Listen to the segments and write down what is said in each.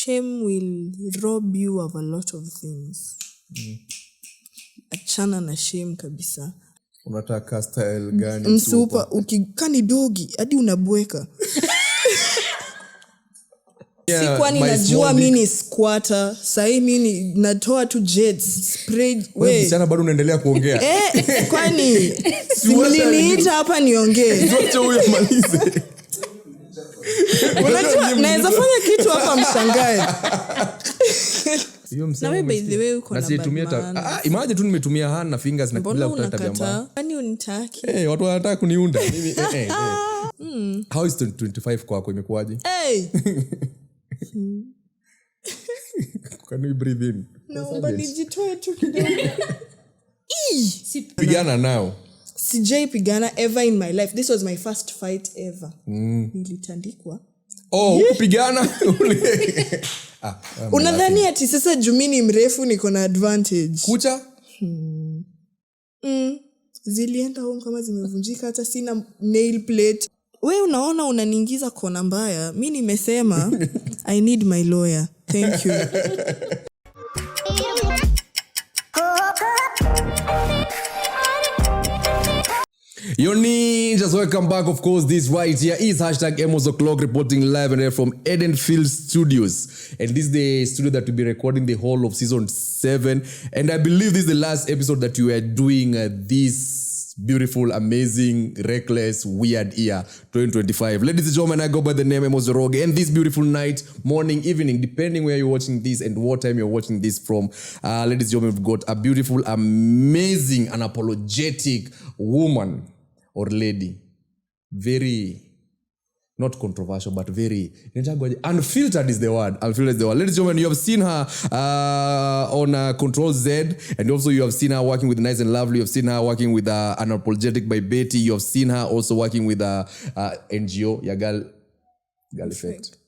shame will rob you of a lot of things. Achana na shame kabisa. Unataka style gani? Msupa ukikani dogi hadi unabweka. Si kwani najua mimi ni squatter, sasa mimi natoa tu jets spray. Wewe msichana bado unaendelea kuongea. Kwani simliniita hapa niongee. Zote huyo malize. Unajua naweza fanya kitu hapa mshangae. Na wewe by the way uko na bad. Imagine tu nimetumia hand na fingers na bila kutata tabia. Kwani unitaki? Watu wanataka kuniunda. Mimi How is 25 kwako imekuaje? Can you breathe in? Naomba nijitoe tu kidogo. Pigana now. Sijai pigana ever in my life. This was my first fight ever. Nilitandikwa. Kupigana. Unadhani ati sasa jumini mrefu niko na advantage? Kucha? Zilienda home kama zimevunjika, hata sina nail plate. Wewe unaona unaniingiza kona mbaya. Mimi nimesema I need my lawyer. Thank you. Your ninjas, welcome back. Of course, this right here is #Emos Oclock reporting live and here from Unfiltered Studios. And this is the studio that will be recording the whole of season 7. And I believe this is the last episode that you are doing this beautiful, amazing, reckless, weird year 2025. Ladies and gentlemen, I go by the name Emos Njoroge. And this beautiful night, morning, evening, depending where you're watching this and what time you're watching this from, ladies and gentlemen, we've got a beautiful, amazing, unapologetic woman or lady. Very, not controversial, but very, unfiltered is the word. Unfiltered is the word. Ladies and gentlemen, you have seen her on Control Z, and also you have seen her working with Nice and Lovely. You have seen her working with Unapologetic by Betty. You have seen her also working with NGO, your girl effect.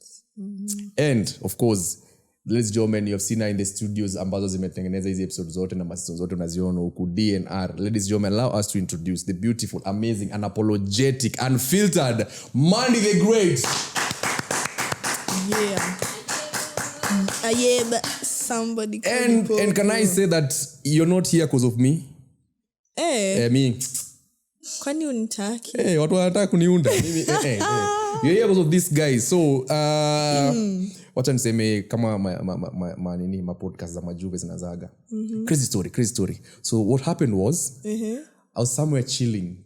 And of course, ladies and gentlemen, you have seen her in the studios ambazo zimetengeneza hizi episodes zote na seasons zote unaziona huku DNR. Ladies and gentlemen, allow us to introduce the beautiful, amazing, unapologetic, unfiltered Mandy the Great. But somebody and can I say that you're not here because of me? Me. Kwani unitaki? Watu wanataka kuniunda. You're here because of this guy. So wacha niseme kama ma podcast za majuve zinazaga. Crazy story. So what happened was I was somewhere chilling.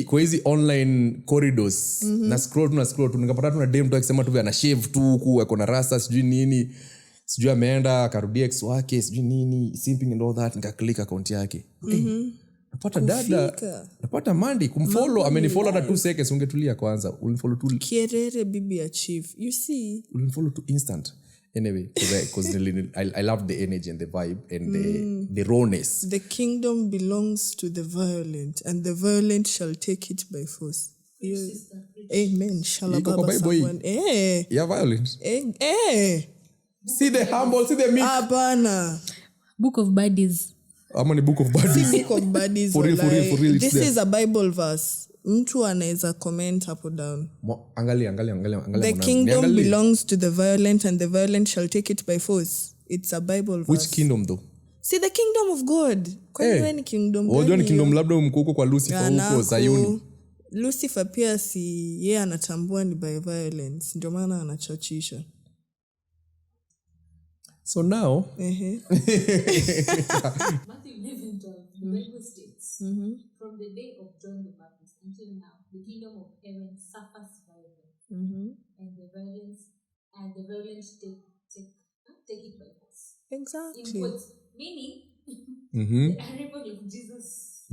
Kwa hizi online corridors na scroll tu nikapata tu na dem tu akisema tu ana shave tu huku ako na rasta sijui nini. Sijui ameenda akarudia ex wake sijui nini, simping and all that, nikaklik account yake. Napata dada, napata Mandy kumfollow, amenifollow hata 2 seconds, ungetulia kwanza. Unifollow tu Kierere bibi ya chief. You see? Unifollow to instant. Anyway, because I love the energy and the vibe and the rawness. The kingdom belongs to the violent, and the violent shall take it by force. Amen. Shalababa someone. Yeah, violent. See the humble, see the meek. Abana. Book of Buddies. I'm on a book of buddies. Book of buddies. For real. This is a Bible verse. Mtu anaweza comment hapo down. Angalia. The kingdom belongs to the violent, and the violent shall take it by force. It's a Bible verse. Which kingdom though? See, the kingdom of God. Kwa ni kingdom gani? Unajua ni kingdom labda mko kwa Lucifer huko Zayuni. Lucifer pia si yeye anatambua ni by violence. Ndio maana anachachisha. So now Matthew 11:12, the Bible states, from the day of John the Baptist until now, the kingdom of heaven suffers violence, and the violent take it by force. Exactly. In quotes, meaning the arrival of Jesus'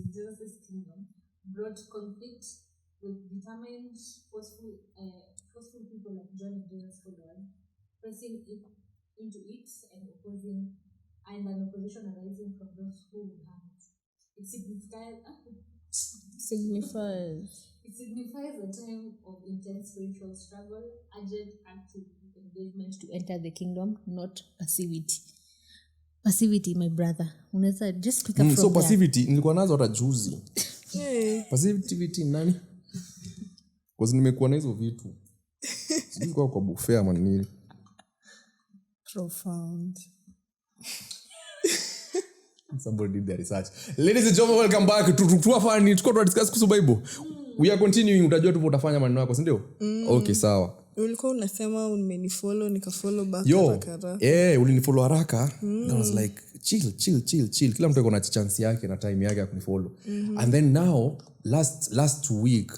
kingdom brought conflict with determined, forceful people like John and Jesus' followers, pressing it into it and an opposition arising from those who would have it. It signifies a time of intense spiritual struggle, urgent active engagement to enter the kingdom, not passivity. Passivity, my brother. Unaweza just pick up from so passivity nilikuwa nazo hata juzi. Passivity nani? Kwa nimekuwa na hizo vitu. Sijui kwa buffet ama nini. Profound. Somebody did their research. Ladies and gentlemen, welcome back to Twerking. Tuko discuss kuhusu Bible. We are continuing. Utajua tu utafanya maneno yako, si ndio? Okay, sawa. Ulikuwa unasema umenifollow nikafollow back haraka. Ulinifollow haraka. I was like chill. Kila mtu ana chance yake na time yake ya kunifollow. And then now last week,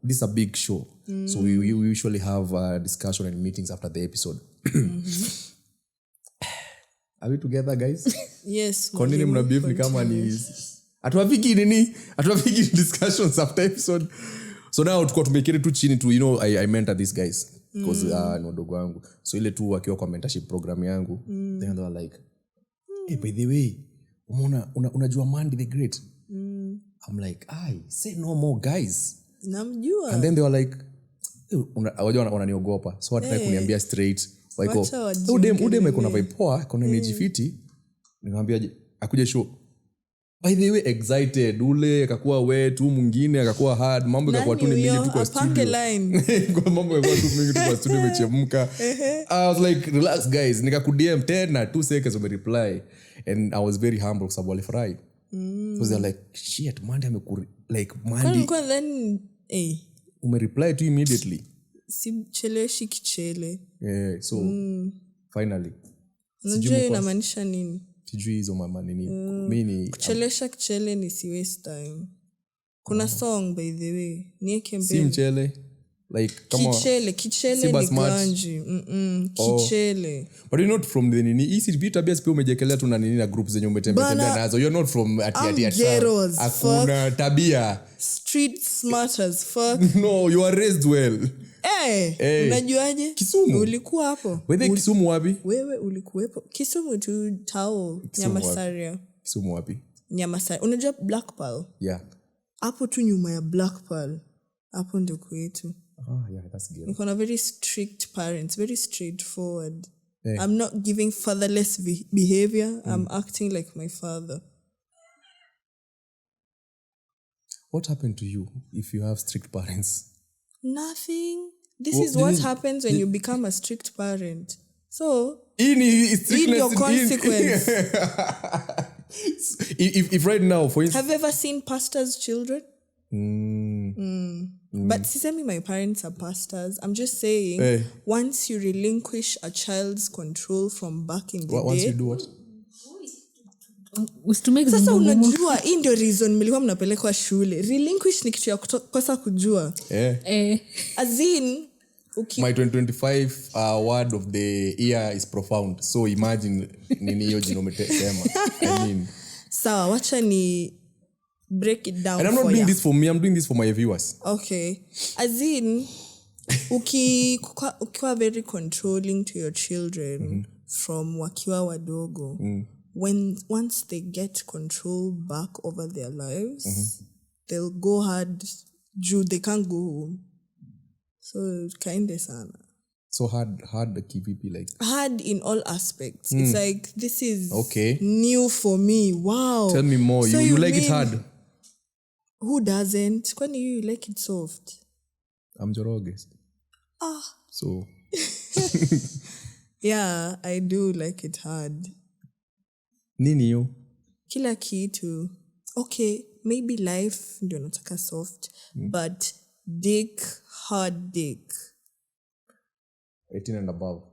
this is a big show. So we usually have discussion and meetings after the episode. Are we together, guys? Yes. Kwa nini mna beef ni kama ni Atuwapiki discussions after episode. So now tuko tumekiri tu chini tu, I mentor these guys because ni wadogo wangu. So ile tu wakiwa kwa mentorship program yangu, then they were like, "Hey, by the way, unajua Mandy the Great?" I'm like, say no more, guys. Namjua. And then they were like, wananiogopa. So wataka kuniambia straight. Like, udem kuna vibe poa, kuna energy fiti. Nikamwambia akuje show. By the way, excited. Ule akakuwa wet, mwingine akakuwa hard. Mambo yakakuwa tu ni mingi tu kwa studio. Kwa mambo yakakuwa tu mingi tu kwa studio imechemka. I was like, relax guys. Nikakudm 10 na 2 seconds ume reply. And I was very humble sababu alifurahi. Because they're like, shit, Mandy Mandy. Kwa then Ume reply to immediately. Simcheleshi Kichelee. Yeah, so finally. Unajua inamaanisha nini? Sijui hizo mama nini. Mimi kuchelesha Kichelee ni si waste time. Kuna song by the way. Nieke mbele. Simchele like kama Kichelee ni ganji. Kichelee. But you're not from the nini. Easy bit abia pia umejekelea tu na nini na group zenye umetembea nazo. You're not from at hakuna tabia. Street smart as fuck. No, you are raised well. Unajuaje? Kisumu. Ulikuwa hapo? Wewe Kisumu wapi? Wewe ulikuwepo? Kisumu tu tao Nyamasaria. Kisumu wapi? Nyamasaria. Unajua Black Pearl? Yeah. Hapo tu nyuma ya Black Pearl. Hapo ndio kwetu. Yeah, that's good. Niko na very strict parents, very straightforward. I'm not giving fatherless behavior. I'm acting like my father. What happened to you if you have strict parents? Nothing. This is what happens when you become a strict parent. So, in your consequence. If right now, for instance... Have you ever seen pastors' children? But sisemi my parents are pastors. I'm just saying, once you relinquish a child's control from back in the day... Once you do what? Sasa unajua hii ndio reason mlikuwa mnapelekwa shule. Relinquish ni kitu ya kosa kujua. As in my 2025 word of the year is profound. So imagine nini hiyo jina umetesema. I mean, sawa, wacha ni break it down. And I'm not doing this for me, I'm doing this for my viewers. Okay. As in ukiwa very controlling to your children from wakiwa wadogo. Once they get control back over their lives, they'll go hard. They can't go home. So kinda sana. So hard kivipi like? Hard in all aspects. It's like this is okay. New for me. Wow. Tell me more. So you like it hard? Who doesn't? Kwani you like it soft? I'm Njoroge. So yeah, I do like it hard. Nini yo? Kila kitu. Okay, maybe life ndio nataka soft, but dick, hard dick. 18 and above.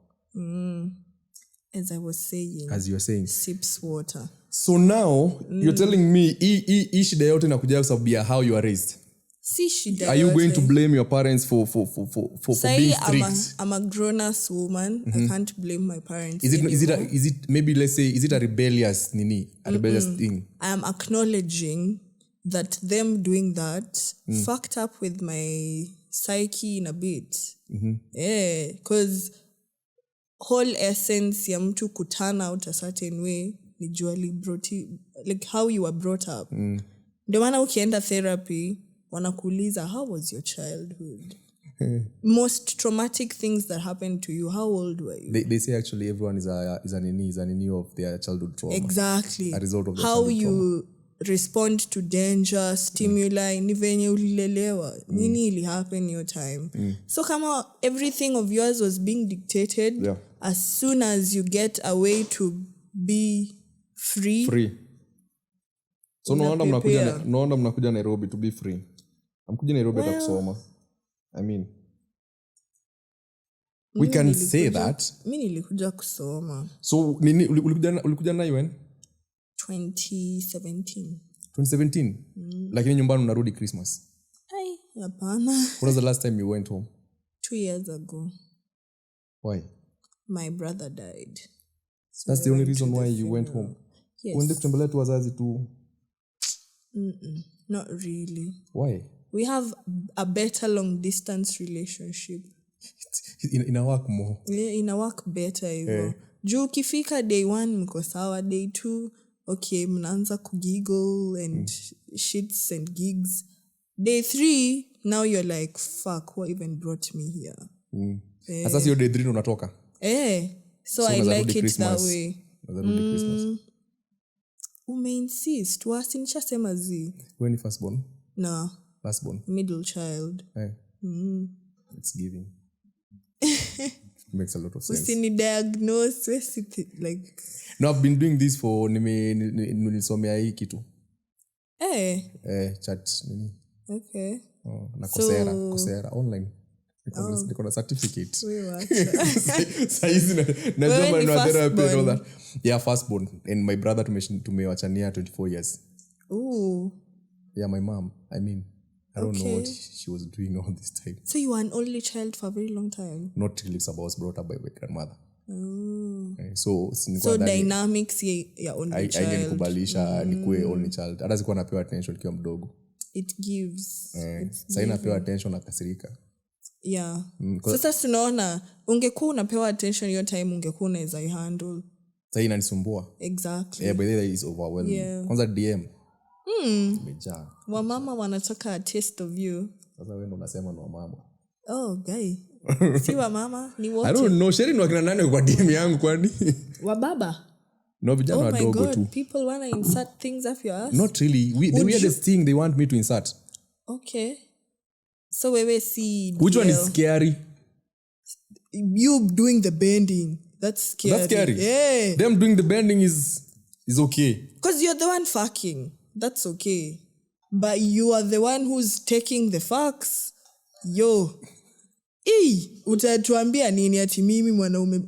As I was saying. As you were saying. Sips water. So now, you're telling me, hii shida yote inakuja sababu ya how you are raised. Si shida. Are you going to blame your parents for being strict? I'm a grown-ass woman. I can't blame my parents. Is it maybe let's say is it a rebellious thing? I am acknowledging that them doing that fucked up with my psyche in a bit. Because whole essence ya mtu kuturn out a certain way ni usually like how you were brought up. Ndio maana ukienda therapy wanakuuliza how was your childhood? Most traumatic things that happened to you, how old were you? They say actually everyone is an enemy of their childhood trauma. Exactly. A result of their how childhood you respond to danger, stimuli, ni venye ulilelewa. Nini ili happen your time. So kama everything of yours was being dictated, as soon as you get a way to be free. So no wonder mnakuja Nairobi to be free. Amkuja Nairobi hata kusoma. I mean, we can say that. Mimi nilikuja kusoma. So nini ulikuja na UN? 2017. Lakini nyumbani unarudi Christmas. Hapana. When was the last time you went home? 2 years ago. Why? My brother died. So that's the only reason why you went home. Yes. Uende kutembelea tu wazazi tu. Not really. Why? We have a better long distance relationship. Ina work more. Yeah, ina work better hivyo. Juu ukifika day 1 mko sawa, day 2 okay mnaanza kugiggle and shits and gigs. Day 3 now you're like fuck, what even brought me here? Sasa sio day 3 unatoka. So I like it that way. Christmas. Umeinsist wasinishasema zi. When first born? No. Last born. Middle child. It's giving. Makes a lot of sense. Usini diagnose like. No, I've been doing this for nilisomea hii kitu. Chat nini. Okay. Na Coursera online. Niko na certificate. Saizi najua na therapy and all that. Yeah, firstborn, and my brother tumewachania 24 years. Ooh. Yeah, my mom. I mean, I don't know what she was doing all this time. So you were an only child for a very long time? Not really, I was brought up by my grandmother. So dynamics ya only child. Haingenikubalisha nikuwe only child. Hata sikuwa napewa attention kiwa mdogo. It gives. Sasa napewa attention nakasirika. Yeah. Sasa tunaona ungekuwa unapewa attention your time ungekuwa unaweza handle. Sasa inanisumbua. Exactly. Yeah, but that is overwhelming. Yeah. Kwanza DM. Imejaa. Wamama wanataka a taste of you. Sasa wewe ndo unasema ni wamama. Oh, guy. Si wamama ni wote. I don't know, Sherry ni wakina nani kwa DM yangu kwani? Wababa. No, vijana wadogo tu. People want to insert things up your ass? Not really. The weirdest thing they want me to insert. Okay. So wewe see. Which one is scary? You doing the bending. That's scary. That's scary. Yeah. Them doing the bending is okay. Because you're the one fucking. That's okay. But you are the one who's taking the fucks. Yo. Utatuambia nini ati mimi mwanaume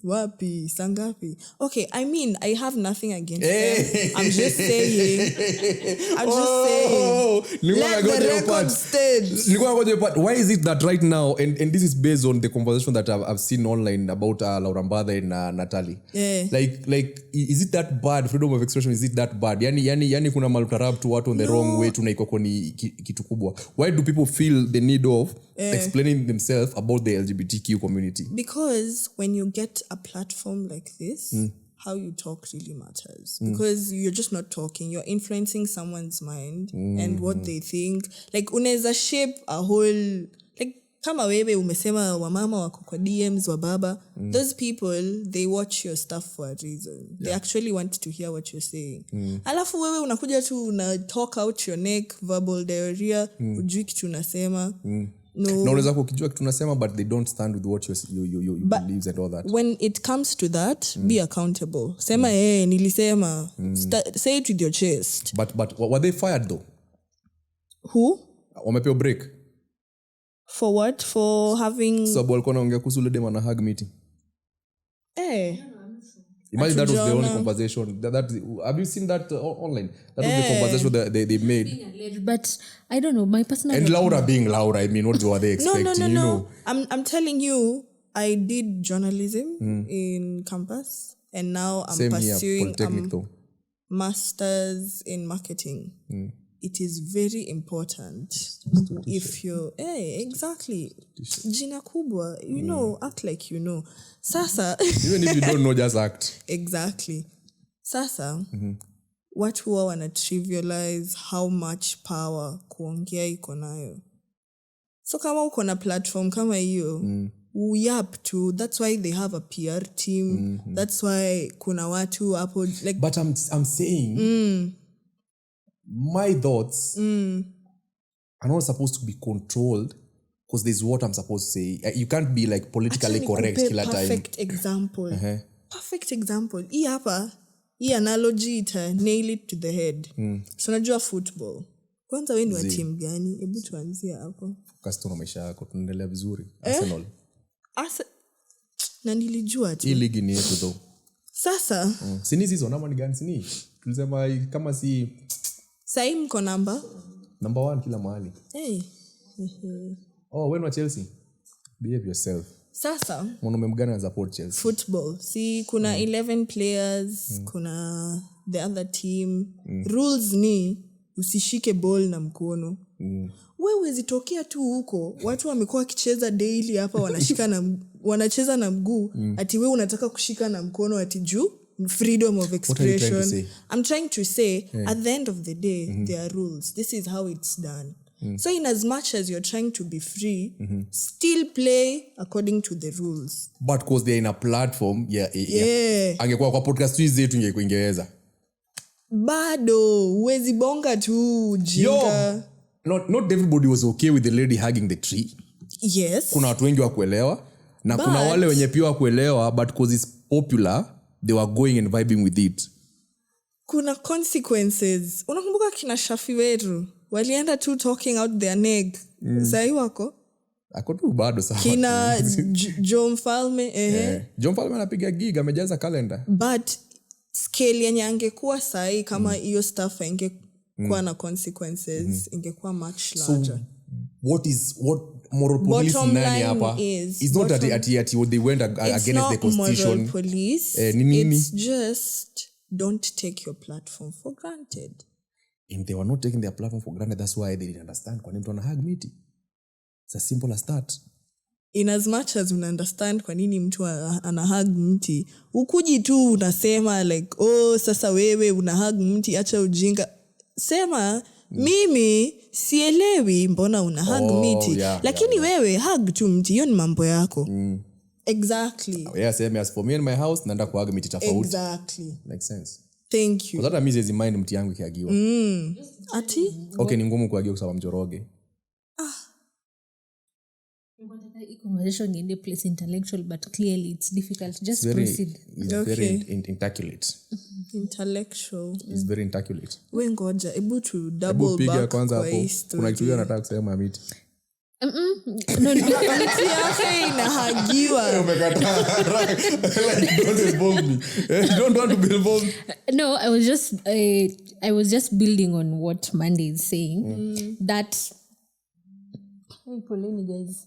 wapi sangapi? Okay, I mean, I have nothing against them. I'm just saying. Let the record stage. Why is it that right now, and this is based on the conversation that I've seen online about Laura Mbada and Natalie. Yeah. Like, is it that bad? Freedom of expression, is it that bad? Yani kuna malutarab to watu on the wrong way tunaiko ni kitu kubwa. Why do people feel the need of explaining themselves about the LGBTQ community? Because when you get a platform like this, how you talk really matters. Because you're just not talking, you're influencing someone's mind and what they think. Like unaweza shape a whole, like kama wewe umesema wamama wako kwa DMs wa baba, those people, they watch your stuff for a reason. They actually want to hear what you're saying. Alafu wewe unakuja tu una talk out your neck, verbal diarrhea, ujui kitu unasema. No. Na unaweza kukijua kitu unasema, but they don't stand with what you believes and all that. When it comes to that, be accountable. Sema nilisema. Say it with your chest. But were they fired though? Who? Wamepewa break. For what? For having... Sababu walikuwa naongea kuhusu ile dema na hug meeting. Imagine that was the only conversation. Have you seen that online? That was the conversation that they made. But I don't know, my personal... And Laura being Laura, I mean, what were they expecting? No. You know? I'm telling you, I did journalism in campus. And now I'm Same pursuing here, master's in marketing. It is very important if you're... exactly. Jina kubwa. You know, act like you know. Sasa... Even if you don't know, just act. Exactly. Sasa, watu huwa wana trivialize how much power kuongea iko nayo. So kama uko na platform kama hiyo, uyap tu. That's why they have a PR team. That's why kuna watu hapo... Like, but I'm saying... my thoughts are not supposed to be controlled because there's what I'm supposed to say. You can't be like politically correct kila time. Perfect example. Perfect example. Hii analogy ita nail it to the head. So najua football. Kwanza wewe ni wa team gani? Hebu tuanzie hapo. Customer maisha yako tunaendelea vizuri. Arsenal. Na nilijua tu. Hii ligi ni yetu though. Sasa. Sini season ama ni gani sini? Tulisema kama si Sai mko number 1 kila mahali. When wa Chelsea? Behave yourself. Sasa mwanaume mgani ana support Chelsea? Football. Si kuna 11 players, kuna the other team. Rules ni usishike ball na mkono. Wewe zitokea tu huko watu wamekuwa kicheza daily hapa wanacheza na mguu ati wewe unataka kushika na mkono ati juu freedom of expression. I'm trying to say at the end of the day there are rules. This is how it's done. So in as much as you're trying to be free, still play according to the rules. But because they're in a platform, angekuwa kwa podcast tu zetu ingeweza. Bado uwezi bonga tu jinga. Not everybody was okay with the lady hugging the tree. Yes. Kuna watu wengi wa kuelewa na kuna wale wenye pia wa kuelewa but because it's popular they were going and vibing with it. Kuna consequences. Unakumbuka kina Shafi wetu walienda tu talking out their neck. Sai wako ako tu bado sawa. Kina Joe Mfalme Joe Mfalme anapiga gig amejaza calendar. But scale yenye angekuwa sai kama hiyo stuff ingekuwa na consequences ingekuwa much larger. So what moral police nani hapa? It's not that they went against the constitution. Moral police. It's just don't take your platform for granted. And they were not taking their platform for granted. That's why they didn't understand kwa nini mtu ana hug miti. It's as simple as that. In as much as una understand kwa nini mtu ana hug mti, ukuji tu unasema like sasa wewe una hug mti, acha ujinga. Sema mimi sielewi mbona una hug miti, lakini wewe hug tu mti, hiyo ni mambo yako. Exactly. Same as for me in my house naenda ku hug miti tofauti. Exactly. Makes sense. Thank you. Kwa sababu mimi mind mti yangu ikiagiwa. Ati? Okay, ni ngumu kuagiwa kwa sababu Njoroge. Conversation in the place intellectual but clearly it's difficult. Just proceed. It's very intaculate. Intellectual. It's very intaculate. We ngoja ebu tu double back kwanza kwa hapo. history. Kuna kitu nataka kusema miti. No. Miti yake inahagiwa. Umekataa. Don't involve me. Don't want to be involved. No, I was just building on what Mandy is saying. That poleni guys.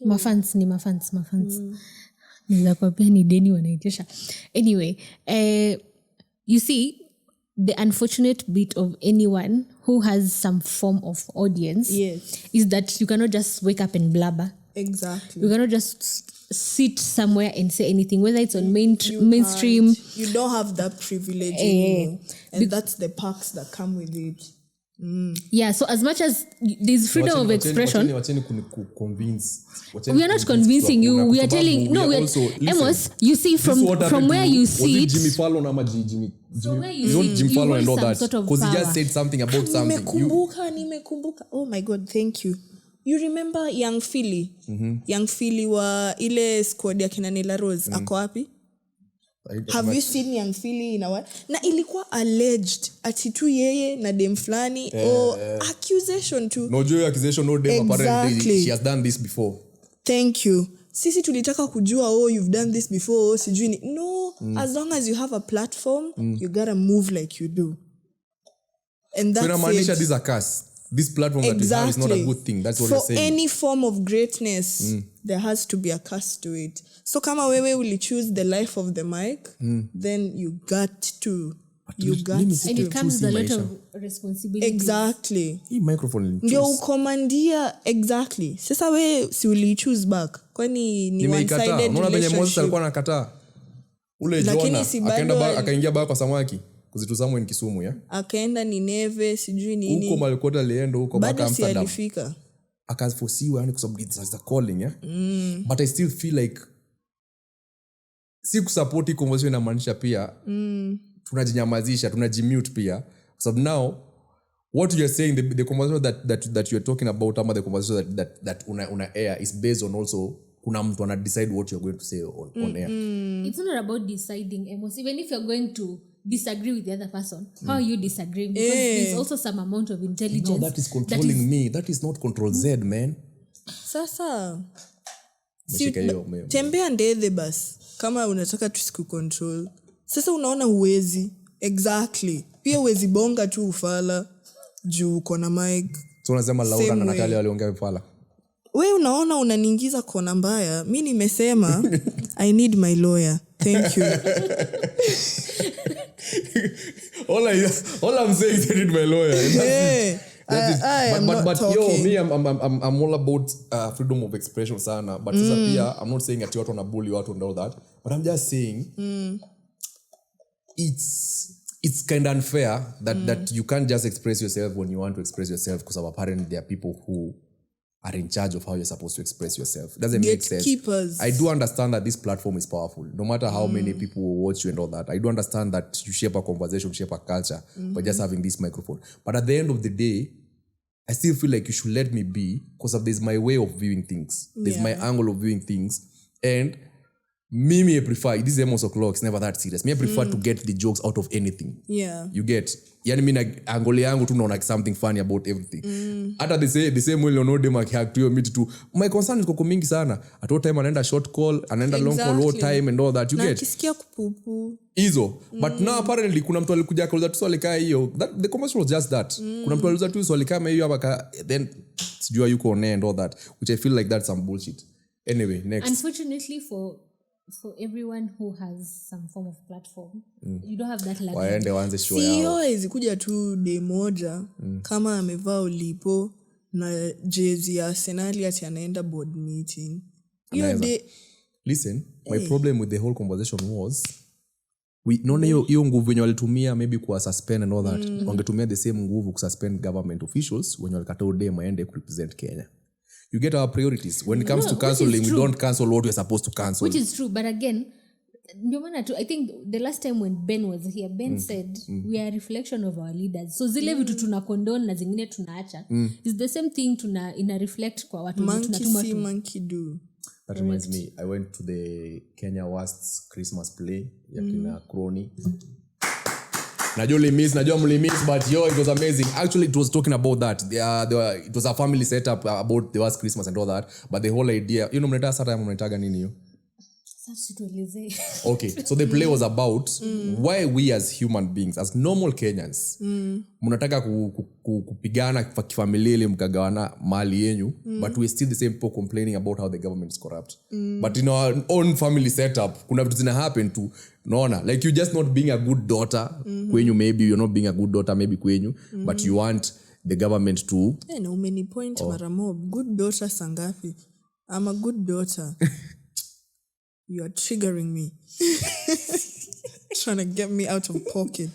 Mafans. Niza kwa pia ni deni wanaitisha. Anyway, you see, the unfortunate bit of anyone who has some form of audience is that you cannot just wake up and blabber. Exactly. You cannot just sit somewhere and say anything, whether it's on mainstream. You don't have that privilege anymore. And that's the perks that come with it. Yeah, so as much as there's freedom of expression, we are not convincing you. We are telling Emos, you see from where you see it. Jimmy Fallon ama Jimmy Fallon and all that because he just said something about something. Nimekumbuka. Oh my God, thank you. You remember Young Philly? Young Philly wa ile squad ya kina Nila Rose ako wapi? Have you seen Young Philly in a what? Na ilikuwa alleged ati tu yeye na dem flani accusation tu. No joy accusation, no dem apparently she has done this before. Thank you. Sisi tulitaka kujua you've done this before sijui ni. No, as long as you have a platform, you gotta move like you do. And that's it. This is a curse. This platform that we have is not a good thing. That's what we're saying. For any form of greatness, there has to be a curse to it. So kama wewe will choose the life of the mic, then you got to. And it comes with a lot of responsibility. Exactly. Hii microphone ndio ukomandia exactly. Sasa wewe si uli choose back. Kwani ni one sided relationship. Unaona venye Moses alikuwa anakataa. Ule Jona akaingia baa kwa samaki. Kuzitusamwe ni Kisumu ya. Akaenda Nineve sijui nini. Huko Malkota alienda huko mpaka Amsterdam. Bado si alifika. Akafosiwa yani kwa sababu it's a calling ya. But I still feel like si kusupport conversation inamaanisha pia tunajinyamazisha, tunajimute pia. So now what you're saying, the conversation that you're talking about, ama the conversation that una air is based on also kuna mtu ana decide what you're going to say on air. It's not about deciding, Emos. Even if you're going to disagree with the other person, how are you disagreeing? Because there's also some amount of intelligence. No, that is controlling me. That is not control Z, man. Sasa tembea ndethe bas kama unataka tusiku control. Sasa unaona uwezi exactly. Pia uwezi bonga tu ufala juu uko na mic. So unasema Laura na Natalia waliongea ufala. Wewe unaona unaniingiza kona mbaya. Mimi nimesema I need my lawyer. Thank you. all I'm saying is I need my lawyer. Yeah. But yo, me, I'm all about freedom of expression sana. But pia, I'm not saying that you want to bully watu and all that. But I'm just saying it's kind of unfair that you can't just express yourself when you want to express yourself, because apparently there are people who are in charge of how you're supposed to express yourself. It doesn't make sense. Gatekeepers. I do understand that this platform is powerful. No matter how many people will watch you and all that. I do understand that you shape a conversation, shape a culture by just having this microphone. But at the end of the day, I still feel like you should let me be, because there's my way of viewing things. There's my angle of viewing things. And me I prefer, this Emos Oclock, it's never that serious. Me I prefer to get the jokes out of anything. Yeah. You get? Yani mi na angle yangu tu naona like something funny about everything. Hata the same way no dem akihack to meet too. My concern is koko mingi sana. At what time anaenda short call, anaenda long call, what time and all that. You na get? Kisikia kupupu. Hizo. But now apparently kuna mtu alikuja akauliza tu swali kaa hiyo. The conversation was just that. Kuna mtu aliuliza tu swali kama hiyo hapa, then sijua yuko on air and all that, which I feel like that's some bullshit. Anyway, next. Unfortunately for everyone who has some form of platform, you don't have that luxury. Waende waanze show yao. yao. Hizi kuja tu day moja kama amevaa ulipo na jezi ya Arsenal ati anaenda board meeting. Listen, my problem with the whole conversation was naona hiyo nguvu wenye walitumia maybe kuwa suspend and all that, wangetumia the same nguvu kususpend government officials wenye walikataa ude maende kurepresent Kenya. You get our priorities. When it comes to cancelling, we don't cancel what we're supposed to cancel. Which is true, but again, I think the last time when Ben was here, Ben said we are a reflection of our leaders. So zile vitu tuna condone na zingine tunaacha. It's the same thing ina reflect kwa watu tunatuma tu. Monkey do. That reminds me, I went to the Kenya Worst Christmas play ya kina Crony. Najua mlimiss, but yo, it was amazing. Actually, it was talking about that. It was a family setup about the last Christmas and all that. But the whole idea, mnaita sasa mnaitaga nini hiyo? Okay, so the play was about why we as human beings, as normal Kenyans, mnataka kupigana kwa kifamilia ili mkagawana mali yenyu, but we still the same people complaining about how the government is corrupt. But in our own family setup, kuna vitu zina happen to naona, like you just not being a good daughter kwenyu, maybe you're not being a good daughter maybe kwenyu, but you want the government to na umeni point mara mob. Good daughter sangapi? I'm a good daughter. You are triggering me. Trying to get me out of pocket.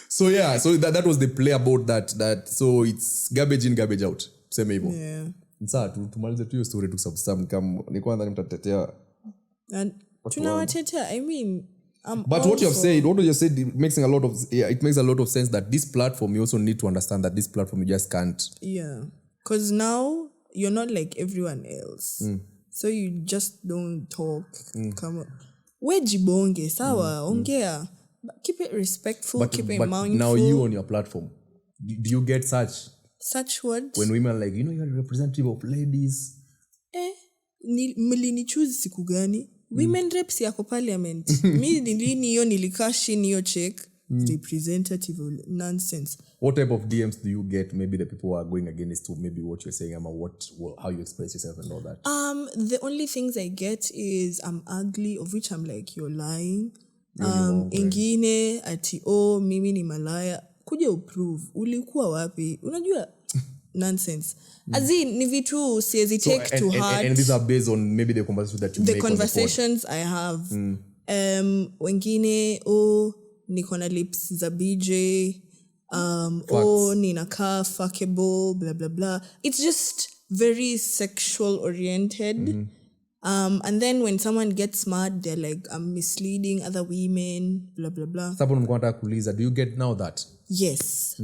So that was the play about that so it's garbage in, garbage out. Same hivyo. Yeah. Sasa tumalize tu hiyo story tu substam kama ni kwanza nimtatetea. And tunawatetea, I mean, but what you have said it makes a lot of sense that this platform, you also need to understand that this platform you just can't. Yeah. Because now you're not like everyone else. So you just don't talk. Come on. We jibonge, sawa, ongea. Keep it respectful, keep it mindful. Now you on your platform, do you get such words? When women are like, you're a representative of ladies. Mlini choose siku gani? Women reps yako parliament. Mi nilini hiyo nilikaa chini hiyo check. Representative nonsense. What type of DMs do you get? Maybe the people who are going against to maybe what you're saying about how you express yourself and all that. The only things I get is I'm ugly, of which I'm like, you're lying. Ingine ati mimi ni malaya. Kuja uprove. Ulikuwa wapi? Unajua nonsense. As in, ni vitu siwezi take to heart. And these are based on maybe the conversations that you make. The conversations I have. Wengine niko na lips za BJ, ninakaa fuckable, blah blah blah. It's just very sexual oriented. And then when someone gets mad, they're like, I'm misleading other women, blah, blah, blah. Do you get now that? Yes.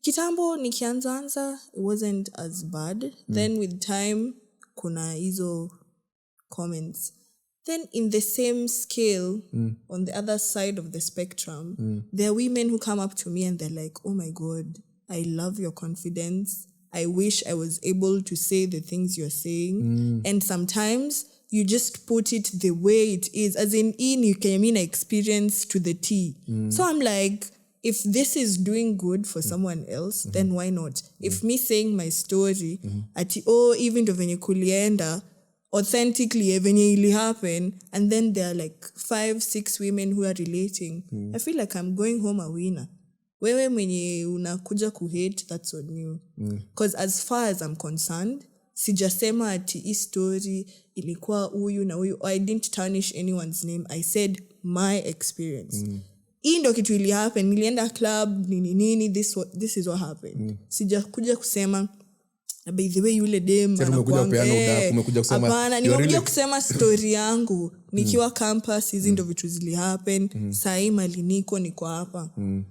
Kitambo nikianza, it wasn't as bad. Then with time, kuna hizo comments. Then in the same scale, on the other side of the spectrum, there are women who come up to me and they're like, oh my God, I love your confidence. I wish I was able to say the things you're saying. And sometimes you just put it the way it is. As in you can mean experience to the T. So I'm like, if this is doing good for someone else, then why not? If me saying my story, even though venye kulienda, authentically venye ili happen, and then there are like 5-6 women who are relating, I feel like I'm going home a winner. Wewe mwenye unakuja kuhate, that's on you. Because as far as I'm concerned, sijasema ati hii story ilikuwa huyu na huyu. I didn't tarnish anyone's name. I said my experience. Hii ndo kitu ili happen. Nilienda club, nini, this is what happened. Sijakuja kusema, by the way yule dem nimekuja kusema story yangu nikiwa campus, hizi ndo vitu zili happen. Sahi mali niko hapa.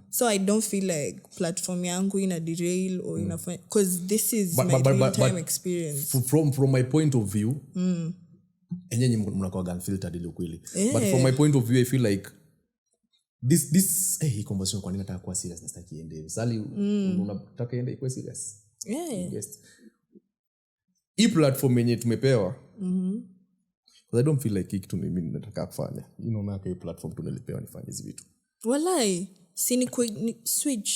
So I don't feel like platform yangu ina derail or inafanya, because this is my real time experience. From my point of view, enyenye mnakuwa unfiltered ile kweli. But from my point of view, I feel like this hii conversation kwa nini nataka kuwa serious, nataka iende. Sali unataka iende ikuwe serious. Yeah. Yes. Hii platform yenye tumepewa. Because I don't feel like kitu mimi nataka kufanya. Hii platform tunalipewa nifanye hizi vitu. Walai, si switch.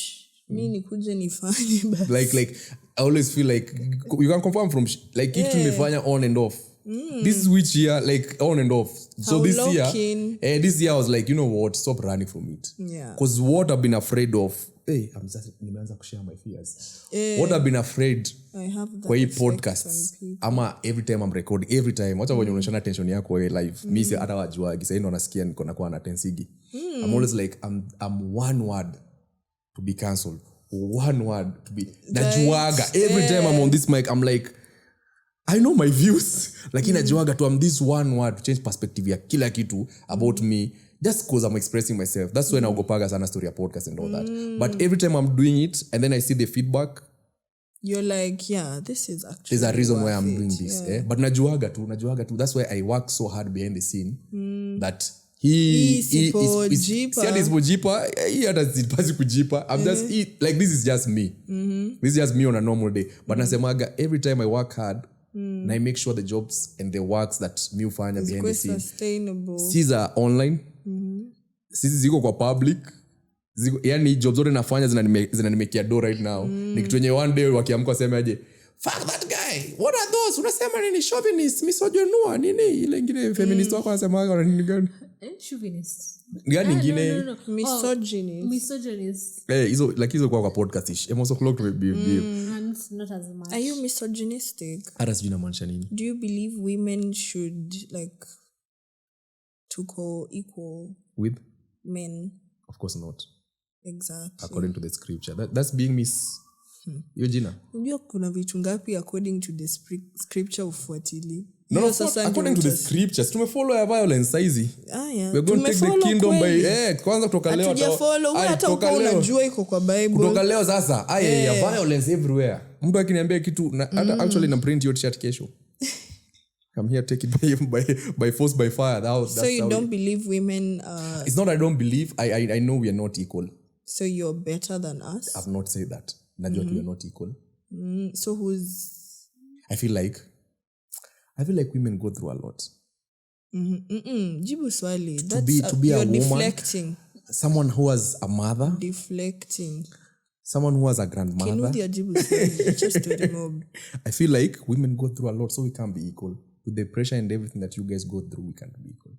Mimi nikuje nifanye basi. Like I always feel like you can confirm from like kitu tumefanya on and off. This which year like on and off. So this year I was like, you know what, stop running from it. Yeah. Because what I've been afraid of, nimeanza kushare my fears. What I've been afraid I have that kwa hii podcasts ama every time I'm recording, every time wacha wenye unaonyesha tension yako wewe live, mimi si hata wajua gisa ndo nasikia niko na kwa na tensigi. I'm always like I'm one word to be cancelled, one word to be najuaga. Every time I'm on this mic I'm like, I know my views, lakini najuaga tu I'm this one word to change perspective ya kila kitu about me, just because I'm expressing myself. That's when naogopaga sana story ya podcast and all that. But every time I'm doing it and then I see the feedback, you're like, yeah, this is actually there's a reason why I'm doing this. Yeah. But najuaga tu. That's why I work so hard behind the scene. That he is mojipa. He hata kujipa. I'm just like, this is just me. This is just me on a normal day. But nasemaga, every time I work hard, and I make sure the jobs and the works that me ufanya behind the scene sustainable. These are online. Sisi ziko kwa public. Yani jobs zote nafanya zinanimekia do right now. Ni kitu yenye one day wakiamka waseme aje, fuck that guy, what are those, unasema nini chauvinist, misogynoir, nini ile ingine feminist wako wanasema wana nini gani? Chauvinist gani ingine? No. Misogynist. Hizo kwa podcast ish. Emos Oclock to be not as much. Are you misogynistic? Hata sijui namaanisha nini. Do you believe women should like to co-equal with men? Of course not. Exactly. According to the scripture. That's being hiyo jina. Unajua kuna vitu ngapi according to the scripture ufuatili? No, according to the scriptures. Tumefollow ya violence saizi. Yeah. We're going to take the kingdom by kwanza kutoka leo. Hatujafollow, hata uko unajua iko kwa Bible. Kutoka leo sasa, ya violence everywhere. Mtu akiniambia kitu hata actually na print your shirt kesho. I'm here take it by force by fire. So you don't believe women It's not I don't believe. I know we are not equal. So you're better than us? I've not said that. Najua we are not equal. So who's... I feel like women go through a lot. Jibu swali. To be a woman, deflecting. Someone who has a mother. Deflecting. Someone who has a grandmother. Jibu swali. Just to remove. I feel like women go through a lot, so we can't be equal. With the pressure and everything that you guys go through, we can't be equal.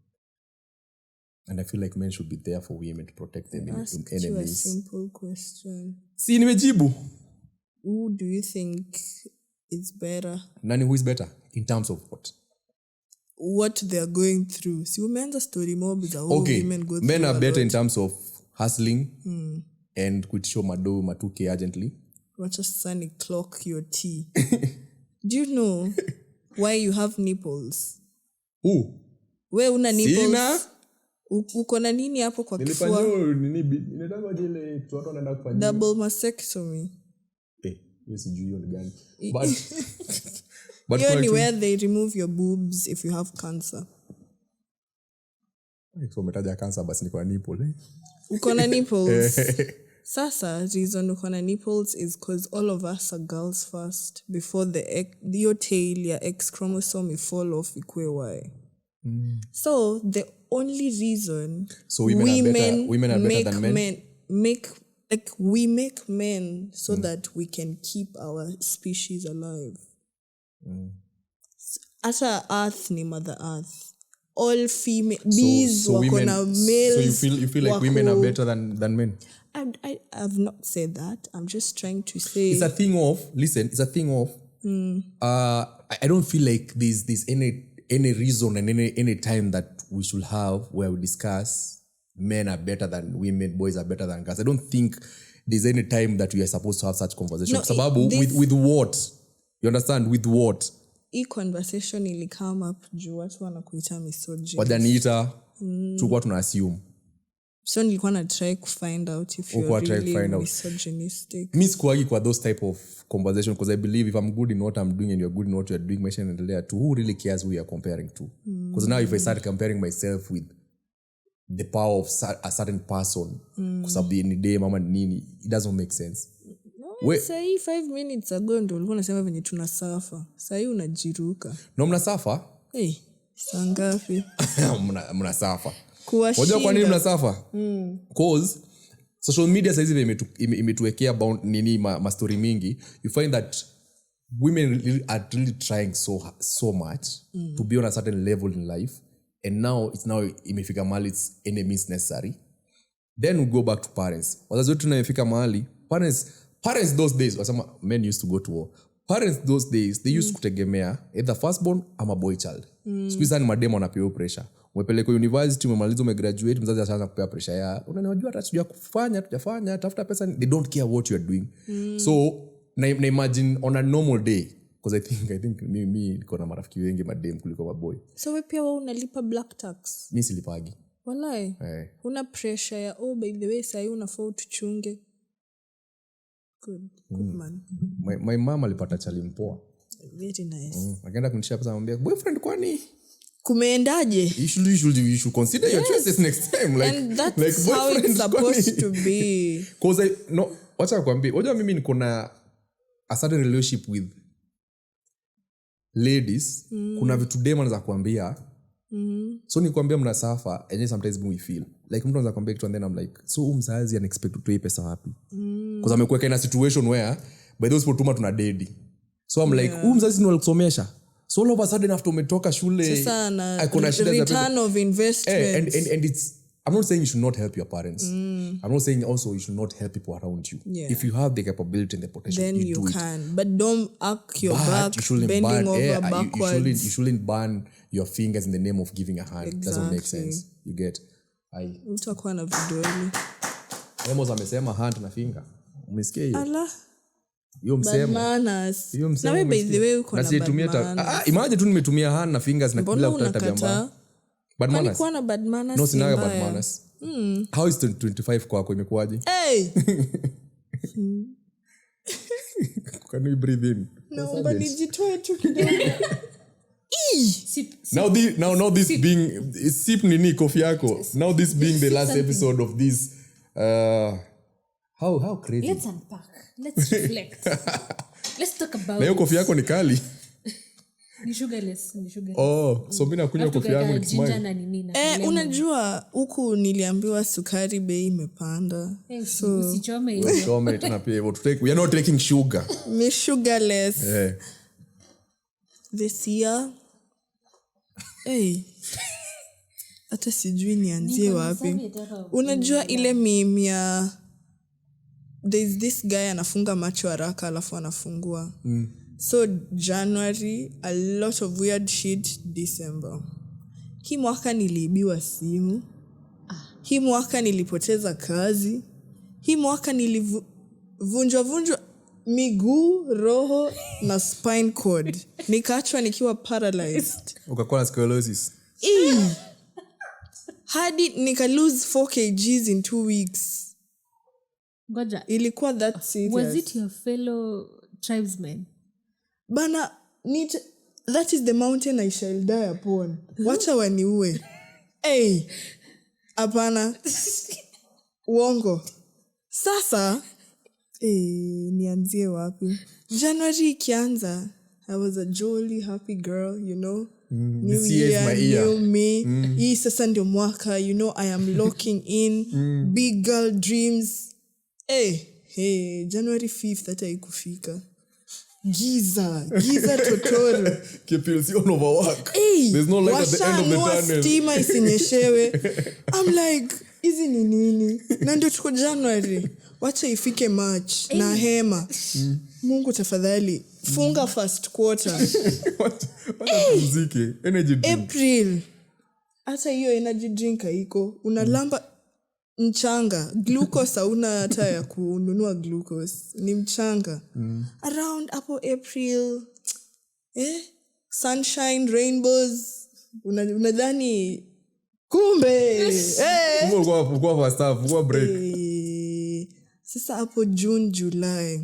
And I feel like men should be there for women to protect them from enemies. You a simple question. Si nimejibu. Who do you think is better? Nani, who is better? In terms of what? What they are going through. See, women's story mob is a whole women go through. Men are better in terms of hustling and kuitisho matuke urgently. Watch a sunny clock your tea. Do you know why you have nipples? We una nipples. Sina. Uko na nini hapo kwa kifua? Nilifanywa nini inataka ile watu wanaenda kufanya. Double mastectomy. Sijui hiyo ni gani. But hiyo ni where they remove your boobs if you have cancer. So umetaja cancer basi niko na nipple. Uko na nipples. Sasa reason uko na nipples is because all of us are girls first before your tail, your X chromosome fall off ikwe Y. So the only reason women are better than men we make men so that we can keep our species alive. Ata earth ni mother earth. All female bees wako na males. So you feel like women are better than men? I've not said that. I'm just trying to say it's a thing of I don't feel like there's any reason and any time that we should have where we discuss men are better than women, boys are better than girls. I don't think there's any time that we are supposed to have such conversations. Sababu, with what? You understand? With what? Hii conversation ili come up juu watu wanakuita misogynist. Wadaniita, tulikuwa tuna assume. So nilikuwa na try to find out if you're really misogynistic. Mi sikuagi kwa those type of conversation because I believe if I'm good in what I'm doing and you're good in what you're doing, maisha yanaendelea to who really cares who you're comparing to? Because now if I start comparing myself with the power of a certain person kwa sababu ni dem ama nini, it doesn't make sense. Sahi 5 minutes ago ndo ulikuwa unasema venye tunasafa. Sahi unajiruka. No mnasafa? Sangapi? Mnasafa. Wajua kwa nini mnasafa? Because social media saizi imetuwekea ma story mingi. You find that women are really trying so much to be on a certain level in life, and now imefika mahali it's any means necessary. Then we go back to parents. Wazazi wetu imefika mahali parents those days, wasema men used to go to war. Parents those days they used kutegemea either firstborn ama boy child. Squeeze ni mademo wanapewa pressure. Umepeleka university, umemaliza, umegraduate, mzazi anaanza kupea pressure ya unajua hata sijui kufanya, tujafanya, tafuta pesa. They don't care what you are doing. So na imagine on a normal day, because I think mimi niko na marafiki wengi madem kuliko maboy. So wewe pia unalipa black tax? Mimi silipagi. Walai. Una pressure ya by the way sasa unafaa tuchunge. Good man. My mama alipata chali mpoa. Very nice. Akaenda kunishia pesa, anambia boyfriend kwani kumeendaje? You should consider your choices next time. And that's how it's supposed to be. Because wacha nikwambie, unajua mimi niko na a certain relationship with ladies. Kuna vitu dema za kuambia. So nikwambia mnasafa, and then sometimes we feel like mtu anaweza kuambia kitu and then I'm like, so mzazi expect to pay pesa wapi? Because amekuweka in a situation where by those people tuma tuna dedi. So I'm like, mzazi ni alikusomesha. So all of a sudden after umetoka shule akona shida za return of investment. And it's, I'm not saying you should not help your parents. I'm not saying also you should not help people around you. If you have the capability and the potential, then you can. But don't arc your back, you bending over backwards. You shouldn't burn your fingers in the name of giving a hand. Exactly. It doesn't make sense. You get? Utakuwa na vidole. Emos amesema hand na finger. Umesikia hiyo? Allah. Hiyo msemo. Na wewe by the way uko na bad manners. Imagine tu nimetumia hand na fingers na bila kutata vyamba. Bad manners. Kwani na bad manners? No, sina bad manners. How is 25 kwako imekuaje? Can you breathe in? No, but nijitoe tu kidogo. Now this being sip nini coffee yako. Now this being the last episode of this how crazy. Let's unpack. Let's reflect. Let's talk about. Na hiyo coffee yako ni kali. Ni sugarless. So mimi nakunywa coffee yangu nikismile. Unajua huku niliambiwa sukari bei imepanda. So usichome tena pia we are not taking sugar. Me sugarless. This year. Hata sijui nianzie wapi. Unajua ile meme ya there's this guy anafunga macho haraka alafu anafungua. So January, a lot of weird shit. December. Hii mwaka niliibiwa simu. Hii mwaka nilipoteza kazi. Hii mwaka nilivunjwa miguu, roho na spine cord. Nikaachwa nikiwa paralyzed. Ukakuwa na scoliosis. Hadi nika lose 4 kgs in 2 weeks. Goja. Ilikuwa that serious. Was it your fellow tribesmen? Bana, that is the mountain I shall die upon. Wacha waniue. Hapana. Uongo. Sasa, nianzie wapi? January ikianza, I was a jolly, happy girl, you know. New year, new me. Hii sasa ndio mwaka, you know, I am locking in. Big girl dreams. January 5th hata ikufika. Giza totoro. KPLC on overwork. There's no light at the end of the tunnel. Stima isinyeshewe. I'm like, hizi ni nini? Na ndio tuko January. Wacha ifike March na hema. Mungu tafadhali, funga first quarter. Wacha muziki, energy drink. April. Hata hiyo energy drink haiko. Unalamba mchanga. Glucose hauna hata ya kununua glucose. Ni mchanga. Around April. Sunshine, rainbows. Unadhani kumbe. Kwa staff, kwa break. Sasa hapo June, July.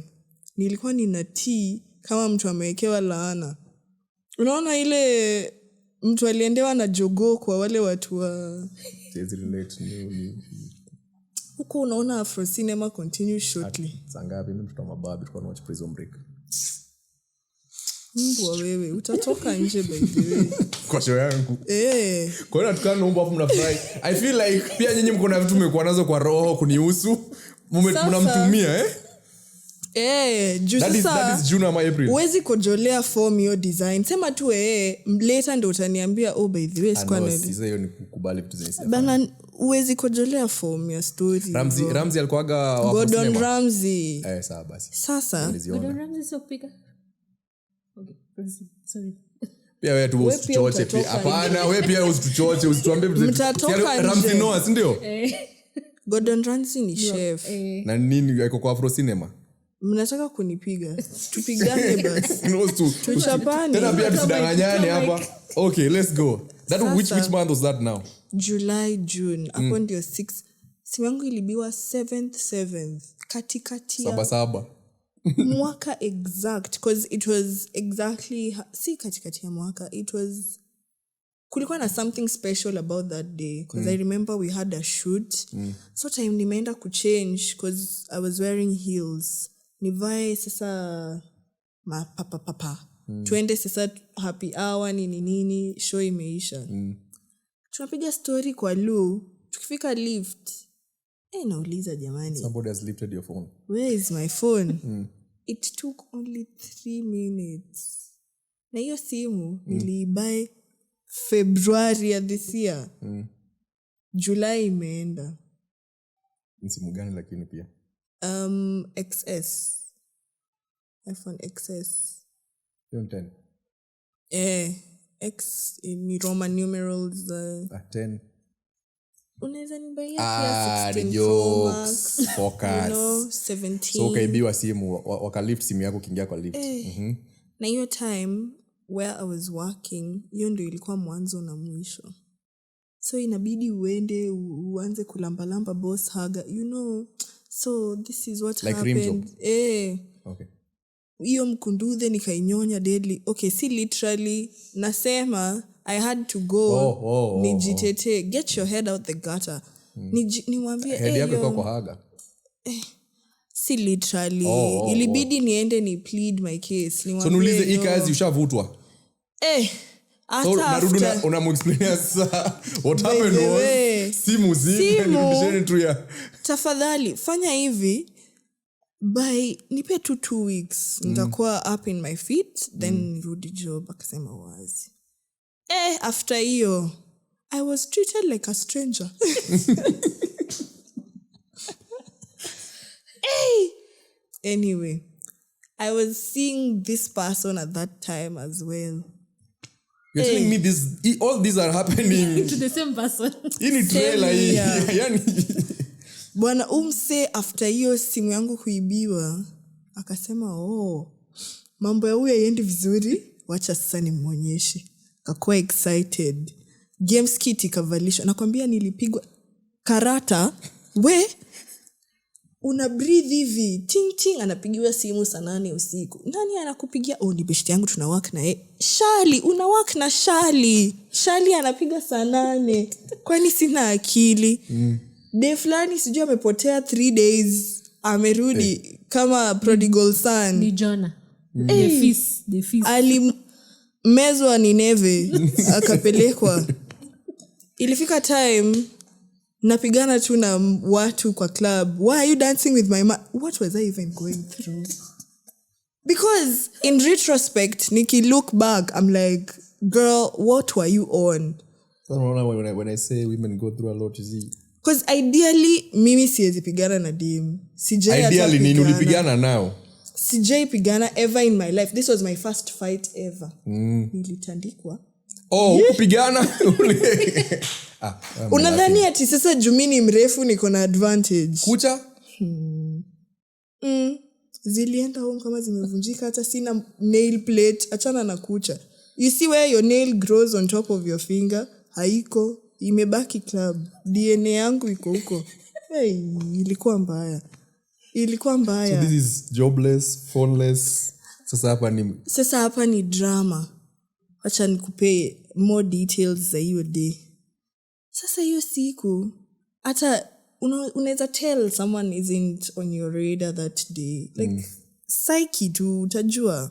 Nilikuwa nina tea kama mtu amewekewa laana. Unaona ile mtu aliendewa na jogoo kwa wale watu wa huko. Unaona Afro cinema continue shortly. Sangapi mimi mtoto mababi kwa watch Prison Break. Mbwa wewe utatoka nje by the way. Kwa show yangu. Kwa hiyo tukanaomba hapo mnafurahi. I feel like pia nyinyi mko na vitu mmekuwa nazo kwa roho kunihusu. Mnamtumia that is June ama April. Uwezi kujolea form your design. Sema tu later ndio utaniambia by the way squanel. Hiyo ni kukubali vitu zinasema. Bana uwezi kujolea form your story. Ramsey alikuwaga Gordon Ramsay. Sawa basi. Sasa Gordon Ramsay sio kupika. Okay, sorry. Pia wewe tu usituchoche pia. Hapana, wewe pia usituchoche, usituambie Ramsay Noah, si ndio? Gordon Ramsay ni chef. Na nini yuko kwa Afro cinema? Mnataka kunipiga? Tupigane basi. Tuchapane. Tena pia tusidanganyane hapa. Okay, let's go. Which month was that now? July, June. Hapo ndio 6. Simu yangu ilibiwa 7th. Katikati ya saba. Mwaka exact, because it was exactly si katikati ya mwaka. It was kulikuwa na something special about that day because I remember we had a shoot. So time nimeenda kuchange because I was wearing heels. Nivae sasa papa. Tuende sasa happy hour nini show imeisha. Tunapiga story kwa Lu. Tukifika lift. Nauliza jamani. Somebody has lifted your phone. Where is my phone? It took only 3 minutes. Na hiyo simu niliibuy February ya this year. July imeenda. Ni simu gani lakini pia? XS. iPhone XS. iPhone 10. X in Roman numerals. 10. Unaweza nibaia pia 16 jokes, focus. You know, 17. So ukaibiwa simu, wakalift simu yako kiingia kwa lift. Na hiyo time where I was working, hiyo ndio ilikuwa mwanzo na mwisho. So inabidi uende uanze kulambalamba boss haga, you know. So this is what like happened. Okay. Hiyo mkundude nikainyonya deadly. Okay, si literally nasema I had to go nijitete. Get your head out the gutter. Niwaambie head yako kwa haga. Si literally. Ilibidi niende ni plead my case. So nulize hii kazi ushavutwa. So narudi unamuexplainia sasa what happened was simu tafadhali fanya hivi by nipe 2 weeks nitakuwa up in my feet then nirudi job. Akasema wazi after hiyo I was treated like a stranger. Anyway, I was seeing this person at that time as well. You're telling me all these are happening to the same person. In trailer yani bwana umse after hiyo simu yangu kuibiwa Akasema mambo ya huyu haendi vizuri, wacha sasa nimuonyeshe. Akakuwa excited. Games kit ikavalishwa. Nakwambia nilipigwa karata. We una breathe hivi ting ting, anapigiwa simu saa 8 usiku. Nani anakupigia? Ni beshte yangu tuna work na yeye. Shali, una work na Shali anapiga saa 8. Kwani sina akili? Day fulani sijui amepotea 3 days, amerudi kama prodigal son. Ni Jonah. The feast. Alimezwa ni neve akapelekwa. Ilifika time napigana tu na watu kwa club. Why are you dancing with my what was I even going through? Because in retrospect, Nikki, look back, I'm like, girl, what were you on? I don't know when I say women go through a lot, you see. Because ideally, mimi siwezi pigana na dem. Ideally, nini ulipigana now? Sijai pigana ever in my life. This was my first fight ever. Nilitandikwa. Kupigana? Unadhani ati sasa jumini mrefu niko na advantage? Kucha? Zilienda home kama zimevunjika, hata sina nail plate, achana na kucha. You see where your nail grows on top of your finger? Haiko, imebaki club. DNA yangu iko huko. Ilikuwa mbaya. So this is jobless, phoneless. Sasa hapa ni drama. Acha nikupe more details za hiyo day. Sasa hiyo siku hata unaweza tell someone isn't on your radar that day. Like psyche tu utajua.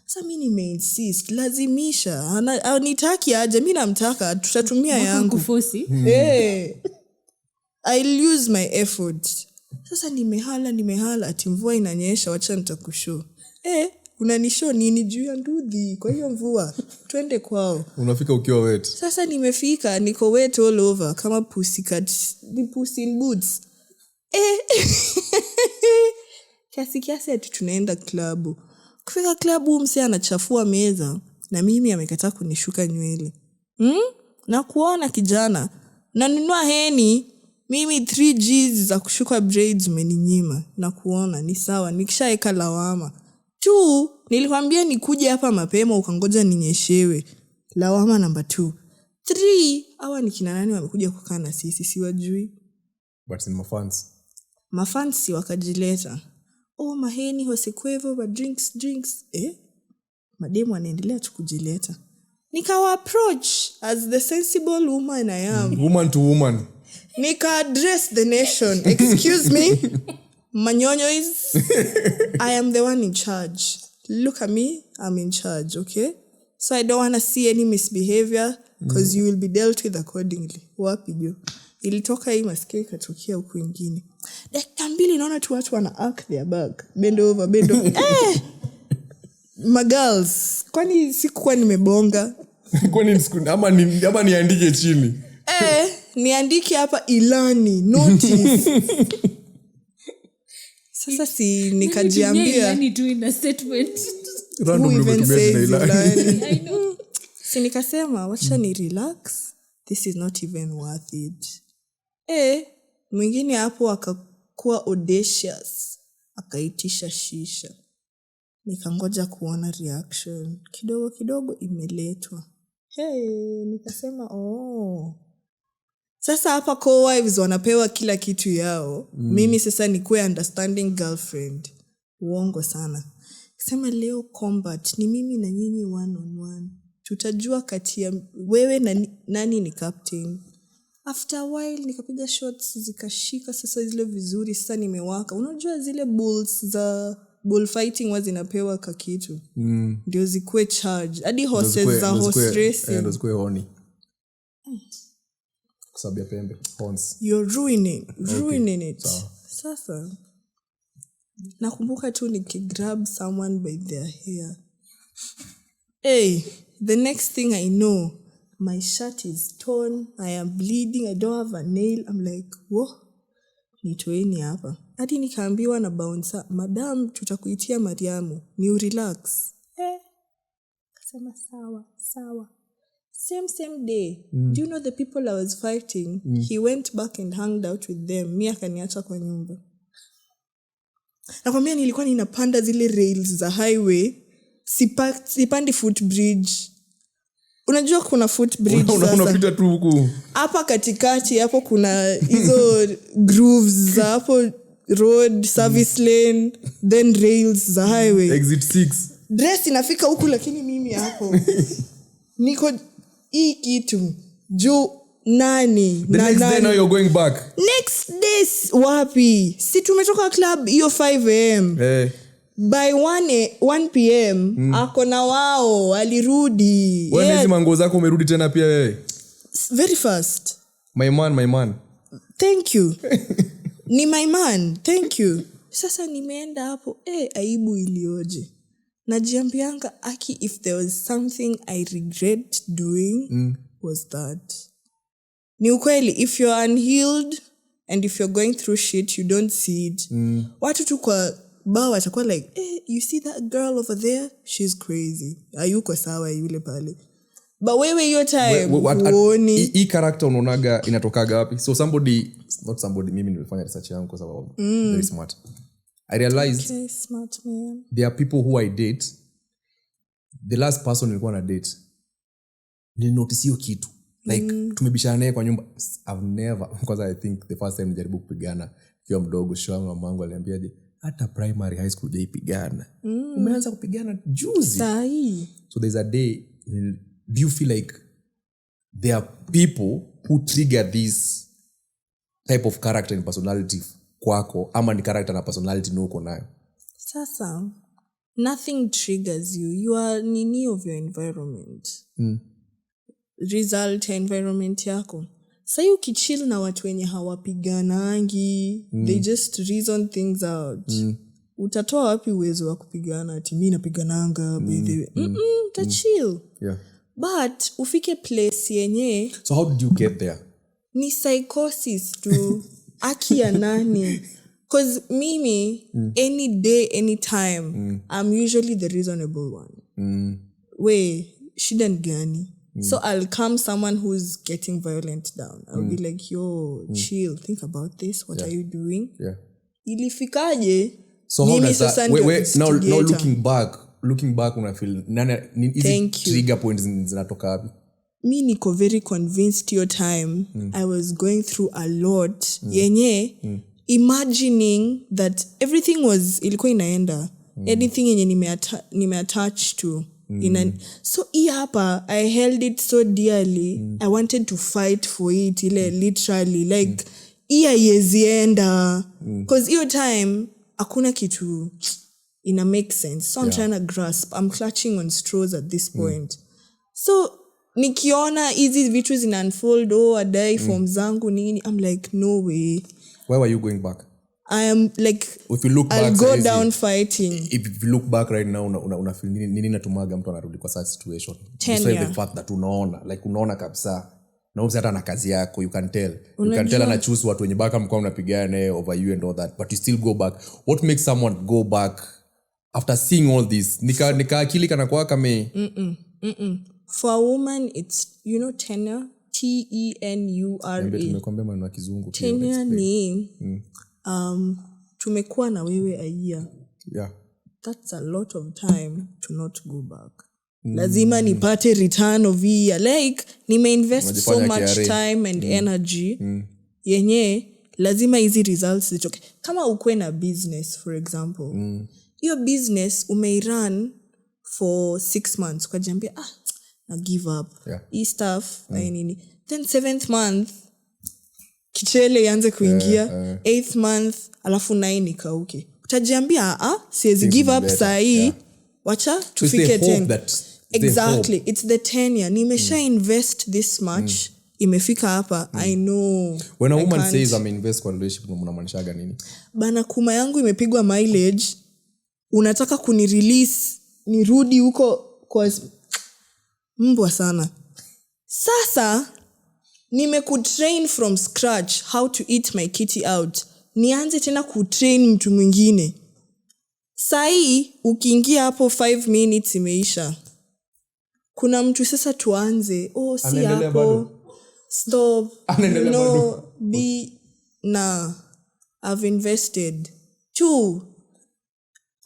Sasa mimi nimeinsist, lazimisha. Anitaki aje, mimi namtaka, tutatumia yangu. Kufosi. I'll use my effort. Sasa nimehala ati mvua inanyesha, wacha nitakushow. Unanishow nini juu ya ndudhi? Kwa hiyo mvua twende kwao. Unafika ukiwa wet. Sasa nimefika niko wet all over kama pussycat, the puss in boots. Kiasi ati tunaenda klabu. Kufika klabu mse anachafua meza na mimi amekataa kunishuka nywele. Na kuona kijana nanunua heni, mimi 3Gs za kushuka braids umeninyima. Na kuona ni sawa, nikishaeka lawama. 2, nilikwambia nikuje hapa mapema ukangoja ninyeshewe. Lawama number 2. 3, hawa ni kina nani wamekuja kukaa na sisi siwajui. But in mafans. Mafans wakajileta. Maheni hosekwevo ba drinks. Mademu wanaendelea tu kujileta. Nikawa approach as the sensible woman I am. Woman to woman. Nika address the nation. Excuse me. Manyonyo is I am the one in charge. Look at me, I'm in charge, okay? So I don't want to see any misbehavior because you will be dealt with accordingly. Wapi jo? Ilitoka hii masikio ikatokea huko ingine. Dakika 2 naona tu watu wana arc their back. Bend over. My girls, kwani sikuwa nimebonga? Kwani ama niandike chini? Niandike hapa ilani notice. Sasa si nikajiambia yani tu in a statement. Random ilani. I know. Si nikasema wacha ni relax. This is not even worth it. Mwingine hapo akakuwa audacious. Akaitisha shisha. Nikangoja kuona reaction. Kidogo imeletwa. Nikasema sasa hapa co-wives wanapewa kila kitu yao. Mimi sasa nikuwe understanding girlfriend. Uongo sana. Sema leo combat ni mimi na nyinyi 1-on-1. Tutajua kati ya wewe na nani ni captain. After a while nikapiga shots zikashika sasa zile vizuri, sasa nimewaka. Unajua zile bulls za bullfighting wazinapewa kakitu. Ndio zikuwe charge. Hadi horses za horse racing. Ndio zikuwe honi. Kusabia pembe. Horns. You're ruining it. Sasa nakumbuka tu nikigrab someone by their hair. The next thing I know, my shirt is torn, I am bleeding, I don't have a nail. I'm like, whoa, nitoeni hapa. Hadi nikaambiwa na bouncer, madam tutakuitia Mariamu, ni urelax. Kasema sawa. Same day. Do you know the people I was fighting? He went back and hung out with them. Mimi akaniacha kwa nyumba. Nakwambia nilikuwa ninapanda zile rails za highway, sipandi footbridge. Unajua kuna footbridge sasa. Unapita tu huku. Hapa katikati hapo kuna hizo grooves za hapo road, service lane, then rails za highway. Exit 6. Dress inafika huku lakini mimi hapo. Niko hii kitu. Juu nani? The next day now you're going back. Next day wapi? Si tumetoka club hiyo 5 am. By 1 pm ako na wao alirudi. Wewe hizi mango zako umerudi tena pia wewe. Very fast. My man. Thank you. Ni my man. Thank you. Sasa nimeenda hapo aibu ilioje. Najiambianga aki if there was something I regret doing was that. Ni ukweli if you're unhealed and if you're going through shit you don't see it. Watu tu kwa bao watakuwa like you see that girl over there, she's crazy. Ayuko sawa yule pale. But wewe hiyo time uoni hii character unaonaga inatokaga wapi? So mimi nimefanya research yangu kwa sababu very smart. I realized smart man. There are people who I date. The last person nilikuwa na date nilinotice hiyo kitu like tumebishana naye kwa nyumba. I've never, because I think the first time nijaribu kupigana kiwa mdogo, shwangu mamangu aliniambiaje hata primary high school jaipigana. Umeanza kupigana juzi. Sahi. So there's a day, do you feel like there are people who trigger this type of character and personality kwako ama ni character na personality nuko nayo? Sasa nothing triggers you. You are nini of your environment. Result environment yako. Sasa ukichill na watu wenye hawapiganangi, they just reason things out. Utatoa wapi uwezo wa kupigana ati mimi napigananga chill. Yeah. But ufike place yenye. So how did you get there? Ni psychosis tu. Aki ya nani? Cause mimi any day anytime I'm usually the reasonable one. Shida ni gani? So I'll calm someone who's getting violent down. I'll be like, yo, chill, think about this. What are you doing? Yeah. Ilifikaje? So how does that, now looking back when I feel easy trigger points zinatoka wapi? Mi niko very convinced your time I was going through a lot yenye imagining that everything was ilikuwa inaenda anything yenye nimeattach to so hapa I held it so dearly. I wanted to fight for it literally like yezienda because your time hakuna kitu ina make sense. So I'm trying to grasp. I'm clutching on straws at this point. So nikiona hizi vitu zina unfold adai form zangu nini, I'm like no way. Where were you going back? I am like if you look back, I'll go down fighting. If you look back right now una feel nini natumaga mtu anarudi kwa such situation? Despite the fact that unaona kabisa na hata na kazi yako you can tell. You can tell ana choose watu wenye baka mko mnapigana over you and all that, but you still go back. What makes someone go back after seeing all this? Nika akili kana kwa kama For a woman it's tenure, tenure. Nimekwambia maneno ya kizungu pia. Tenure ni tumekuwa na wewe a year. Yeah. That's a lot of time to not go back. Lazima nipate return of year. Like nimeinvest so much time and energy. Yenye lazima hizi results zitoke. Kama ukwe na business for example. Your business umeirun for 6 months ukajiambia na give up. Hii stuff na nini. Then 7th month Kichelee ianze kuingia. 8th month alafu 9 ikauke. Utajiambia siwezi give up saa hii. Wacha tufike 10. Exactly. It's the tenure. Nimesha invest this much. Imefika hapa. I know. When a woman says I'm invest kwa relationship unamaanishaga nini? Bana kuma yangu imepigwa mileage. Unataka kunirelease nirudi huko kwa mbwa sana. Sasa nimekutrain from scratch how to eat my kitty out. Nianze tena kutrain mtu mwingine. Sai ukiingia hapo 5 minutes imeisha. Kuna mtu sasa tuanze. Si hapo. Stop. No, I've invested. 2.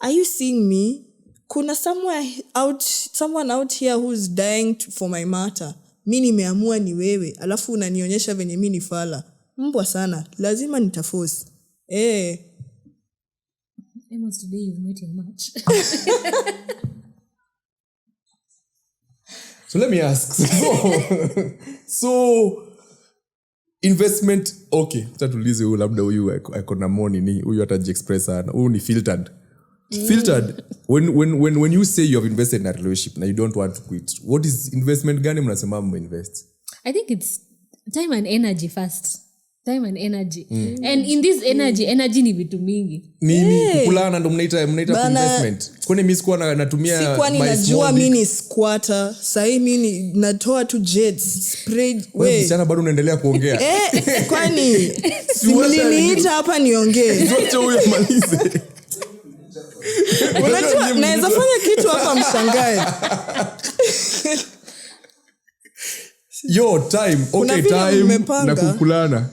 are you seeing me? Kuna someone out here who's dying for my matter. Mi nimeamua ni wewe, alafu unanionyesha venye mi ni fala. Mbwa sana, lazima nitaforce. Emos, today you've met your match. So let me ask. So investment, okay. Tatulize huyu labda huyu akona money ni huyu atajiexpress sana. Huyu ni filtered. Filtered, when you say you have invested in a relationship and you don't want to quit, what is investment gani mnasema invest? I think it's time and energy first. Time and energy. And in this energy ni vitu mingi. Nini kukulana ndo mnaita investment. Kwani mimi sikuwa natumia kwani najua mimi ni squatter. Sasa mimi natoa tu jets spray. Wewe msichana bado unaendelea kuongea. Kwani simliniita hapa niongee. Zote huyo malize. Unajua naweza fanya kitu hapa mshangae. Yo time, okay time na kukulana.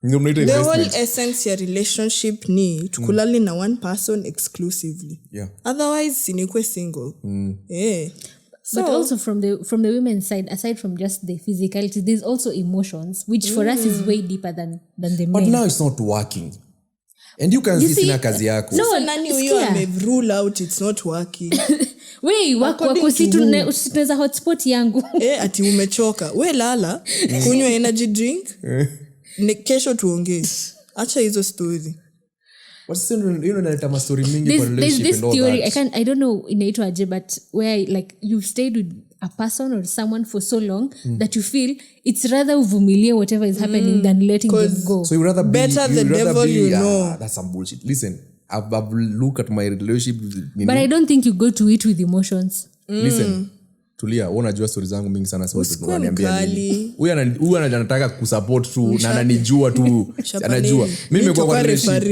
The whole essence ya relationship ni tukulali na one person exclusively. Yeah. Otherwise sinikwe single. But also from the women's side, aside from just the physicality, there's also emotions, which for us is way deeper than the men. But now it's not working. And you can see sina kazi yako. No, nani huyo rule out it's not working. Wei, wako si tunaweza hotspot yangu. Ati umechoka. We lala, kunywa energy drink. Kesho tuongee. Acha hizo story. What's naleta mastori mingi kwa relationship this and all theory, that. I don't know inaitwa aje, but where like you've stayed with a person or someone for so long that you feel it's rather uvumilie whatever is happening than letting them go. So you rather be better the devil you know. That's some bullshit. Listen, I've looked at my relationship. But I don't think you go to it with emotions. Listen, tulia, unajua stories zangu mingi sana sasa unaniambia nini. Huyu anataka kusupport tu na ananijua tu. Anajua. Mimi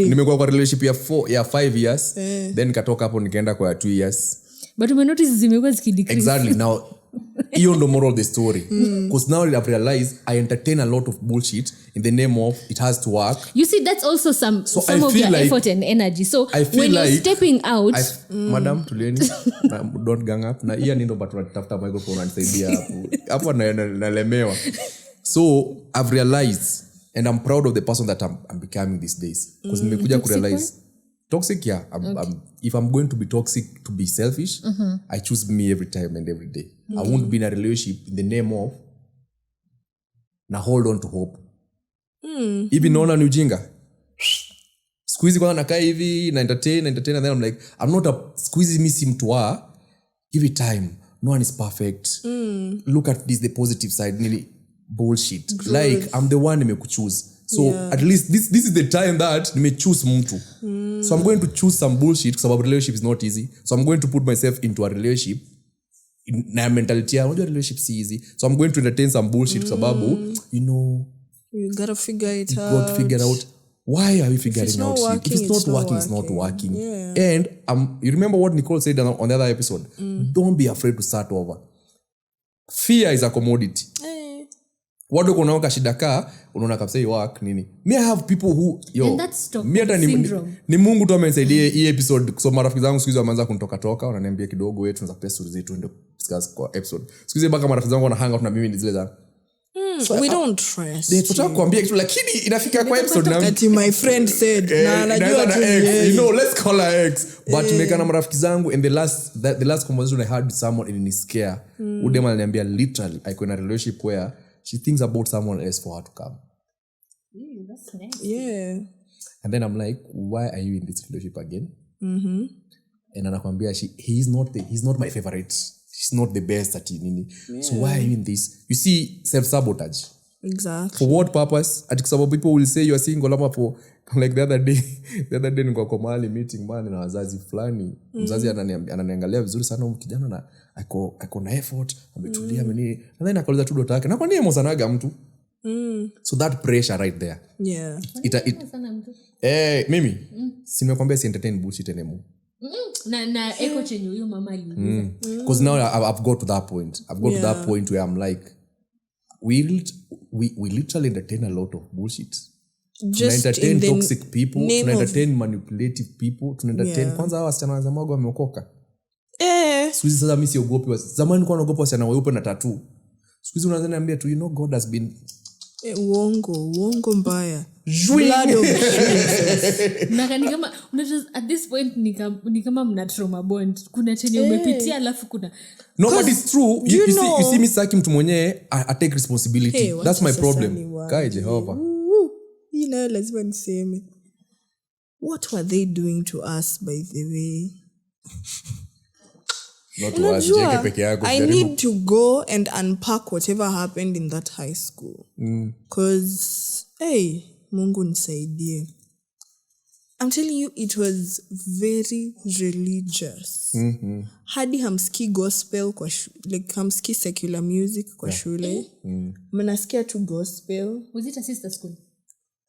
nimekuwa kwa relationship ya 5 years, then katoka hapo nikaenda kwa 2 years. But we notice zimekuwa zikidecrease. Exactly. Now hiyo ndo moral of the story. Because now I've realized I entertain a lot of bullshit in the name of it has to work. You see, that's also some of your effort and energy. So when you're stepping out, madam tulieni, don't gang up. Na iya nindo batu natafuta microphone anisaidia hapo. Hapo nalemewa. So I've realized and I'm proud of the person that I'm becoming these days. Because nimekuja kurealize toxic, yeah. If I'm going to be toxic to be selfish, I choose me every time and every day. I won't be in a relationship in the name of na hold on to hope. Even naona ni ujinga. Squeeze kwanza nakaa hivi na entertain and then I'm like I'm not a squeeze me sim to give it time. No one is perfect. Look at the positive side. Nearly bullshit. Good. Like I'm the one nimekuchoose. So at least this is the time that nime choose mtu. So I'm going to choose some bullshit because our relationship is not easy. So I'm going to put myself into a relationship na mentality ya unajua relationship si easy. So I'm going to entertain some bullshit kwa sababu you gotta figure it out. You got to figure out why are we figuring out shit? If it's not working, it's not working. Yeah. And you remember what Nicole said on the other episode? Don't be afraid to start over. Fear is a commodity. Wado kunaoka shida kaa unaona kabisa hiyo work nini. Me I have people who and that's Stockholm syndrome. Ni Mungu tu amenisaidia hii episode kusoma marafiki zangu siku hizo wameanza kunitoka wananiambia kidogo wewe tunaweza kupea stories zetu ndio discuss kwa episode. Siku hizo baka marafiki zangu wana hang out na mimi zile za So we don't trust. Tunataka kuambia kitu lakini inafika kwa episode na my friend said na anajua tu let's call her ex but mekana marafiki zangu and the last conversation I had with someone in his care udem aliniambia literally I in a relationship where she thinks about someone else for her to come. That's nice. Yeah. And then I'm like, why are you in this relationship again? And anakwambia he's not my favorite. He's not the best at nini. Yeah. So why are you in this? You see, self-sabotage. Exactly. For what purpose? Ati kwa sababu people will say you are single ama for like the other day niko kwa mahali meeting man na wazazi fulani. Mzazi ananiangalia vizuri sana huyu kijana na ako na effort, ametulia nini. And then akauliza tu dota yake. Na kwa nini emosanaga mtu? So that pressure right there. Yeah. Mimi simekwambia si entertain bullshit anymore. Na echo chenye huyo mama aliuliza. Because now I've got to that point. To that point where I'm like we literally entertain a lot of bullshit. just entertain in the toxic people, name tuna of- entertain manipulative people, tuna entertain kwanza hawa wasichana wanasemaga wameokoka. Siku hizi sasa mimi siogopi. Zamani nilikuwa naogopa wasichana weupe na tattoo. Siku hizi unaanza niambia tu, you know, God has been uongo mbaya. Blood of Jesus. Na kama at this point ni kama mna trauma bond. Kuna chenye umepitia alafu kuna no, but it's true. You see me saki mtu mwenyewe I take responsibility. Hey, that's my problem. Kai Jehovah. Lazima niseme. What were they doing to us, by the way? Not to us, jeke peke yako. I need to go and unpack whatever happened in that high school. Because, hey, Mungu nisaidie. I'm telling you, it was very religious. Hadi hamski gospel kwa like hamski secular music kwa shule. Mnasikia tu gospel. Was it a sister school?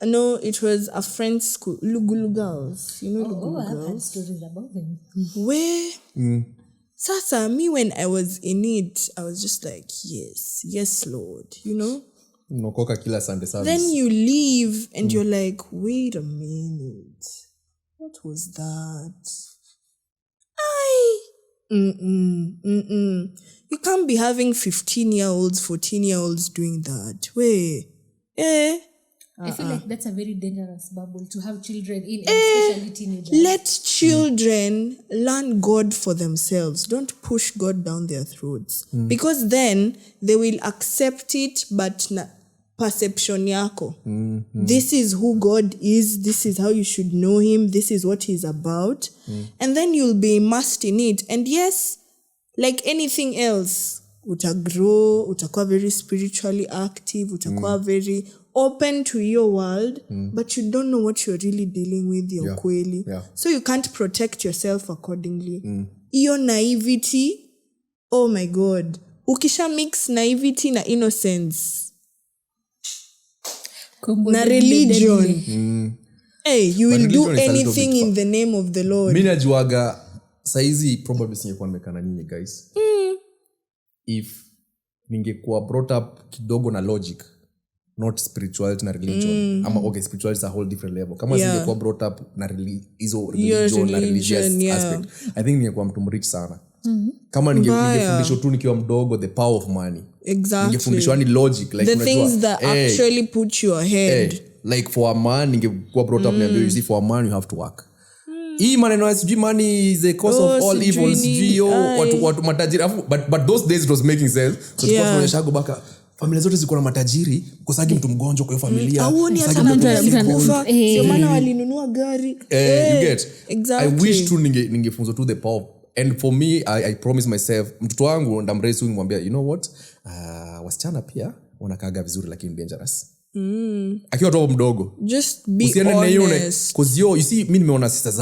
No, it was a French school. Lugulu girls. You know Lugulu I've girls? heard stories about them. Where? Sasa, me when I was in it, I was just like, yes, Lord, you know? Unaokoka kila Sunday service. Then you leave and you're like, wait a minute. What was that? You can't be having 15-year-olds, 14-year-olds doing that. Wait. I feel like that's a very dangerous bubble to have children in, especially teenagers. Let children learn God for themselves. Don't push God down their throats. Because then they will accept it, but perception yako. This is who God is. This is how you should know him. This is what he's about. And then you'll be immersed in it. And yes, like anything else, utagrow, utakuwa very spiritually active, utakuwa very open to your world, but you don't know what you're really dealing with, your kweli. So you can't protect yourself accordingly. Iyo naivety, oh my God. Ukisha mix naivety na innocence, na religion, hey, you will do anything in the name of the Lord. Mimi najuaga saizi probably singekuwa nimekana nyinyi guys. If ningekuwa brought up kidogo na logic, not spirituality na religion. Okay, spirituality is a whole different level. Kama singekuwa brought up na religion na religious aspect, I think ningekuwa mtu mrich sana. Kama ningefundishwa tu nikiwa mdogo the power of money. Exactly. Ningefundishwa ni logic, like the things that actually put you ahead. Like for a man, ningekuwa brought up niambia, you see, for a man you have to work. Hii maneno ya sijui money is the cause of all evils, sijui watu matajiri. But those days it was making sense. So tunaonyesha baka familia zote ziko na matajiri, kusagi mtu mgonjwa kwa familia. Hauoni hata mtu anakufa, sio maana walinunua gari. You get. Exactly. I wish tu ningefunzwa to the power. And for me, I promise myself, mtoto wangu ndamraise mwambia, you know what? Wasichana pia wanakaaga vizuri lakini dangerous. Akiwa tu mdogo. Just be honest. Because you see, mimi nimeona sisters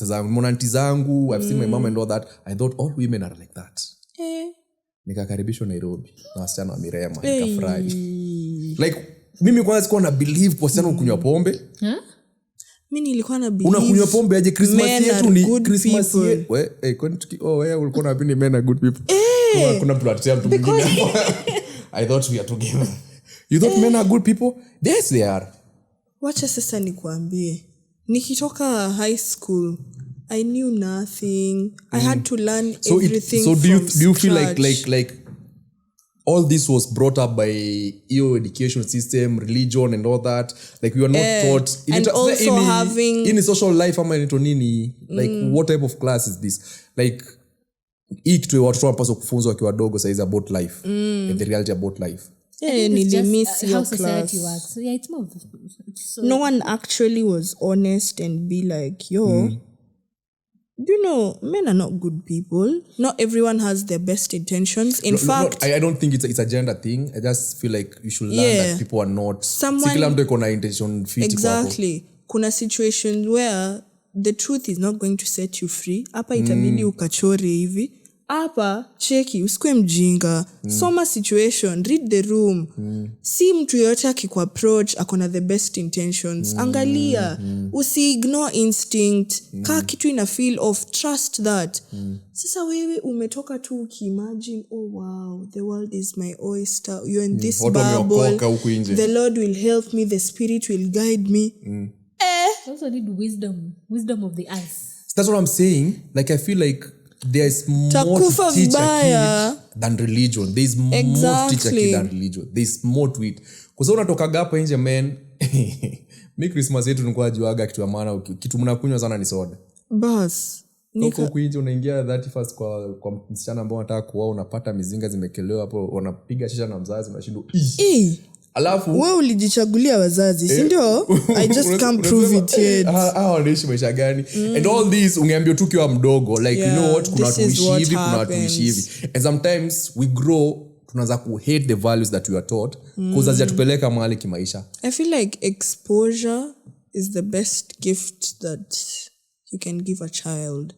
zangu, nimeona auntie zangu, I've seen my mom and all that. I thought all women are like that. Nikakaribishwa Nairobi na wasichana wa Mirema, nikafurahi. Like mimi kwanza sikuwa na believe kwa wasichana kunywa pombe. Mimi nilikuwa na believe unakunywa pombe aje? Christmas yetu ni Christmas yetu. Wewe ulikuwa na bini men are good people. Kuna mtu atia mtu mwingine. I thought we are together. You thought men are good people? Yes, they are. Wacha sasa nikuambie. Nikitoka high school, I knew nothing. I had to learn everything from scratch. Do you feel like all this was brought up by your education system, religion and all that? Like we were not taught and also having in social life ama nito nini, like what type of class is this? Like hii kitu watu wanapaswa kufunzwa wakiwa wadogo saizi about life and the reality about life. Nilimiss your how society class. works. Yeah, it's more so No one actually was honest and be like, yo, you know, men are not good people. Not everyone has their best intentions. In fact, I don't think it's a gender thing. I just feel like you should learn that people are not. Sikila mtu iko na intention fiti kwako. Exactly. Kuna situations where the truth is not going to set you free. Hapa itabidi ukachore hivi. hapa cheki usikue mjinga soma situation, read the room. Si mtu yote akikuapproach akona the best intentions. Angalia, usi-ignore instinct. Kaa kitu ina feel of trust that. Sasa wewe umetoka tu ukiimagine, oh wow, the world is my oyster. You're in this bubble. The Lord will help me, the Spirit will guide me. You also need wisdom of the eyes. That's what I'm saying. Like I feel like there's more Takufa to teach vibaya. a kid than religion. There's more to teach a kid than religion. There's more to it. Kwa sababu unatokaga hapa nje man. Mi Christmas yetu nilikuwa juaga kitu ya maana, kitu mnakunywa sana ni soda. Bas. Huko kuinje unaingia 31st kwa msichana ambao unataka kuoa, unapata mizinga zimekelewa hapo, wanapiga shisha na mzazi, unashindwa alafu wewe ulijichagulia wazazi, si ndio? I just can't prove it yet. Wanaishi maisha gani? And all this ungeambia tu kiwa mdogo, like you know what, kuna watu hivi, kuna watu hivi. And sometimes we grow, tunaanza ku hate the values that we are taught because hazijatupeleka mahali kimaisha. I feel like exposure is the best gift that you can give a child.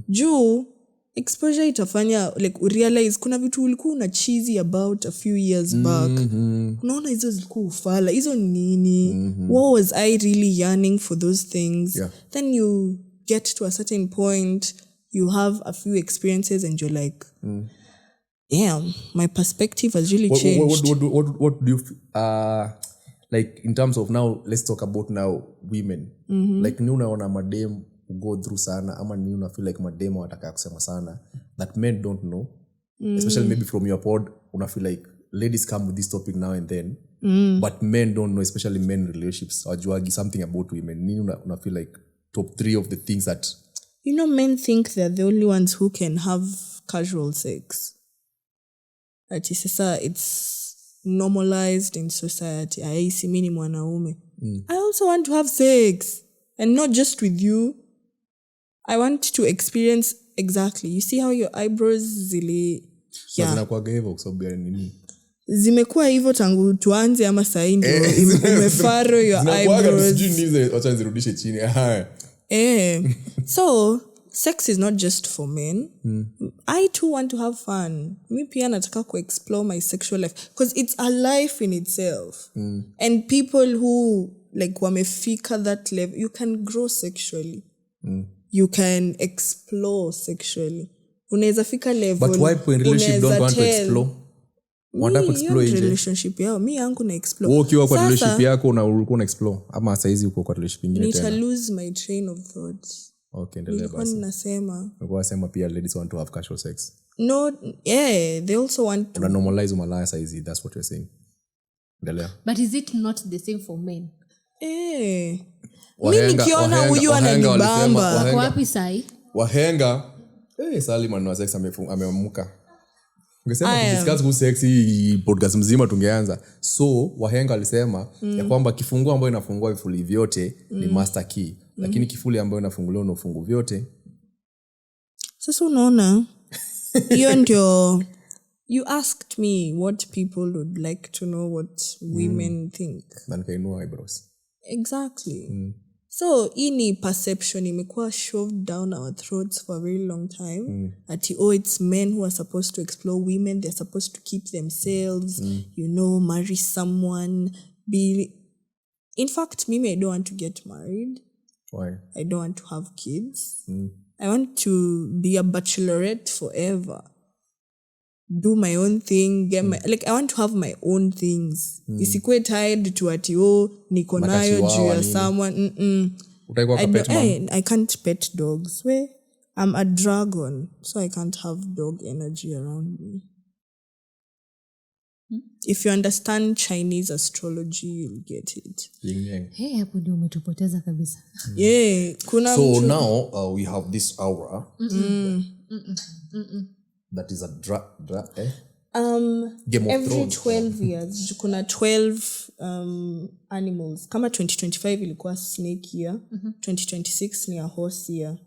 Juu exposure itafanya like realize kuna vitu ulikuwa una cheesy about a few years back. Unaona hizo zilikuwa ufala, hizo nini? What was I really yearning for those things? Then you get to a certain point, you have a few experiences and you're like, damn, my perspective has really changed. What do you like in terms of now, let's talk about now women. Like ni unaona madem go through sana, ama ni una feel like madem wataka kusema sana that men don't know, especially maybe from your pod, una feel like ladies come with this topic now and then, but men don't know, especially men relationships, wajuagi something about women. Ni una feel like top 3 of the things that, you know, men think they're the only ones who can have casual sex. Ati sasa it's normalized in society. Aisi mini mwanaume. I also want to have sex, and not just with you. I want to experience exactly. You see how your eyebrows zinakuwaga hivyo kwa sababu ya nini? Zimekuwa hivyo tangu tuanze ama saa hii ndio umefaro your eyebrows. Wacha nirudishe chini. So sex is not just for men. I too want to have fun. Mi pia nataka ku explore my sexual life because it's a life in itself. And people who like wamefika that level, you can grow sexually. You can explore sexually. Unaweza fika level. But why in relationship don't want to explore? Want to explore in relationship yao. Mi yangu na explore. Wewe ukiwa kwa relationship yako una explore ama saizi uko kwa relationship nyingine tena? Nita lose my train of thoughts. Okay, endelea basi. Nilikuwa nasema pia ladies want to have casual sex. No, yeah, they also want to normalize umalaya saizi, that's what you're saying. Endelea. But is it not the same for men? Mimi nikiona huyu ananibamba. Wako wapi sai? Wahenga. Salima na sex ameamuka. Ungesema discuss kuhusu sex hii podcast mzima tungeanza. So wahenga walisema ya kwamba kifunguo ambayo inafungua vifuli vyote ni master key. Lakini kifuli ambayo inafunguliwa na ufungu vyote. Sasa unaona hiyo ndio. You asked me what people would like to know what women think. Man can know eyebrows. Exactly. So ini perception imekuwa shoved down our throats for a very long time. Ati it's men who are supposed to explore women. They're supposed to keep themselves, you know, marry someone. In fact, I don't want to get married. Why? I don't want to have kids. I want to be a bachelorette forever. Do my own thing, like I want to have my own things. Isikwe tied to ati niko nayo juu ya someone. I can't pet dogs. I'm a dragon, so I can't have dog energy around me. If you understand Chinese astrology, you'll get it. Hey, hapo ndio umetupoteza kabisa. Kuna so now we have this aura. That is a Game of every Thrones. 12 years kuna 12 animals. Kama 2025 ilikuwa snake year, 2026 ni a horse year.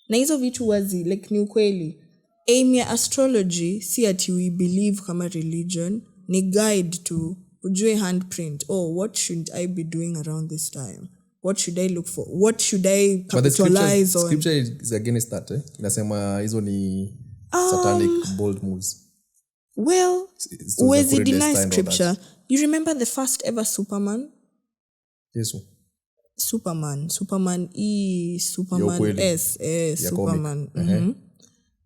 Na hizo vitu wazi like ni ukweli. Aim ya astrology si ati we believe kama religion, ni guide to ujue handprint. What should I be doing around this time? What should I look for? What should I capitalize on? Scripture is against that. Inasema hizo ni satanic bold moves? Well, It's huwezi the deny destined or scripture. that. You remember the first ever Superman? Yes. Superman kweli. S Superman.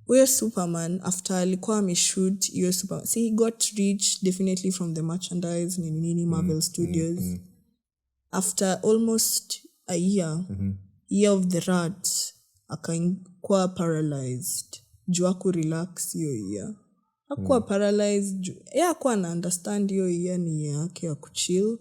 Huyo Superman after alikuwa ameshoot hiyo Superman, see, he got rich definitely from the merchandise nini Marvel Studios. After almost a year of the rat akakuwa paralyzed juu hakurelax hiyo year. Hakuwa paralyzed hakuwa na understand hiyo year ni yake ya kuchill.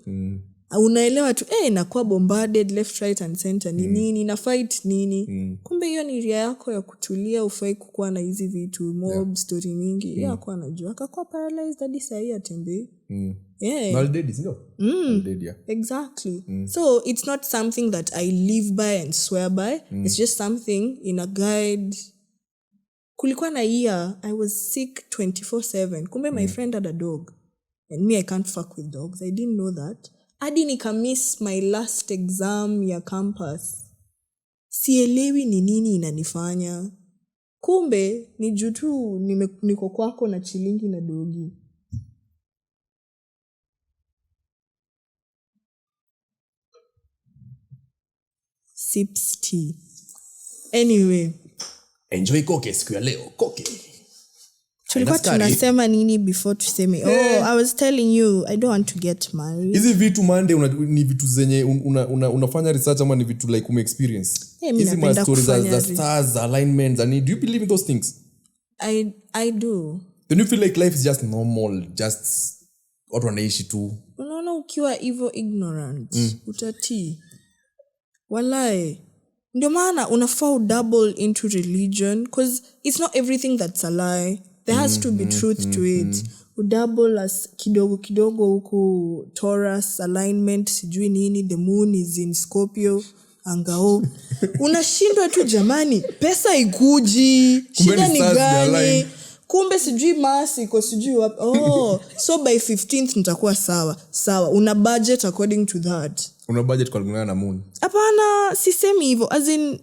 Unaelewa tu inakuwa bombarded left right and center nini na fight nini. Kumbe hiyo ni ria yako ya kutulia, ufai kukuwa na hizi vitu mob story mingi. Hakuwa anajua akakuwa paralyzed hadi saa hii atembei. Exactly. So it's not something that I live by and swear by. It's just something in a guide. Kulikuwa na year I was sick 24/7. Kumbe my friend had a dog and me I can't fuck with dogs. I didn't know that. Hadi nikamiss my last exam ya campus. Sielewi ni nini inanifanya. Kumbe ni juu tu niko kwako na chilingi na dogi. Sips tea. Anyway. Enjoy koke siku ya leo. Koke. Tulikuwa tunasema nini before tuseme? I was telling you I don't want to get married. Hizi vitu Monday ni vitu zenye unafanya research ama ni vitu like experience? Hizi ma stories za stars, alignments, and do you believe in those things? I do. Then you feel like life is just normal, just watu wanaishi tu. Unaona ukiwa hivyo ignorant, utatii. Walai. Ndio maana unafaa double into religion because it's not everything that's a lie. There has to be truth to it. Double as kidogo huku Taurus alignment sijui nini, the moon is in Scorpio angao. Unashindwa tu jamani, pesa ikuji, shida ni gani? Kumbe sijui Mars iko sijui wapi. So by 15th nitakuwa sawa. Una budget according to that. Una budget kwa kulingana na moon. Hapana, sisemi hivyo. As in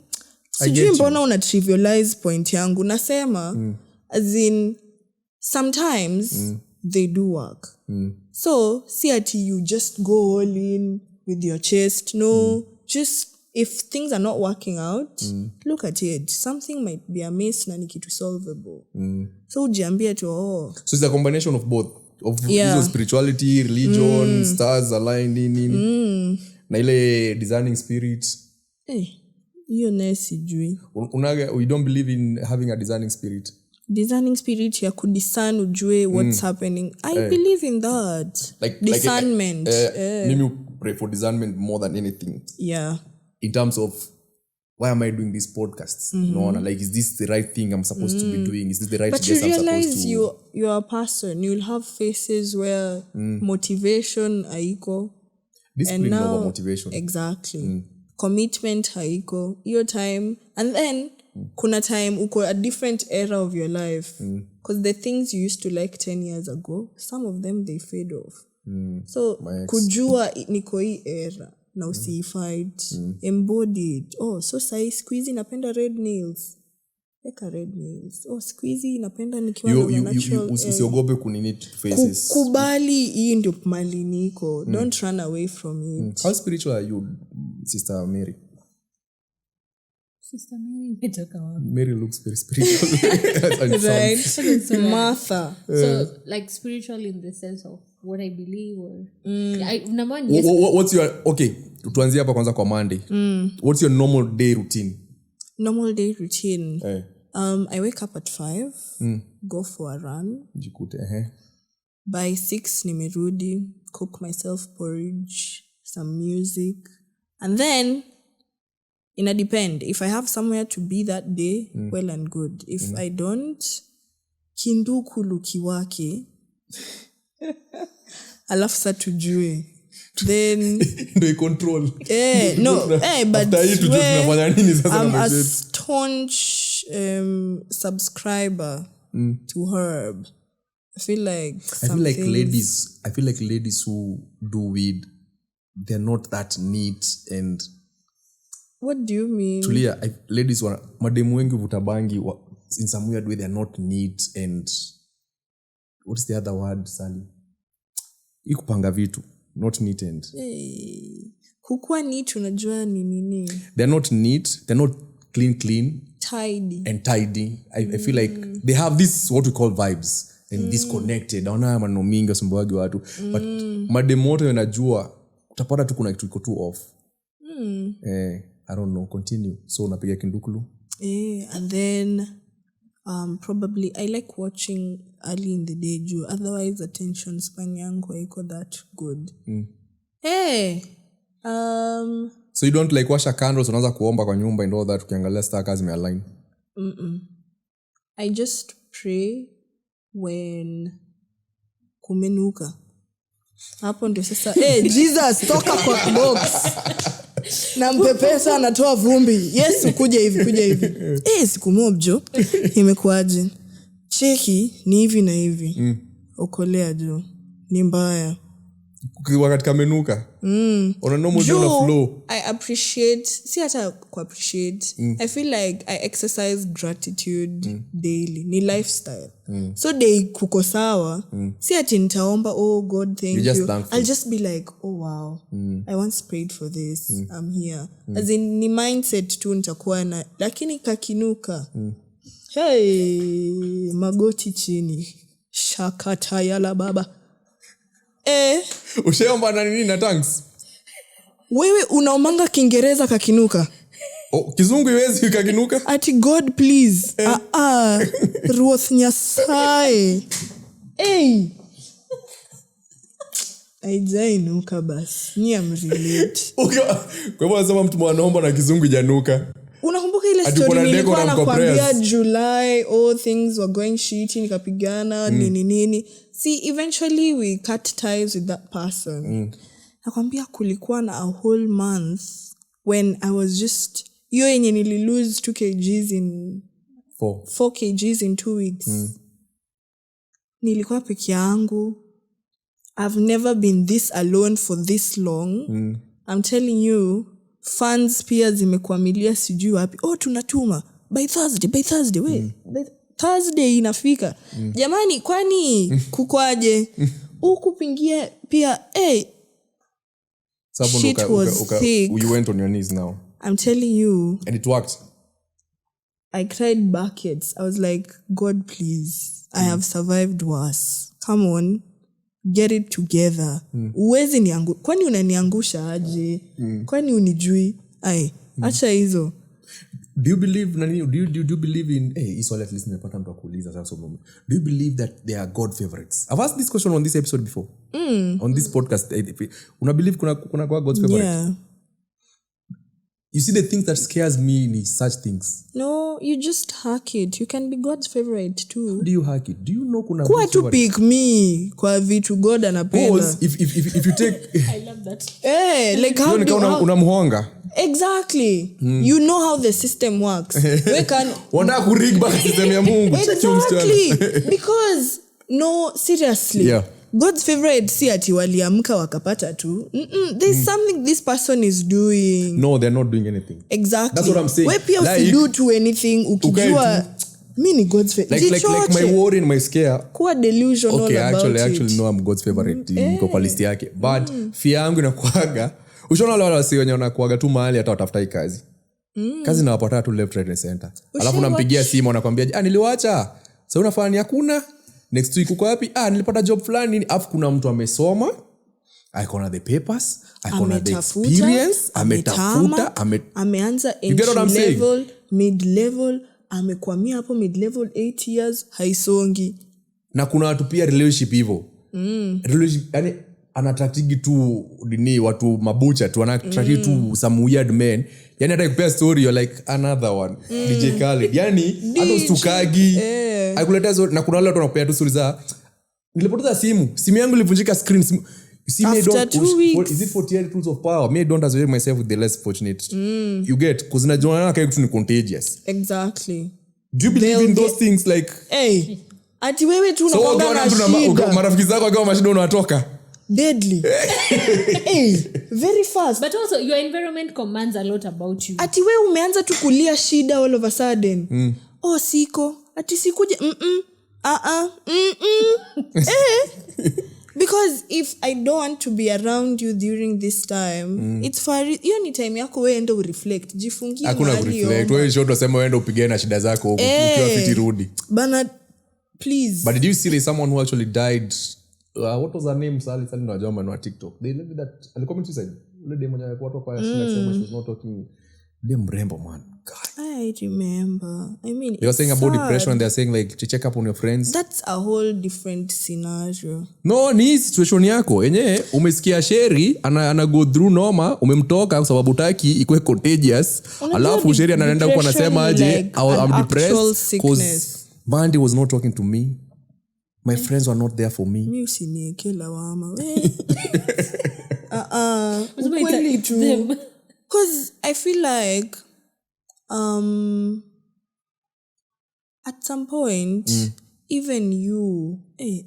sijui mbona una trivialize point yangu. Nasema as in sometimes they do work. So see ati you just go all in with your chest. No, just if things are not working out, look at it. Something might be amiss na ni kitu solvable. So ujiambie tu So it's a combination of both. Of spirituality, religion, stars aligning, na ile discerning spirit. Hiyo naye sijui. We don't believe in having a discerning spirit. Discerning spirit ya kudiscern ujue what's happening. I believe in that. Like discernment. Mimi pray for discernment more than anything. Yeah. In terms of why am I doing these podcasts? No, like is this the right thing I'm supposed to be doing? Is this the right but guess I'm supposed to? But you realize you're a person. You'll have phases where motivation haiko. Discipline over motivation. Exactly. Commitment haiko. Your time. And then kuna time uko a different era of your life. Because the things you used to like 10 years ago, some of them they fade off. So kujua niko hii era. Na usifight. Embodied. So sai squeezy napenda red nails. Eka red nails. Squeezy napenda nikiwa na natural. Usiogope kuninit faces. Kubali hii ndio mali niko. Don't run away from it. How spiritual are you, Sister Mary? Sister Mary imetoka wapi? Mary looks very spiritual. Right. Martha. So like spiritual in the sense of what I believe or what's your tuanzie hapa kwanza kwa Monday. What's your normal day routine? Normal day routine. I wake up at 5, go for a run. Jikute By 6 nimerudi, cook myself porridge, some music. And then ina depend. If I have somewhere to be that day, well and good. If I don't, kinduku lukiwake. Alafu sa tujue. Then do you control? But I'm a a staunch subscriber to Herb. I feel like ladies who do weed, they're not that neat and what do you mean? Tulia, ladies mademu wengi vuta bangi in some weird way they're not neat and what's the other word, Sally? Ikupanga vitu, not neat and kukua neat unajua ni nini? They're not neat, they're not clean, tidy. I feel like they have this what we call vibes and disconnected. Naona maneno mingi wasumbuagi watu but mademoto yanajua utapata tu kuna kitu iko tu off. I don't know, continue. So unapiga kindukulu. And then probably I like watching early in the day juu otherwise attention span yangu haiko that good. So you don't like washa candles unaanza kuomba kwa nyumba and all that ukiangalia star kazi imealign? I just pray when kumenuka. Hapo ndio sasa Jesus toka kwa box. Na mpepesa anatoa vumbi. Yesu kuja hivi. Siku mobjo imekuaje? Cheki ni hivi na hivi. Okolea jo. Ni mbaya. Wakati kamenuka. Ona normal flow. I appreciate, si hata ku appreciate. I feel like I exercise gratitude daily. Ni lifestyle. So day kuko sawa. Si ati nitaomba God thank you. I'll just be like wow. I once prayed for this. I'm here. As in ni mindset tu nitakuwa na lakini kakinuka. Hey, magoti chini. Shakata yala baba. Ushaomba na nini na thanks? Wewe unaomanga Kiingereza kakinuka? Kizungu iwezi kakinuka? Ati God please. Ruoth Nyasaye. Aijainuka basi. Ni amrelate. Kwa hivyo nasema mtu mwanaomba na kizungu januka. Unakumbuka ile story nilikuwa nakwambia July things were going shitty nikapigana nini. See, eventually we cut ties with that person. Nakwambia kulikuwa na a whole month when I was just hiyo yenye nili lose 2 kgs in 4 kgs in 2 weeks. Nilikuwa peke yangu. I've never been this alone for this long. I'm telling you, funds pia zimekwamilia sijui wapi. Tunatuma by Thursday wait. Thursday inafika. Jamani kwani kukwaje? Ukupingia pia shit was thick. You went on your knees now. I'm telling you. And it worked. I cried buckets. I was like, God please. I have survived worse. Come on. Get it together. Uwezi niangusha. Kwani unaniangusha aje? Kwani unijui? Acha hizo. Do you believe do you believe in Israel at least nimepata mtu akuuliza sasa do you believe that they are God favorites? I've asked this question on this episode before. On this podcast. Una believe kuna God's favorite? Yeah. You see the things that scares me is such things. No, you just hack it. You can be God's favorite too. How do you hack it? Do you know kuna God's favorite? Pick me kwa vitu God anapenda. Because if you take I love that. Like how do you unamhonga? Exactly. You know how the system works. We can wanda kurig back system ya Mungu. Exactly. Because no, seriously. Yeah. God's favorite si ati waliamka wakapata tu. There's something this person is doing. No, they're not doing anything. Exactly. That's what I'm saying. We pia like, do to anything ukijua mimi ni God's favorite. Like my worry and my scare. Kuwa delusional about it. Okay, actually no, I'm God's favorite. Niko kwa list yake. But fear yangu inakuaga. Ushaona wale wasi wenye wanakuaga tu mahali hata watafuta hii kazi. Kazi nawapata tu left right and center. Alafu unampigia simu anakuambia niliwacha. Sasa unafanya ni hakuna. Next week uko wapi? Nilipata job fulani. Afu kuna mtu amesoma. Akona the papers, akona the experience, ametafuta, ameanza entry level, mid level, amekwamia hapo mid level 8 years haisongi. Na kuna watu pia relationship hivyo. Relationship yani anatractigi tu dini watu mabucha tu anatractigi tu some weird men. Yani hata ikupea story you're like another one. DJ Khaled. Yani hata ustukagi. Akuleta zo na kuna wale watu wanapea tu stories za nilipoteza simu yangu ilivunjika screen see me don't 2 weeks. Is it 48 rules of power? Me don't associate myself with the less fortunate. You get because na jona kama kitu ni contagious. Exactly. Do you believe in those things like ati wewe tu unakuwa na shida. Marafiki zako wakiwa mashida unatoka deadly. Very fast. But also your environment commands a lot about you. Ati wewe umeanza tu kulia shida all of a sudden. siko ati sikuje because if I don't want to be around you during this time it's for hiyo ni time yako wewe endo reflect jifungie hakuna reflect wewe sio tunasema wewe endo upigane na shida zako huko ukiwa fiti rudi bana please. But did you see someone who actually died what was her name Sally na German on TikTok they live that and comment suicide ile demo ya watu kwa sina she was not talking them remember man God. I remember. I mean, they were saying about depression and they are saying like to check up on your friends. That's a whole different scenario. No, ni situation yako yenyewe umesikia Sherry ana go through noma umemtoka kwa sababu taki ikuwe contagious alafu Sherry anaenda huko anasema aje I'm depressed because Bandi was not talking to me. My friends were not there for me. Mimi usinieke lawama wewe. Ukweli tu. Because I feel like at some point even you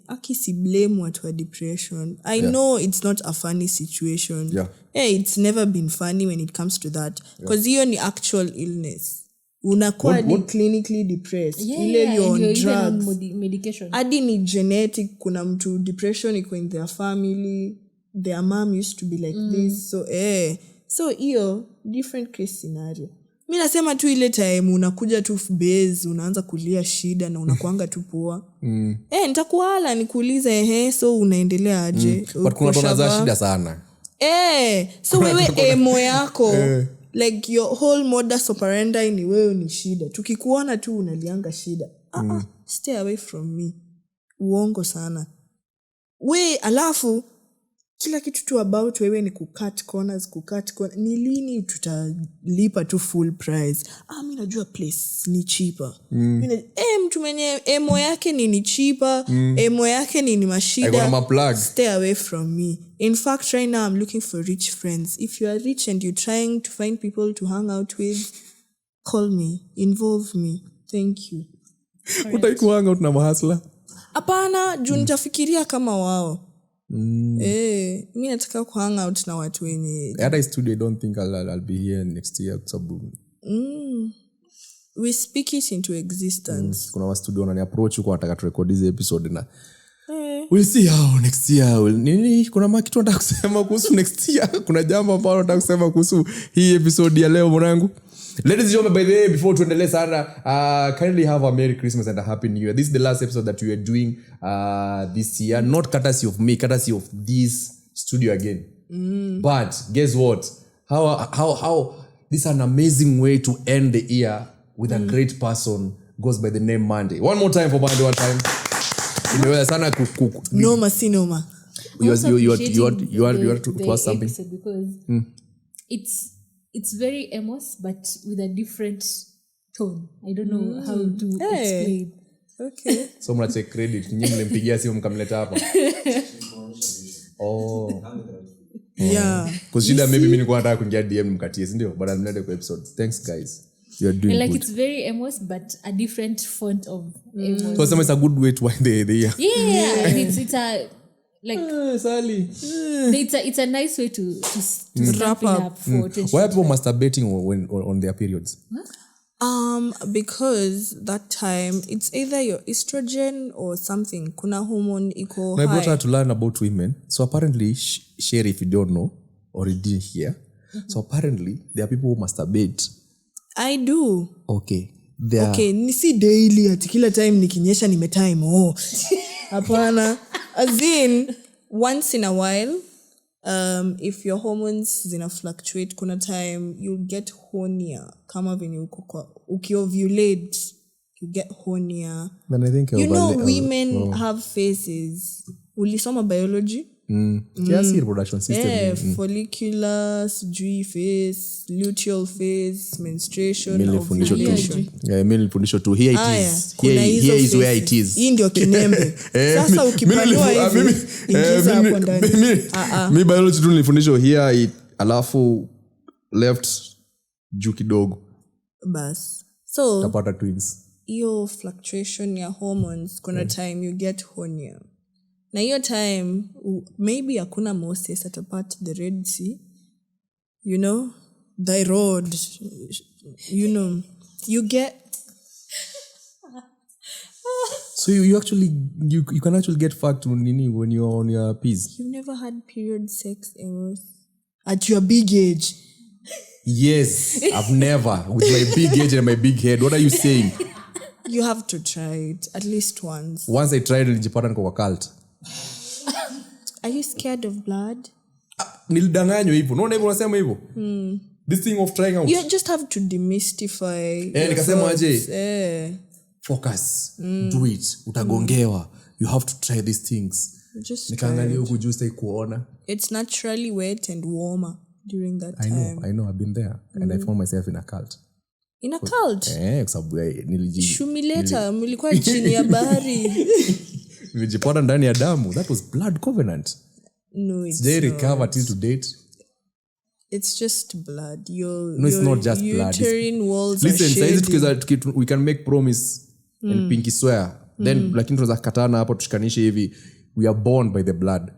akisi blame watu wa depression. I know it's not a funny situation. It's never been funny when it comes to that because hiyo ni actual illness. Unakuwa clinically depressed. Ile you're on drugs. Medication. Adi ni genetic. Kuna mtu depression iko in their family. Their mom used to be like this. So hiyo different case scenario. Mimi nasema tu ile time unakuja tu base unaanza kulia shida na unakuanga tu poa. Nitakuala nikuulize so unaendelea aje? But kuna tonaza shida sana. So wewe emo yako like your whole modus operandi ni wewe ni shida. Tukikuona tu unalianga shida. Stay away from me. Uongo sana. We alafu kila kitu tu about wewe ni kucut corners. Ni lini tutalipa tu full price? Mimi najua place ni cheaper. Mtu mwenye emo yake ni cheaper. Emo yake ni mashida. Stay away from me. In fact, right now I'm looking for rich friends. If you are rich and you're trying to find people to hang out with, call me. Involve me. Thank you. Utaki hang out na mahasla? Hapana, juu nitafikiria kama wao. Mimi nataka ku hang out na watu wenye at a studio. I don't think I'll be here next year sababu we speak it into existence. Kuna wa studio wanani approach huko nataka tu record this episode na we'll see how next year nini kuna kitu nataka kusema kuhusu next year kuna jambo ambalo nataka kusema kuhusu hii episode ya leo mwanangu. Ladies and gentlemen, by the way, before tuendelee sana, kindly have a Merry Christmas and a Happy New Year. This is the last episode that we are doing this year. Not courtesy of me, courtesy of this studio again. But guess what? How this is an amazing way to end the year with a great person goes by the name Monday. One more time for Monday, one time. Imeweza sana Noma si noma. You are to ask something because it's very Emos but with a different tone. I don't know how to explain. Okay. So mna take credit. Nyinyi mlimpigia simu mkamleta hapa. Yeah. Cuz shida maybe mimi nilikuwa nataka kuingia DM mkatie, si ndio? But I'm not kwa episode. Thanks guys. You are doing like good. It's very Emos but a different font of Emos. So it's a good way to end the year. Yeah, and it's a like Sally. It's a nice way to wrap up for Why are people masturbating on their periods? Because that time it's either your estrogen or something. Kuna hormone iko high. I brought her to learn about women. So apparently, Sherry, if you don't know or you didn't hear, so apparently there are people who masturbate. I do. Okay. Okay, nisi daily ati kila time nikinyesha nimetime. Hapana. As in, once in a while, if your hormones zina fluctuate, kuna time you'll get hornier. Kama venye ukiovulate, you get hornier. Then I think women have phases. Ulisoma biology? Yes, reproduction system. Follicular, phase, luteal phase, menstruation, ovulation. Male fundisho tu. Here it is. Here is where it is. Hii ndio kinembe. Sasa ukipanua hivi, ingiza hapo ndani. Mimi biology tu nilifundishwa here alafu left juu kidogo. Bas. So tapata twins. Hiyo fluctuation ya hormones kuna time you get hornier. Na hiyo time maybe hakuna Moses atapata the Red Sea, thy road, you get So you actually you can actually get fucked when you're on your P's. You've never had period sex, Emos? At your big age? Yes, I've never. With my big age and my big head. What are you saying? You have to try it at least once. Once I tried nilijipata niko kwa cult. Are you scared of blood? Nilidanganywa hivyo. Unaona hivyo unasema hivyo? This thing of trying out. You just have to demystify. Nikasema aje? Focus. Do it. Utagongewa. You have to try these things. Nikaangalia huku juu sitaki kuona. It's naturally wet and warmer during that time. I know. I've been there. And I found myself in a cult. In a cult? Kwa sababu Shumileta, mlikuwa chini ya bahari. Nilijipata ndani ya damu. That was blood covenant. No, it's They not. recover till to date. It's just blood. It's not just blood. Uterine walls Listen, are shading. we can make promise and pinky swear. Then lakini tunaweza katana hapo tushikanishe hivi. We are born by the blood.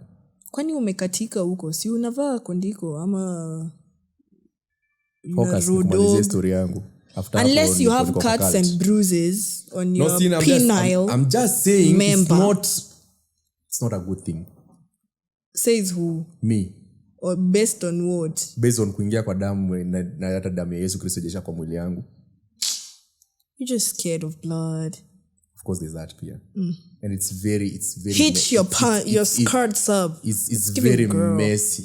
Kwani umekatika huko? Si unavaa kondiko ama Focus kumalizia story yangu. Unless you have cuts and bruises on your penile. I'm just saying member. it's not a good thing. Says who? Me. Or based on what? Based on kuingia kwa damu na hata damu ya Yesu Kristo jesha kwa mwili yangu. You're just scared of blood. Of course there's that pia. And it's very hitch your skirts up. It's very messy.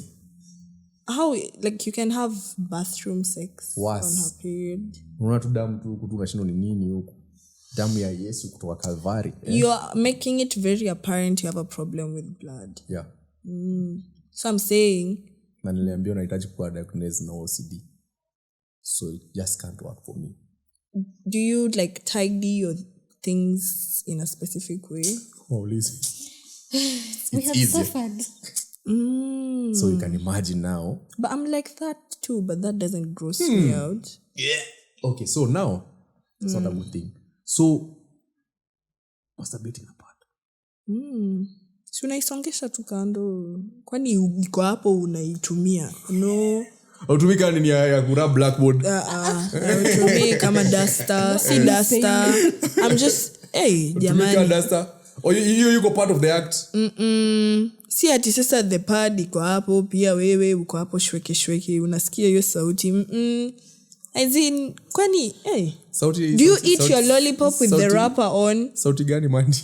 How, like, you can have bathroom sex Worse. on her period? Unaona tu damu tu kutunga shindo ni nini huko? Damu ya Yesu kutoka Calvary. You're making it very apparent you have a problem with blood. Yeah. So I'm saying, na niliambiwa nahitaji kuwa diagnosed na OCD. So it just can't work for me. do you like tidy your things in a specific way? Oh, listen. We have easy. suffered. So you can imagine now. But I'm like that too, but that doesn't gross me out. Yeah. Okay, so now it's not a good thing. So masturbating apart. Si unaisongesha tu kando. Kwani iko hapo unaitumia? No. Utumika nini ya kura blackboard? Utumii kama duster, si duster. I'm just, hey, jamani. Utumika duster. Oh, you go part of the act. Si ati sasa the pad iko hapo, pia wewe uko hapo shweke. Unasikia hiyo sauti. As in, kwani, hey. Sauti, do you eat your lollipop with the wrapper on? Sauti gani mandi?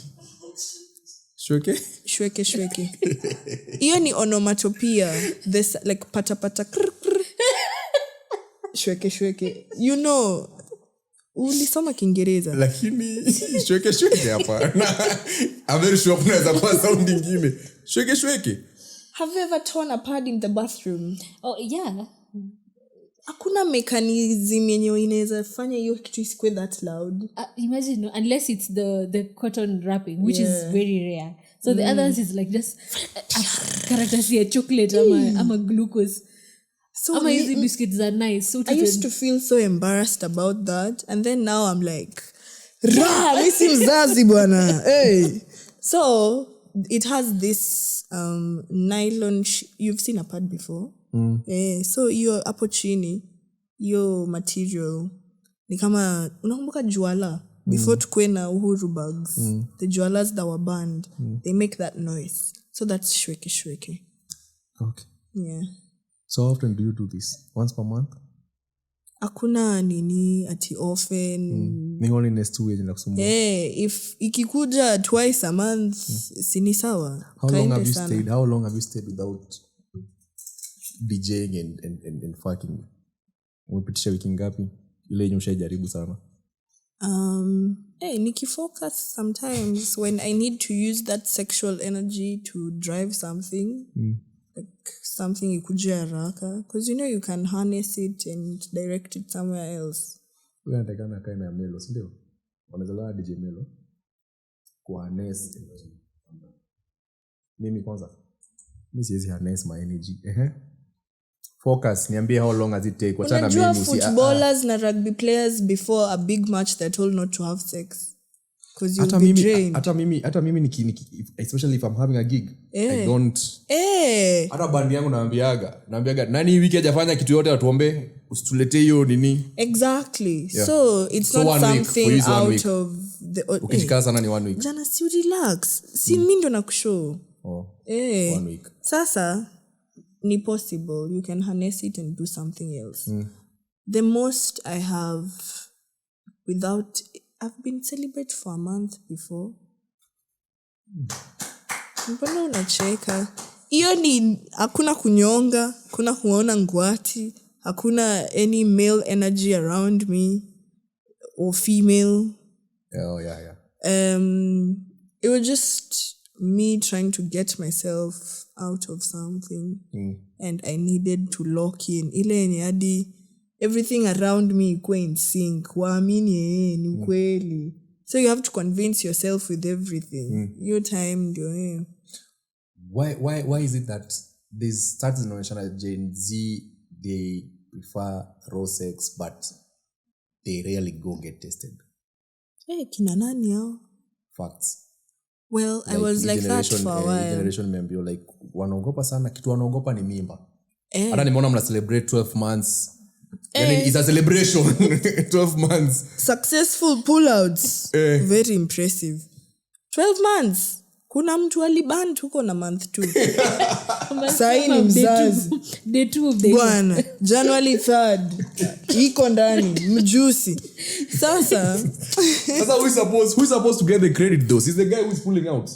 Shweke? Shweke. Hiyo ni onomatopoeia. This like pata. Shweke. You know, ulisoma Kiingereza. Lakini shweke hapa. I'm very sure kunaweza kuwa sound nyingine. Shweke. Have you ever torn a pad in the bathroom? Oh, yeah. Hakuna mechanism yenye inaweza fanya hiyo kitu isikwe that loud. Imagine, unless it's the cotton wrapping, which is very rare. So the others is like just karatasi ya chocolate ama glucose. So Ama hizi biscuits are nice. So I used to feel so embarrassed about that, and then now I'm like, misi mzazi bwana. Hey. So it has this nylon. You've seen a pad before. So hiyo hapo chini hiyo material ni kama unakumbuka juala before tukue na uhuru bags, the jualas that were banned, they make that noise, so that's shweke. Okay. Yeah. So how often do you do this? Once per month? Hakuna nini ati often. Ni only next 2 years na kusumbua. If ikikuja twice a month sini sawa. How long have you stayed without DJing and fucking? Umepitisha wiki ngapi? Ile yenye ushajaribu sana. Nikifocus sometimes when I need to use that sexual energy to drive something. Like something ikuje haraka, because you know you can harness it and direct it somewhere else. Wewe unatakana kaina ya Melo, si ndio? Wanazala DJ Melo kwa harness. Mimi kwanza mimi siwezi harness my energy. Focus, niambie how long has it take? Wachana mimi usi footballers na rugby players before a big match they're told not to have sex. Because you'll be drained. Hata mimi especially if I'm having a gig, I don't. Hata bandi yangu naambiaga nani wiki hajafanya kitu yote atuombe usitulete hiyo nini. Exactly. Yeah. So it's not something out of Ukijikaa sana ni 1 week. Jana si relax. Si mimi ndo nakushow. 1 week. Sasa ni possible you can harness it and do something else. The most I have I've been celibate for a month before. Mbona unacheka? Hiyo ni hakuna kunyonga, hakuna kuona ngwati, hakuna any male energy around me or female. Yeah. It was just me trying to get myself out of something and I needed to lock in. Ile yenye hadi everything around me ikuwe in sync. Waamini ni ukweli. So you have to convince yourself with everything. Your time ndio Why is it that these starts inaonyeshana Gen Z they prefer raw sex but they rarely go get tested? Kina nani hao? Facts. Well, I was like that for a while. Generation member like wanaogopa sana, kitu wanaogopa ni mimba. Hata nimeona mna celebrate 12 months. Yani it's a celebration. 12 months. Successful pullouts. Very impressive. 12 months. Kuna mtu aliban tuko na month 2. Saini mzazi. Day 2 of the year. Bwana, January 3rd. Iko ndani, mjusi. Sasa who's supposed to get the credit though? It's the guy who's pulling out.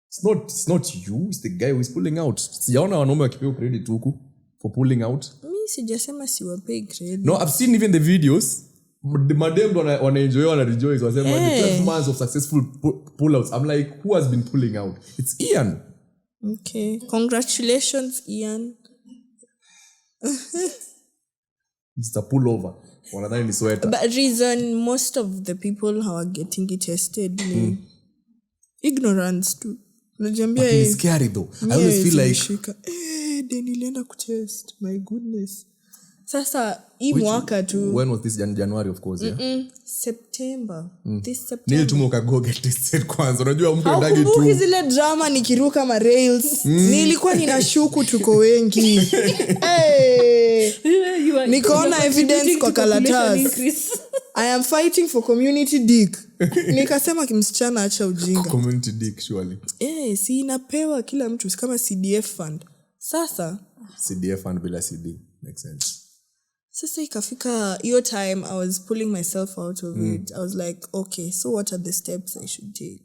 It's not you, it's the guy who's pulling out. Sijaona wanaume wakipewa credit huku for pulling out. Mimi sijasema siwapei credit. No, I've seen even the videos. The madam wana enjoy, wana rejoice. Was saying 12 months of successful pullouts. I'm like, who has been pulling out? It's Ian. Okay, congratulations, Ian. Mr. Pullover. Wanadhani ni sweater. But reason most of the people who are getting it tested ni ignorance too. Unajambia it's scary though. I always feel like nilienda kutest. My goodness. Sasa hii mwaka tu. When was this? January of course, yeah. September. This September. Nilitumuka go get tested kwanza. Unajua mtu ndagi tu. Haukumbuki zile drama nikiruka ma rails. Nilikuwa ninashuku tuko wengi. Nikaona evidence kwa karatasi. I am fighting for community dick. Nikasema kimsichana acha ujinga. Community dick surely. Si inapewa kila mtu kama CDF fund. Sasa CDF fund bila CD makes sense. Sasa ikafika your time I was pulling myself out of it. I was like, okay, so what are the steps I should take?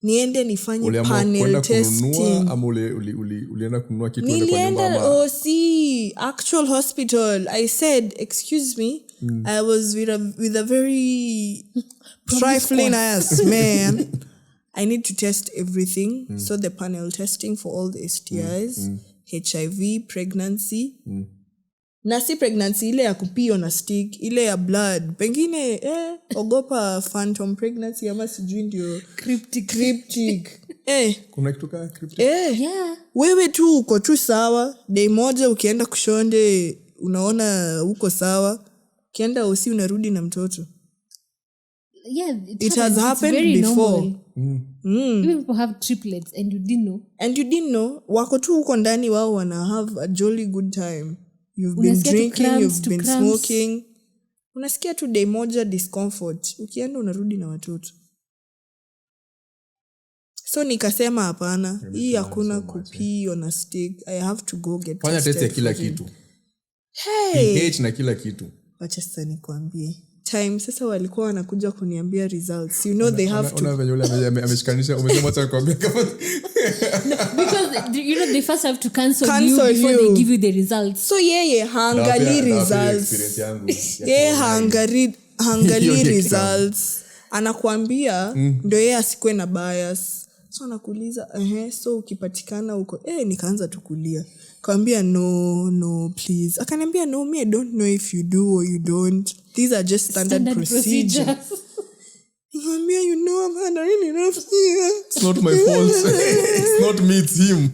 Niende nifanye panel testing. Ama ulienda kununua kitu nilienda see actual hospital. I said, excuse me, I was with a very trifling ass man. I need to test everything. So the panel testing for all the STIs, HIV, pregnancy. Na si pregnancy ile ya kupio na stick, ile ya blood. Pengine ogopa phantom pregnancy ama sijui ndio criptic. Kuna kitu kama criptic. Yeah. Wewe tu uko tu sawa. Day moja ukienda kushonde unaona uko sawa. Ukienda usi unarudi na mtoto. Yeah, it has happened before. Even people have triplets and you didn't know. Wako tu huko ndani wao wana have a jolly good time. You've been drinking, you've been smoking. Unasikia tu day moja discomfort. Ukienda unarudi na watoto. So nikasema hapana. Hii hakuna kupii on a stick. I have to go get tested. Fanya test ya kila kitu. pH na kila kitu. Wacha sasa nikwambie. Time sasa walikuwa wanakuja kuniambia results. You know they have to. Ameshikanisha umesema cha kuambia kama because they first have to cancel you before they give you the results. So yeye haangalii results. Yeye haangalii results. Anakuambia ndio yeye asikwe na bias. So anakuuliza so ukipatikana huko nikaanza tukulia. Kaambia no please. Akaniambia no, me I don't know if you do or you don't. These are just standard procedures. Kaambia I'm handling enough here. It's not my fault. It's not me, it's him.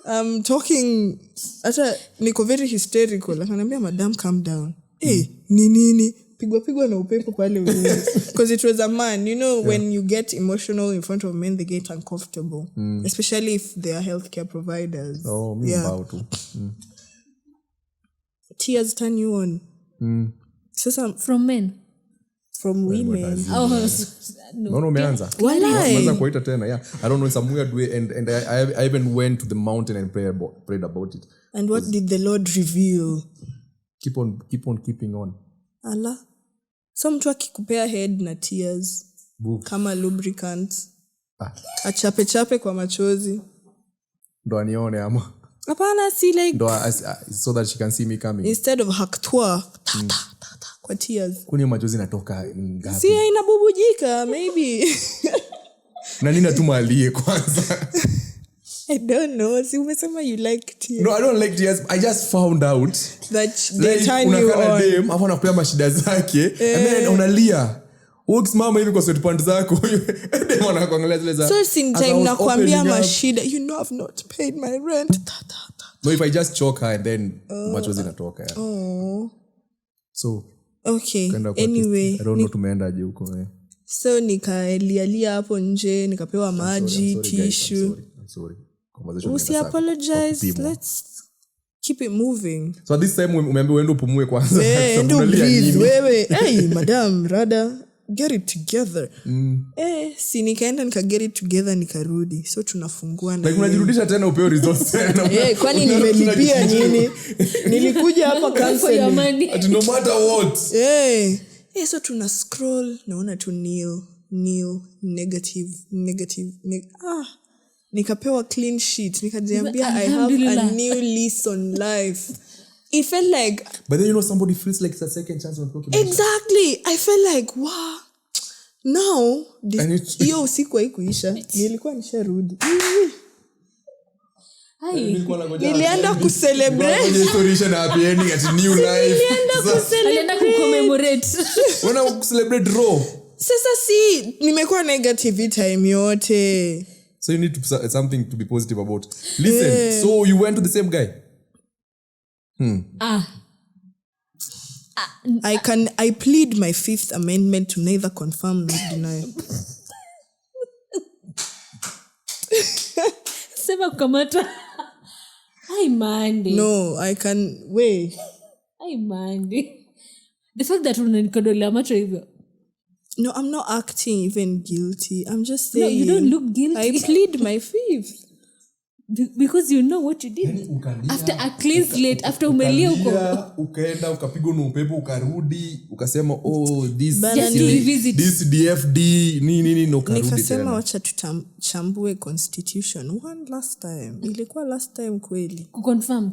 I'm talking ata niko very hysterical. Akaniambia madam calm down. Nini pigwa na upepo pale because it was a man. When you get emotional in front of men they get uncomfortable, especially if they are healthcare providers. About to. Tears turn you on. Sasa from men from women. No, umeanza. Umeanza kuita tena. Yeah. I don't know, in some weird way, and I even went to the mountain and prayed about it. And what did the Lord reveal? Keep on keeping on. Allah. So mtu akikupea head na tears kama lubricant. Achape kwa machozi. Ndo anione ama. Hapana, si like ndo so that she can see me coming. Instead of haktwa kwa tears. Kuni machozi natoka ngapi? Si inabubujika maybe. Na nini natumalie kwanza? I don't know. Si umesema you like tears. No, I don't like tears. I just found out that they turn you on. Dem afa nakupea mashida zake and then unalia. Ukisimama hivi kwa sweatpants zako dem anakuangalia zile za. So since time nakwambia mashida, you know I've not paid my rent. No, if I just choke her and then machozi natoka. Yeah. Oh. So okay. Anyway, I don't know tumeenda aje huko. So nikalialia hapo nje, nikapewa maji, tissue. I'm sorry. Usi apologize. Let's keep it moving. So at this time umeambiwa uende upumue kwanza. Ndio please wewe. Hey madam, rather get it together. Si nikaenda get it together nikarudi. So tunafungua na. Like unajirudisha tena upeo results tena. Kwani nimelipia nini? Nilikuja hapa cancel. At no matter what. So tuna scroll naona tu nil negative. Nikapewa clean sheet. Nikajiambia I have a new lease on life. It felt like, but then you know somebody feels like it's a second chance when talking. Exactly. I felt like wow. Now hiyo usiku haikuisha. Nilikuwa nisharudi. Nilienda kucelebrate. Restoration happy ending at new life. Nilienda kucommemorate. Wana kucelebrate raw. Sasa si nimekuwa negative time yote. So you need to something to be positive about. Listen, so you went to the same guy? I plead my Fifth Amendment to neither confirm nor deny. Sema kukamata. Ai mande. No, I can wait. Ai mande. The fact that unanikodolea macho hivyo. No, I'm not acting even guilty. I'm just saying. No, you don't look guilty. I plead my fifth. Because you know what you did. After a clean slate, after umelia uko. Ukaenda ukapigwa na upepo ukarudi ukasema this DFD nini no karudi tena. Nikasema wacha tutachambue constitution one last time. Ilikuwa last time kweli. Kuconfirm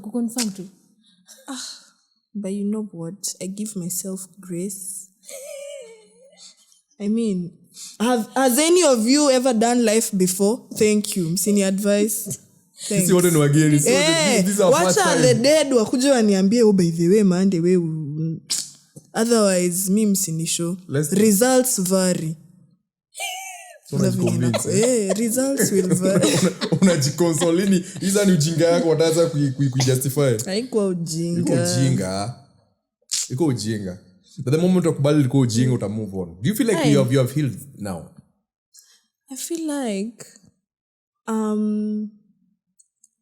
tu. But you know what? I give myself grace. I mean, has any of you ever done life before? Thank you. Msini advice. This is what no again. These are what are the dead wakuja waniambie by the way mande we otherwise me msinisho. Results vary. Results will vary. Unajikonsolini hizo ni ujinga yako wataanza kujustify. Haikuwa ujinga. Iko ujinga. But the moment ukubali liko ujinga uta move on. Do you feel like you have healed now? I feel like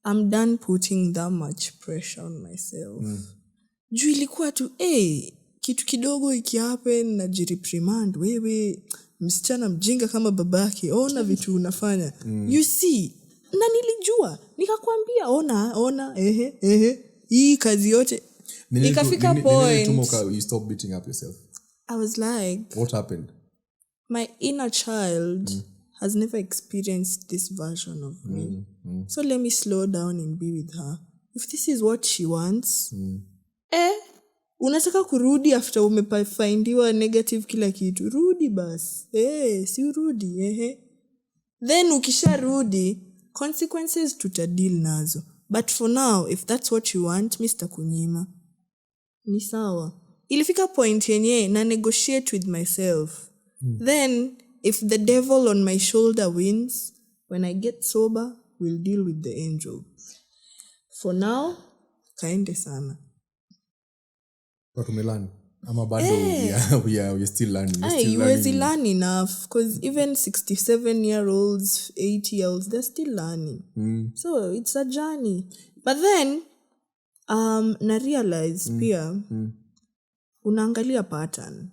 I'm done putting that much pressure on myself. Juu ilikuwa tu kitu kidogo ikihappen na jireprimand wewe msichana mjinga kama babake ona vitu unafanya. You see, na nilijua nikakwambia ona hii kazi yote ikafika point you stop beating up yourself. I was like, what happened? My inner child has never experienced this version of me. So let me slow down and be with her. If this is what she wants, unataka kurudi after umefindiwa negative kila kitu. Rudi bas. Si urudi. Then ukisharudi, consequences tutadeal nazo. But for now, if that's what you want, Mr. Kunyima, ni sawa. Ilifika point yenye na negotiate with myself. Then, if the devil on my shoulder wins, when I get sober, we'll deal with the angel. For now, kaende sana. But umelani. Ama bado we are still learning. You learn enough because even 67-year-olds, 80-year-olds, they're still learning. So it's a journey. But then, na realize pia, unaangalia pattern.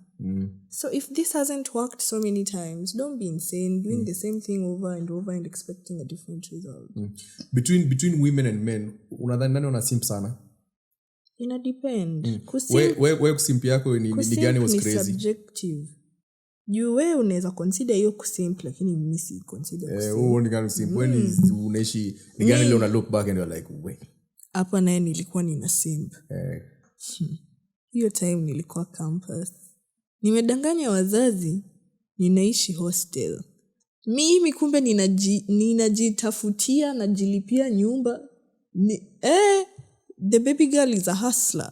So if this hasn't worked so many times, don't be insane doing the same thing over and over and expecting a different result. Between women and men, unadhani nani wana simp sana? Ina depend. Wewe kusimp yako ni gani was crazy? Subjective. You wewe unaweza consider hiyo kusimp lakini mimi si consider kusimp. Wewe ni gani simp? When unaishi ni gani leo una look back and you're like, wait. Hapa naye nilikuwa nina simp. Hiyo time nilikuwa campus. Nimedanganya wazazi ninaishi hostel. Mimi kumbe ninajitafutia najilipia nyumba. The baby girl is a hustler.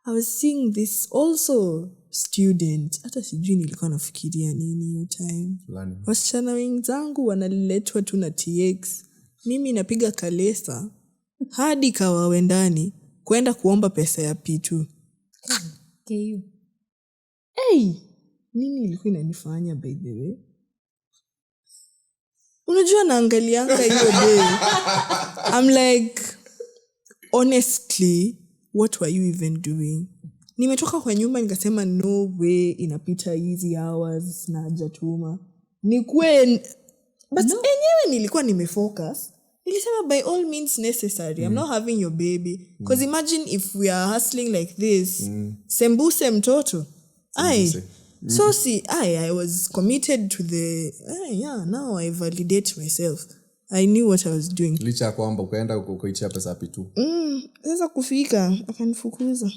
I was seeing this also student. Hata sijui nilikuwa nafikiria nini hiyo time. Wasichana wenzangu wanaletwa tu na TX. Mimi napiga kalesa hadi Kawawendani kwenda kuomba pesa ya P2. KU. Nini ilikuwa inanifanya by the way? Unajua naangalianga hiyo day. I'm like, honestly, what were you even doing? Nimetoka kwa nyumba nikasema no way inapita hizi hours na hajatuma. But anyway nilikuwa nimefocus. Nilisema by all means necessary. I'm not having your baby. Because imagine if we are hustling like this. Sembuse mtoto. So see, I was committed to the now I validate myself. I knew what I was doing. Licha kwamba ukaenda ukoichia pesa P2. Sasa kufika akanifukuza.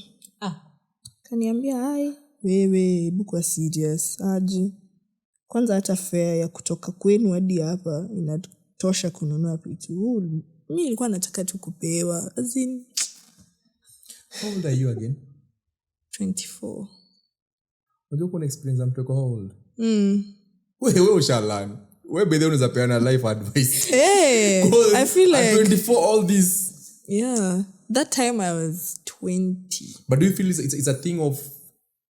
Kaniambia wewe buku serious aje. Kwanza hata fare ya kutoka kwenu hadi hapa inatosha kununua P2. Mimi nilikuwa nataka tu kupewa. As in, how old are you again? 24. Unajua kuna experience mtoko how old? Wewe ushalani. Wewe bedhe unaweza peana life advice. I feel like at 24 all this. Yeah. That time I was 20. But do you feel it's a thing of,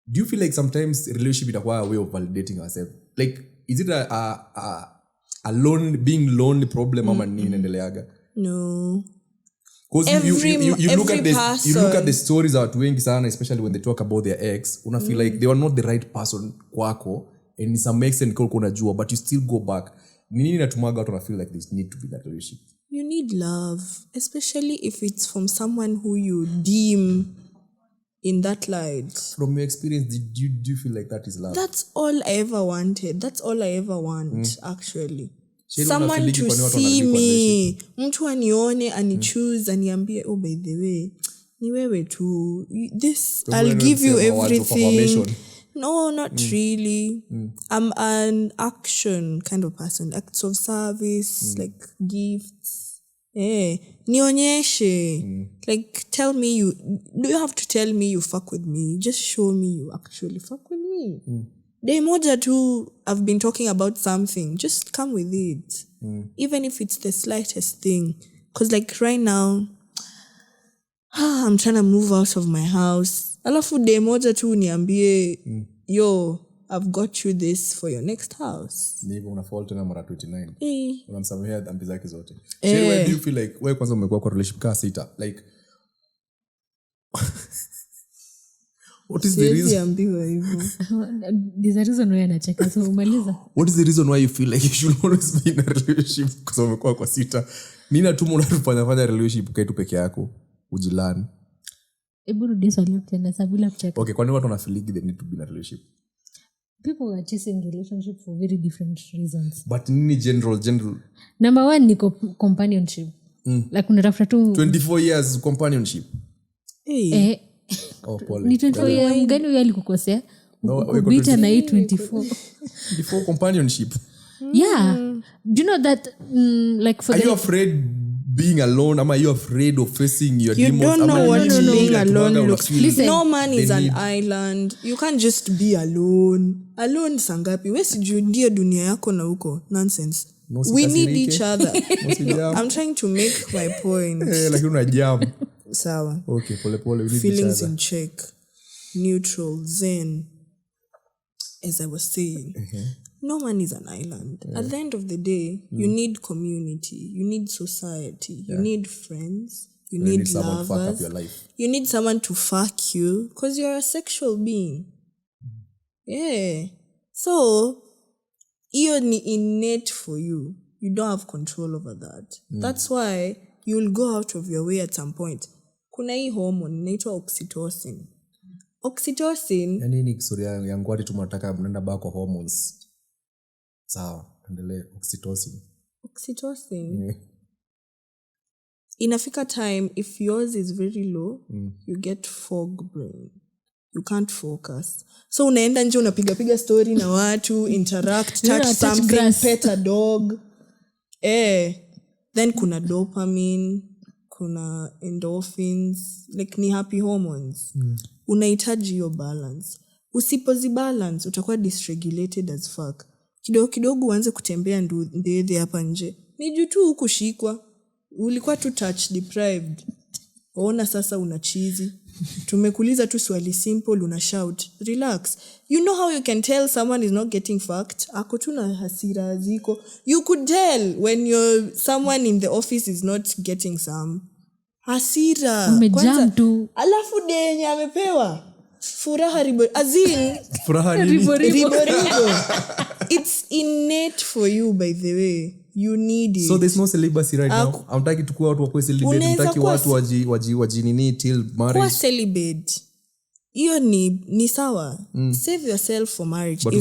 do you feel like sometimes relationship itakuwa a way of validating ourselves? Like, is it a being lonely problem ama nini inaendeleaga? No. Because you look at this, you look at the stories watu wengi sana, especially when they talk about their ex, una feel like they were not the right person kwako, and in some extent kwa unajua, but you still go back. Nini natumaga watu na feel like this need to be that relationship? You need love, especially if it's from someone who you deem in that light. From your experience, do you feel like that is love? That's all I ever wanted. That's all I ever want, actually. Someone to see me. Mtu anione, anichoose, aniambie, oh, by the way, ni wewe tu. This, I'll give you everything. No, not really. I'm an action kind of person. Acts of service, like gifts. Nionyeshe. Like, tell me you... Do you have to tell me you fuck with me? Just show me you actually fuck with me. Day moja tu, I've been talking about something. Just come with it. Even if it's the slightest thing. Because like right now, I'm trying to move out of my house. Alafu day moja tu niambie, yo, I've got you this for your next house. Nipo unafault na mara 29. Unamsamehea dhambi zake zote. Where do you feel like, wewe kwanza umekuwa kwa relationship kaa 6, like what is the reason? Ambiwa hivyo. There's a reason why anacheka, so umaliza. What is the reason why you feel like you should always be in a relationship kwa sababu umekuwa kwa 6? Nini natuma unafanya relationship kaitu peke yako ujilani? Ebu rudi swali tena sabila kucheka. Okay, kwa nini watu wanafeel they need to be in a relationship? People are chasing relationship for very different reasons. But nini general? Number 1 ni companionship. Like unatafuta tu 24 years companionship. Oh, Paul. Ni 24 years gani wewe alikukosea? Kubita na hii 24. 24 companionship. Yeah. Do you know that like for Are you afraid being alone? Am you afraid of facing your demons? You don't know what being alone looks like. Listen, no man is an island. You can't just be alone. Alone sangapi? Wewe sijui dunia yako na huko. Nonsense. We need each other. I'm trying to make my point. Like una jam. Sawa. Okay, pole. We need feelings each other. in check. Neutral, zen. As I was saying. No man is an island. At the end of the day, you need community. You need society. You need friends. You need someone lovers. to fuck up your life. You need someone to fuck you because you're a sexual being. So hiyo ni innate for you. You don't have control over that. That's why you'll go out of your way at some point. Kuna hii hormone inaitwa oxytocin. Yani ni historia yangu hadi tunataka mnaenda back kwa hormones. Sawa, endelee. Oxytocin. Inafika time if yours is very low, you get fog brain. You can't focus. So unaenda nje unapiga story na watu, interact, touch something, grass. Pet a dog. Then kuna dopamine, kuna endorphins, like ni happy hormones. Unahitaji hiyo balance. Usipozi balance utakuwa dysregulated as fuck. Kidogo uanze kutembea ndege hapa nje. Ni juu tu ukushikwa. Ulikuwa tu touch deprived. Ona sasa unachizi. Tumekuuliza tu swali simple una shout. Relax. You know how you can tell someone is not getting fucked? Ako tu na hasira ziko. You could tell when someone in the office is not getting some. Hasira. Umejam tu. Alafu denye amepewa. Furaha ribo. Azin. Furaha ribo. It's innate for you, by the way. You need it. So there's no celibacy right now. I'm talking to watu wa celibate. Mtaki watu wajinini till marriage. Kwa celibate. Hiyo ni sawa. Save yourself for marriage. But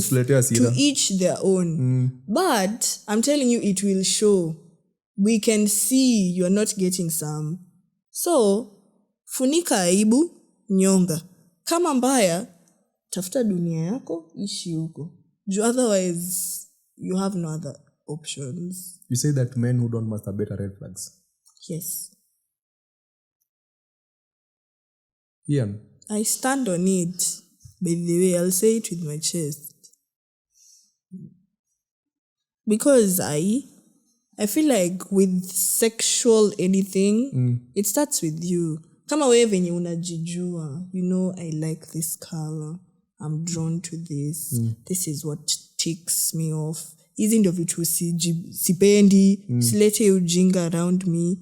to each their own. But I'm telling you, it will show. We can see you're not getting some. So, funika aibu, nyonga. Kama mbaya, tafuta dunia yako, ishi huko. Otherwise, you have no other options. You say that men who don't masturbate are red flags? Yes. Ian? I stand on it. By the way, I'll say it with my chest. Because I feel like with sexual anything, it starts with you. Kama wewe venye unajijua, you know, I like this color. I'm drawn to this. This is what ticks me off. Hizi ndio vitu sipendi. Silete ujinga around me.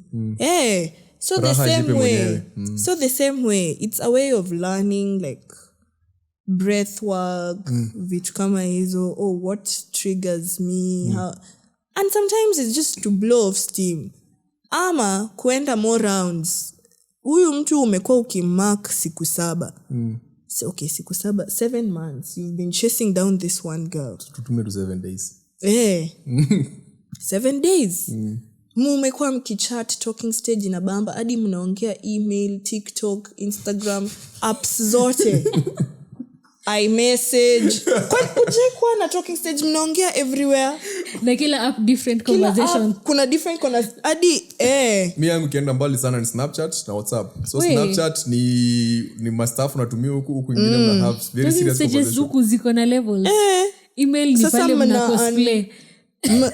So the same way. So the same way. It's a way of learning, like breath work, vitu kama hizo. Oh, what triggers me? How? And sometimes it's just to blow off steam. Ama kuenda more rounds. Huyu mtu umekuwa ukimark siku 7. So, okay, siku 7, 7 months. You've been chasing down this one girl. Tutume to 7 days. 7 days. Mmekuwa mkichat, talking stage na bamba, hadi mnaongea email, TikTok, Instagram, apps zote. iMessage. Kwa na talking stage mnaongea everywhere. Na kila app different conversation. Kuna different hadi Mimi yangu kienda mbali sana ni Snapchat na WhatsApp. So Snapchat ni mastaff unatumia huku ingine mna have very serious conversations. Huku ziko na levels. Email ni pale mna cosplay.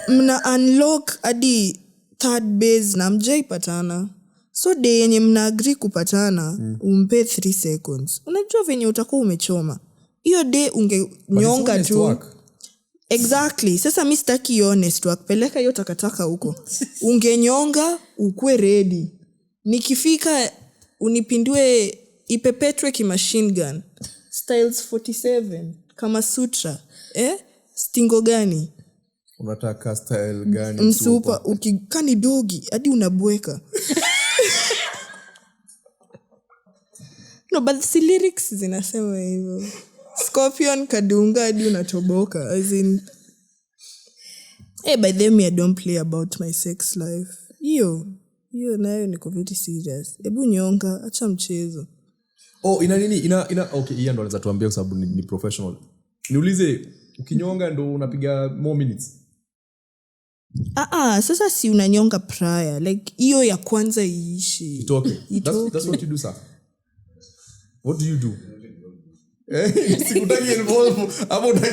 Mna unlock hadi third base na mjaipatana. So day yenye mna agree kupatana, umpe 3 seconds. Unajua venye utakuwa umechoma. Hiyo day ungenyonga tu. Exactly. Sasa mimi sitaki honest work. Peleka hiyo takataka huko. Ungenyonga ukue ready. Nikifika unipindue ipepetwe kimachine gun. Styles 47 kama sutra. Stingo gani? Unataka style gani? Msupa ukikani dogi hadi unabweka. No, but the lyrics zinasema hivyo. Scorpion kadunga hadi unatoboka. As in, by the way, I don't play about my sex life. Hiyo nayo niko very serious. Hebu nyonga, acha mchezo. Ina nini? Okay, Ian ndo anaweza tuambia kwa sababu ni professional. Niulize, ukinyonga ndo unapiga more minutes? Sasa si unanyonga prior. Like hiyo ya kwanza iishi. It's okay. That's what you do, sir. What do you do? Sikutaki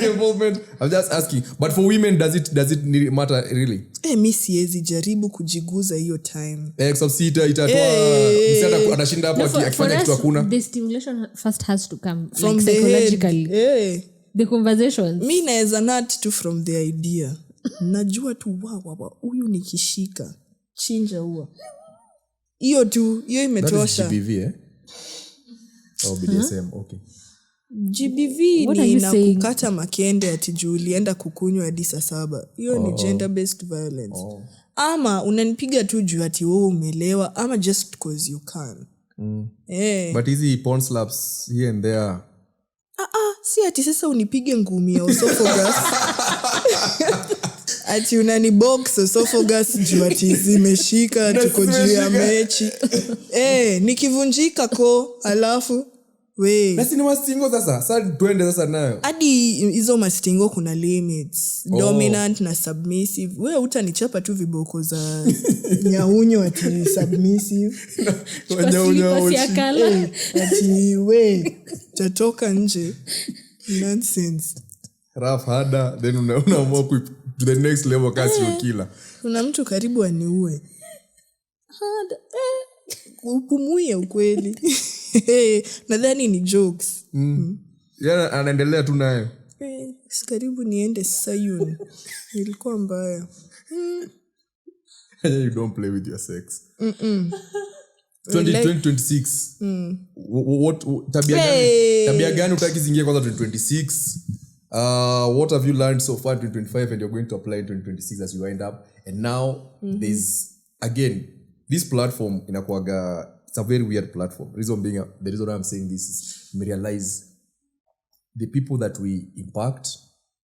involvement. I'm just asking. But for women, does it matter really? Mimi siwezi jaribu kujiguza hiyo time. Exopsita itatoa msada anashinda hapo akifanya kitu hakuna. The stimulation first has to come from like psychologically. The conversations. Mimi naweza nut to from the idea. Najua tu huyu nikishika chinja huwa. Hiyo imetosha. That is GBV, Bdsm, okay. GBV What are ni you na saying? kukata makende ati juu ulienda kukunywa hadi saa 7. Hiyo ni gender based violence. Ama unanipiga tu juu ati wewe umelewa ama just because you can. But hizi porn slaps here and there. Si ati sasa unipige ngumi ya esophagus. Ati unani box esophagus juu ati zimeshika tuko juu ya mechi. Nikivunjika ko alafu we. Basi ni mastingo sasa. Sasa tuende sasa nayo. Hadi hizo mastingo kuna limits. Dominant na submissive. Wewe utanichapa tu viboko za nyaunyo ati submissive. Ati we tatoka nje. Nonsense. Rough harder then unaamua to the next level kasi ukila. Kuna mtu karibu aniue. Upumuye ukweli. Nadhani ni jokes. Yeah, anaendelea tu nayo. Karibu niende Sayun. Ilikuwa mbaya. You don't play with your sex. 2026. What tabia gani utaki zingie kwanza 2026? What have you learned so far in 2025 and you're going to apply in 2026 as you wind up? And now there's again this platform inakuaga, it's a very weird platform. The reason why I'm saying this is we realize the people that we impact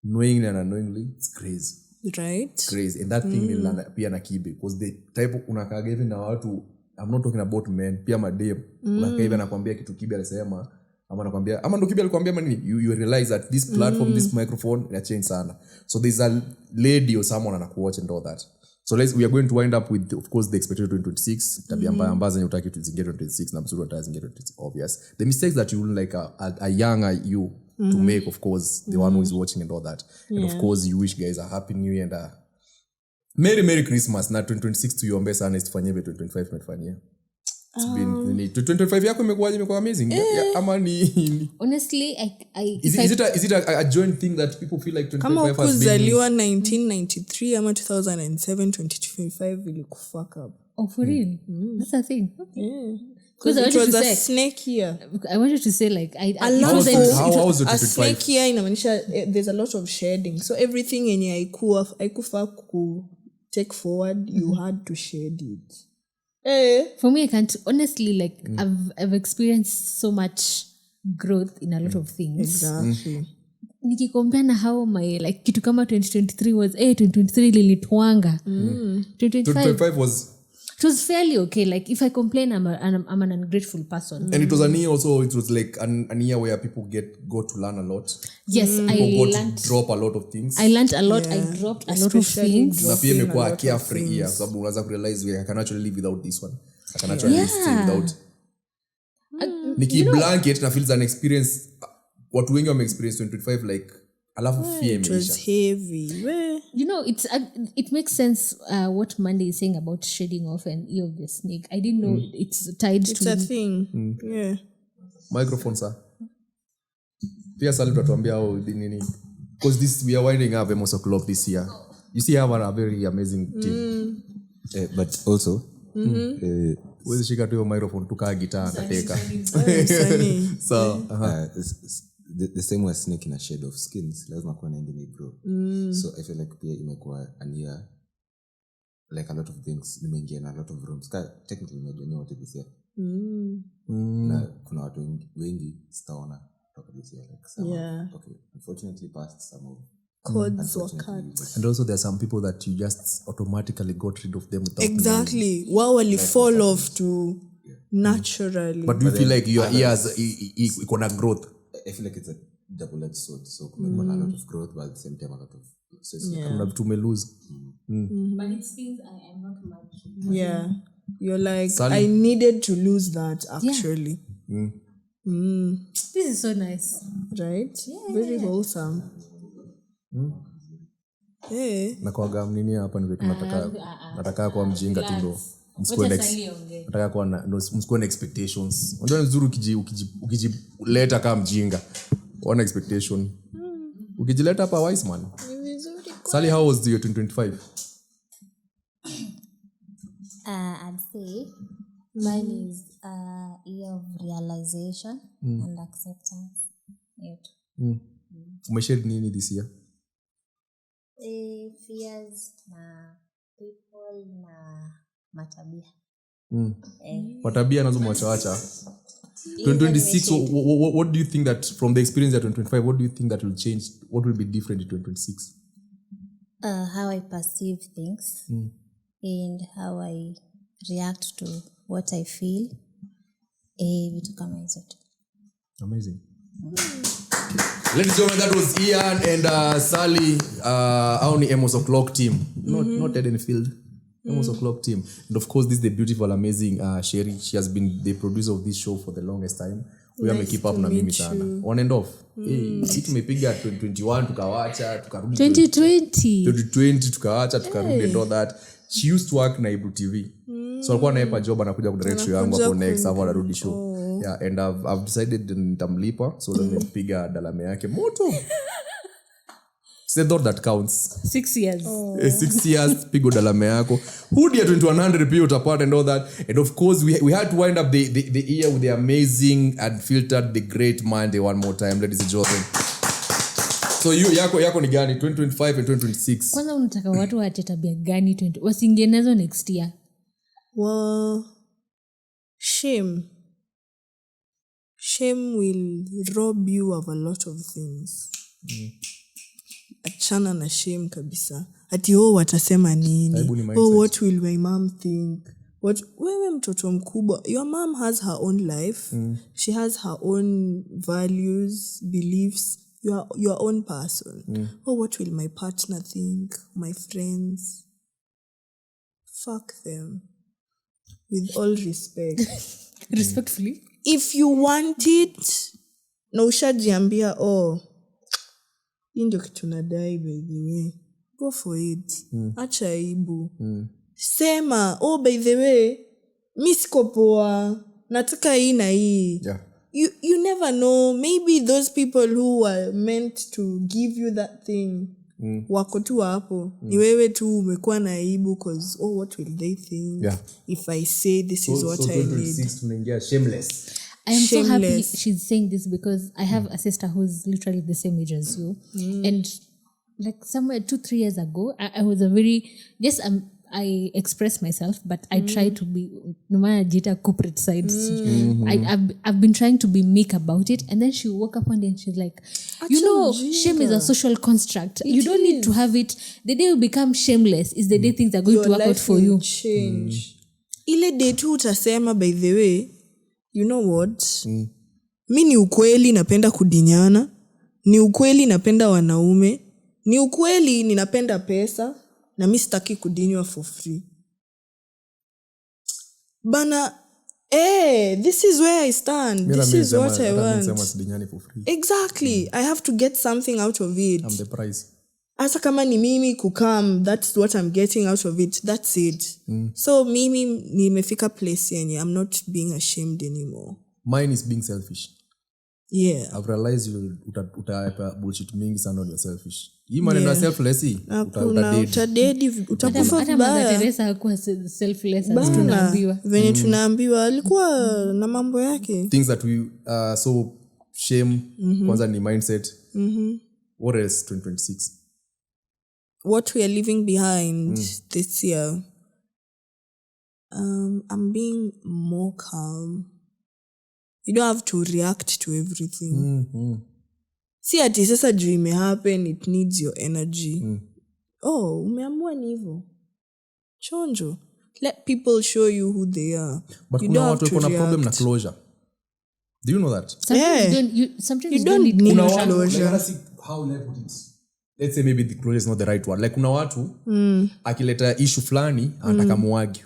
knowingly and unknowingly, it's crazy. Right? Crazy. And that thing pia na kibe because the type of unakaga even na watu, I'm not talking about men, pia madem unakaga even anakuambia kitu kibe alisema ama anakuambia ama ndo kibe alikwambia nini, you realize that this platform this microphone ina change sana. So there's a lady or someone anakuwatch and all that. So we are going to wind up with, of course, the expected 2026. Tabia mbaya ambazo zenye utaki tuzingie 2026 na mzuri utazingie 2026, obvious. The mistakes that you like a younger you to make, of course, the one who is watching and all that. And of course, you wish guys a happy new year and a Merry Christmas. Na 2026 tuiombe sana isifanyebe 2025 tumetufanyia. It's been 2025 yako imekuwa amazing. Ama ni honestly is it a joint thing that people feel like 2025 kama has been kuzaliwa 1993 ama 2007 2025 ili kufuck up. Oh, for real? That's a thing. Because it was a snake year. I wanted to say like how was it a snake year inamaanisha there's a lot of shedding. So everything yenye haikufa ku take forward, you had to shed it. For me, I can't honestly like I've experienced so much growth in a lot of things. Exactly. Nikikompare na how my like kitu kama 2023 was 2023 lilitwanga. 2025 was, it was fairly okay. Like if I complain, I'm an ungrateful person. and it was an year also, it was like an year where people go to learn a lot. Yes, I learned to drop a lot of things. I learned a lot. I dropped a lot of things. Na pia imekuwa carefree year, sababu unaanza kurealize I can actually live without this one. I can actually stay without. Niki blanket na feels an experience. Watu wengi wame experience 2025 like alafu fear it was heavy. You know, it makes sense what Monday is saying about shedding off an ear of the snake. I didn't know it's tied to... It's a thing. Yeah. Microphone, sir. Pia Salu tatuambia how nini. Because we are winding up Emos Oclock this year. You see, I have a very amazing team. But also... Wezi shika tu microphone tukaa gitaa kateka. So, the same way snake in a shade of skins, lazima kuwa na ingine grow. So I feel like pia imekuwa an year, like a lot of things nimeingia in a lot of rooms. Technically nimejua what this year. Na kuna watu wengi sitaona toka this year, like some okay, unfortunately passed some of codes were cut. And also there are some people that you just automatically got rid of them without exactly wow will fall off to naturally. But do you feel like your ears ikona growth? I feel like it's a double-edged sword. So kumekuwa a lot of growth, but at the same time a lot of kuna vitu umelose. But it's things I am not much. Yeah, you're like Sally? I needed to lose that actually. This is so nice, right? Very wholesome. Na kwa gamnini hapa ni nataka kwa mjinga tu ndo nataka kwa msikuwe na expectations. Unajua nzuri ukijileta kama mjinga one expectation ukijileta hapa wise man. Sally, how was the year 2025? I'd say mine is a year of realization and acceptance. yetu. Umeshare nini this year? Fears na people na matabia. Matabia nazo mwachawacha. 2026, what do you think that from the experience at 2025, what do you think that will change? What will be different in 2026? How I perceive things and how I react to what I feel. Vitu kama hizo tu. Amazing. Ladies and gentlemen, that was Ian and Sally, our Emos Oclock team. Not Unfiltered. Emos Oclock team. And of course, this is the beautiful, amazing Sherry. She has been the producer of this show for the longest time. We are keep up na mimi sana. On and off. Sisi tumepiga 2021 tukawacha, tukarudi 2020 tukawacha, tukarudi and all that. She used to work na Ibru TV. So alikuwa anaipa job anakuja kudirect show yangu hapo next hapo anarudi show. Yeah, and I've decided nitamlipa so that nimepiga dalame yake moto. Say that counts. 6 years. 6 years pigo dalame yako. Who dia 2100 pia utapata and all that. And of course we had to wind up the year with the amazing Unfiltered, the great Monday one more time, ladies and gentlemen. So yako ni gani 2025 and 2026? Kwanza unataka watu waache tabia gani 20 wasiingie nazo next year? Well, shame will rob you of a lot of things. Achana na shame kabisa. Ati watasema nini? What will my mom think? Wewe mtoto mkubwa, your mom has her own life. She has her own values, beliefs. You are your own person. What will my partner think? My friends? Fuck them. With all respect. Respectfully. If you want it, na ushajiambia, hii ndio kitu nadai by the way. Go for it. Acha aibu. Sema, by the way, mi siko poa, nataka hii na hii. Yeah. You never know. Maybe those people who were meant to give you that thing wako tu hapo. Ni wewe tu umekuwa na aibu cause what will they think if I say this is what I need. Tunaingia shameless. I am so happy she's saying this because I have a sister who's literally the same age as you. And like somewhere 2-3 years ago, I was a very I express myself, but I try to be no matter jita corporate side. I've been trying to be meek about it, and then she woke up one day and she's like, shame is a social construct. You don't need to have it. The day you become shameless is the day things are going to work out for you. Change. Ile day tu utasema, by the way, you know what? Mi ni ukweli napenda kudinyana. Ni ukweli napenda wanaume. Ni ukweli ninapenda pesa. Na mi sitaki kudinywa for free. Bana, this is where I stand. This is what I want. Exactly. I have to get something out of it. I'm the price. Asa kama ni mimi kukam, that's what I'm getting out of it. That's it. So mimi nimefika place yenye I'm not being ashamed anymore. Mine is being selfish. Yeah. I've realized you utaipa bullshit mingi sana on your selfish. Hii maneno ya selfless utakufa vibaya. Teresa hakuwa selfless as tunaambiwa. Venye tunaambiwa alikuwa na mambo yake. Things that we so shame kwanza ni mindset. What else 2026? What we are leaving behind this year. I'm being more calm. You don't have to react to everything. See ati sasa juu ime happen, it needs your energy. Umeamua ni hivyo. Chonjo. Let people show you who they are. But kuna watu wako na problem na closure. Do you know that? Sometimes you don't need closure. Like, how will I put it? Let's say maybe the closure is not the right one. Like kuna watu akileta issue fulani anataka muage.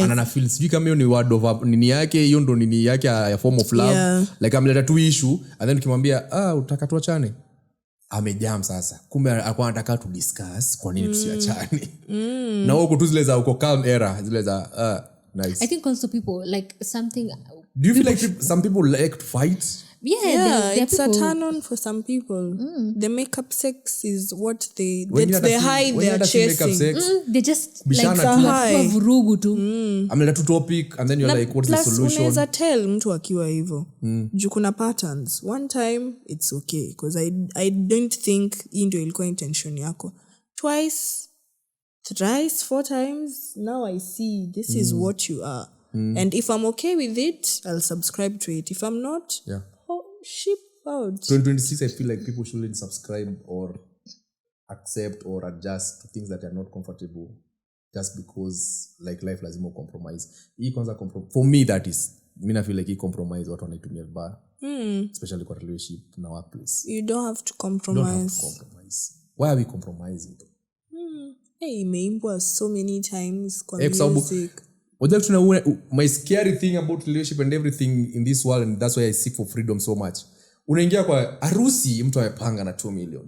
Anana feel sijui kama hiyo ni word of nini yake, hiyo ndo nini yake ya form of love. Like ameleta tu issue and then ukimwambia utaka tuachane, amejam sasa. Kumbe alikuwa anataka tu discuss kwa nini tusiachane. Na huko tu zile za uko calm era zile za nice. I think also people like something. Do you feel like some people like to fight? there it's are a people- turn on for some people. The makeup sex is what they When that's you the had a high scene- when you they are had a scene makeup chasing. sex, they just Bishana like tu. tunakuwa vurugu tu. I'm like a topic and then you're Na like what's the plus solution? unaweza tell mtu akiwa hivyo juu kuna patterns. One time it's okay because I don't think hii ndio ilikuwa intention yako. Twice, thrice, 4 times, now I see this is what you are. And if I'm okay with it, I'll subscribe to it. If I'm not, ship out. 2026 I feel like people shouldn't subscribe or accept or adjust to things that are not comfortable just because like life lazima compromise. Hii kwanza for me that is I feel like hii compromise watu wanaitumia vibaya. Especially kwa relationship na workplace. You don't have to You don't compromise. have to compromise. Why are we compromising though? Hey, imeimbwa so many times kwa Kwa sababu- music. My scary thing about relationship and everything in this world, and that's why I seek for freedom so much. Unaingia kwa harusi mtu amepanga na 2 million.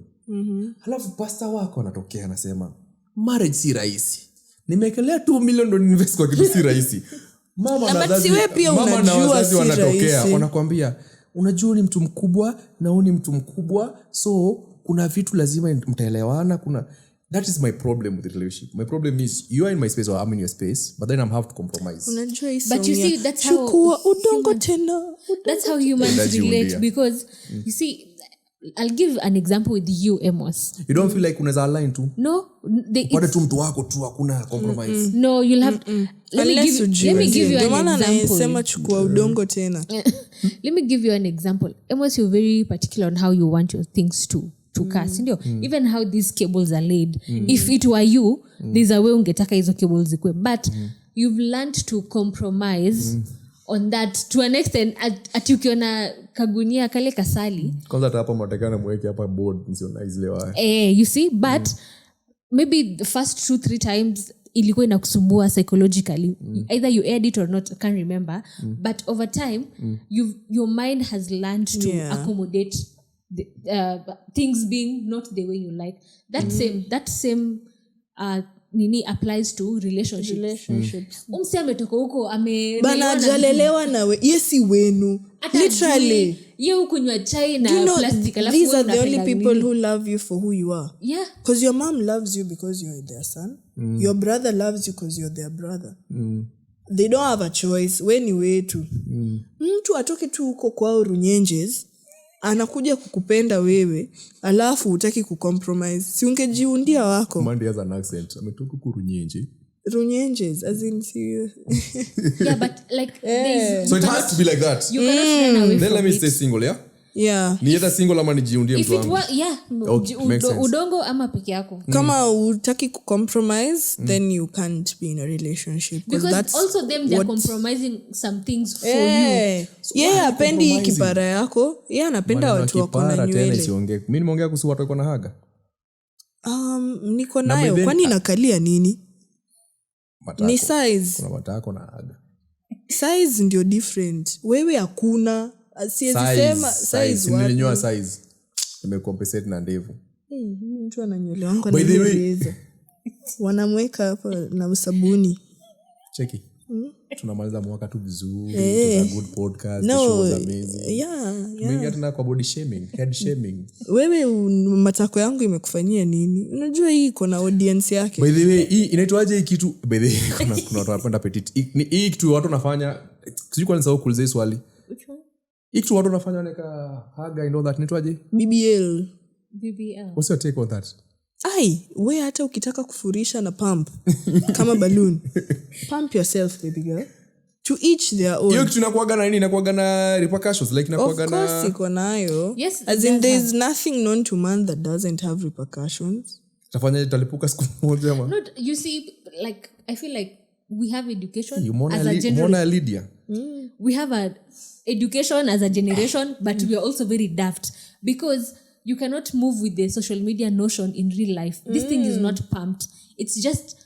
Halafu pastor wako anatokea anasema marriage si rahisi. Nimekelea 2 million ndo invest kwa kitu si rahisi. Mama na wazazi si wanatokea rahisi. wanakuambia unajua ni mtu mkubwa na wewe ni mtu mkubwa, so kuna vitu lazima mtaelewana. That is my problem with the relationship. My problem is you are in my space or I'm in your space, but then I'm have to compromise. Unajua hii But you song ya, see, that's how chukua udongo humans- tena. That's how humans Unajiundia. relate because you see, I'll give an example with you, Emos. You don't feel like unaweza align tu? No, Pale tu mtu wako tu hakuna compromise. no, you'll have. Let me give you Ndio maana an anayesema example. chukua udongo tena. Let me give you an example. Emos, you're very particular on how you want your things to cast. Even how these cables are laid. If it were you, there's a way ungetaka hizo cables zikwe. But you've learned to compromise on that to an extent. Ati ukiona kagunia kale kasali. Kwanza hata hapa matakana mweke hapa board nisiona zile waya. You see, but maybe the first 2-3 times ilikuwa inakusumbua psychologically. Either you aired it or not, I can't remember. But over time, your mind has learned to accommodate the, things being not the way you like. That same nini applies to relationships. Umse ametoka huko Bana ajalelewa nawe. Yesi wenu. Literally. Ye ukunywa chai na You know, plastic alafu these wewe are the only unapenda people nini? who love you for who you are. Yeah. Because your mom loves you because you're their son. Your brother loves you because you're their brother. They don't have a choice. We ni wetu. Mtu atoke tu huko kwao Runyenjes, anakuja kukupenda wewe, alafu hutaki kucompromise. Si ungejiundia wako. Mandi has an accent. Ametoka kurunyenje. Runyenjes, as in serious. Yeah, but like So it has to be like that. you cannot run away Then from let me it. stay single, yeah? Yeah. Ni either single ama nijiundie If mtu it wangu. were, yeah, Okay, makes sense. udongo ama peke yako. Kama hutaki kucompromise, then you can't be in a relationship. Because that's also them they're what- compromising some things for you. Yeye hapendi hii compromising? kipara yako. Yeye anapenda Maneno watu wako na kipara tena nywele. isiongee. Mimi nimeongea kuhusu watu wako na haga. Niko Na nayo. by then- Kwani nakalia nini? Matako. Ni size. Kuna matako na haga. Size ndio different. Wewe hakuna. Siwezi sema size wapi. Nilinyoa size. Nimecompensate na ndevu. Mtu ana nywele wangu By the way- anaweza. Wanamweka hapa na sabuni. Cheki. Tunamaliza mwaka tu vizuri. It was a good podcast. The show was amazing. Tumeingia tena kwa body shaming, head shaming. Wewe matako yangu imekufanyia nini? Unajua hii iko na audience yake. By the way, hii inaitwaje hii kitu? By the way, kuna watu wanapenda petit. Hii kitu watu wanafanya, sijui kwa nini sasa kuuliza swali. Hii kitu watu wanafanya waneka haga and all that, inaitwaje? BBL. What's your take on that? We hata ukitaka kufurisha na pump kama balloon. Pump yourself, baby girl. To each their own. Hiyo kitu inakuwaga na nini? Inakuwaga na repercussions, like Of inakuwaga course na iko nayo. Yes, As it in does there's nothing known to man that doesn't have repercussions. tafanya italipuka siku moja ama. Not, you see, like I feel like we have education as a Umeona generation. Lydia? We have a education as a generation, but we are also very daft because you cannot move with the social media notion in real life. This thing is not pumped. It's just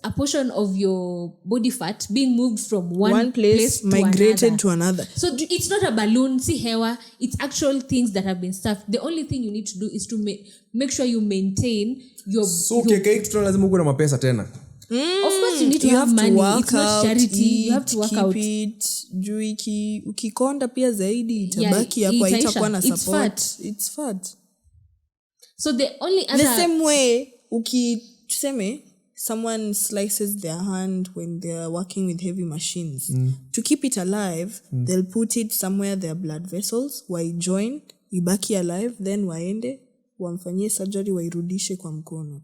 a portion of your body fat being moved from one place to migrated another. to another. So it's not a balloon, see hewa. It's actual things that have been stuffed. The only thing you need to do is to make sure you maintain your. So keke hiki tuna lazima uwe na mapesa tena. Of course, you need to You have have to money. work It's not out, charity. eat, You have to work keep out. it. juu ukikonda pia zaidi itabaki hapo, haitakuwa na it's support. fat. It's fat. So the only other... The same way tuseme someone slices their hand when they're working with heavy machines. To keep it alive, they'll put it somewhere their blood vessels, waijoin, ibaki alive, then waende wamfanyie surgery wairudishe kwa mkono.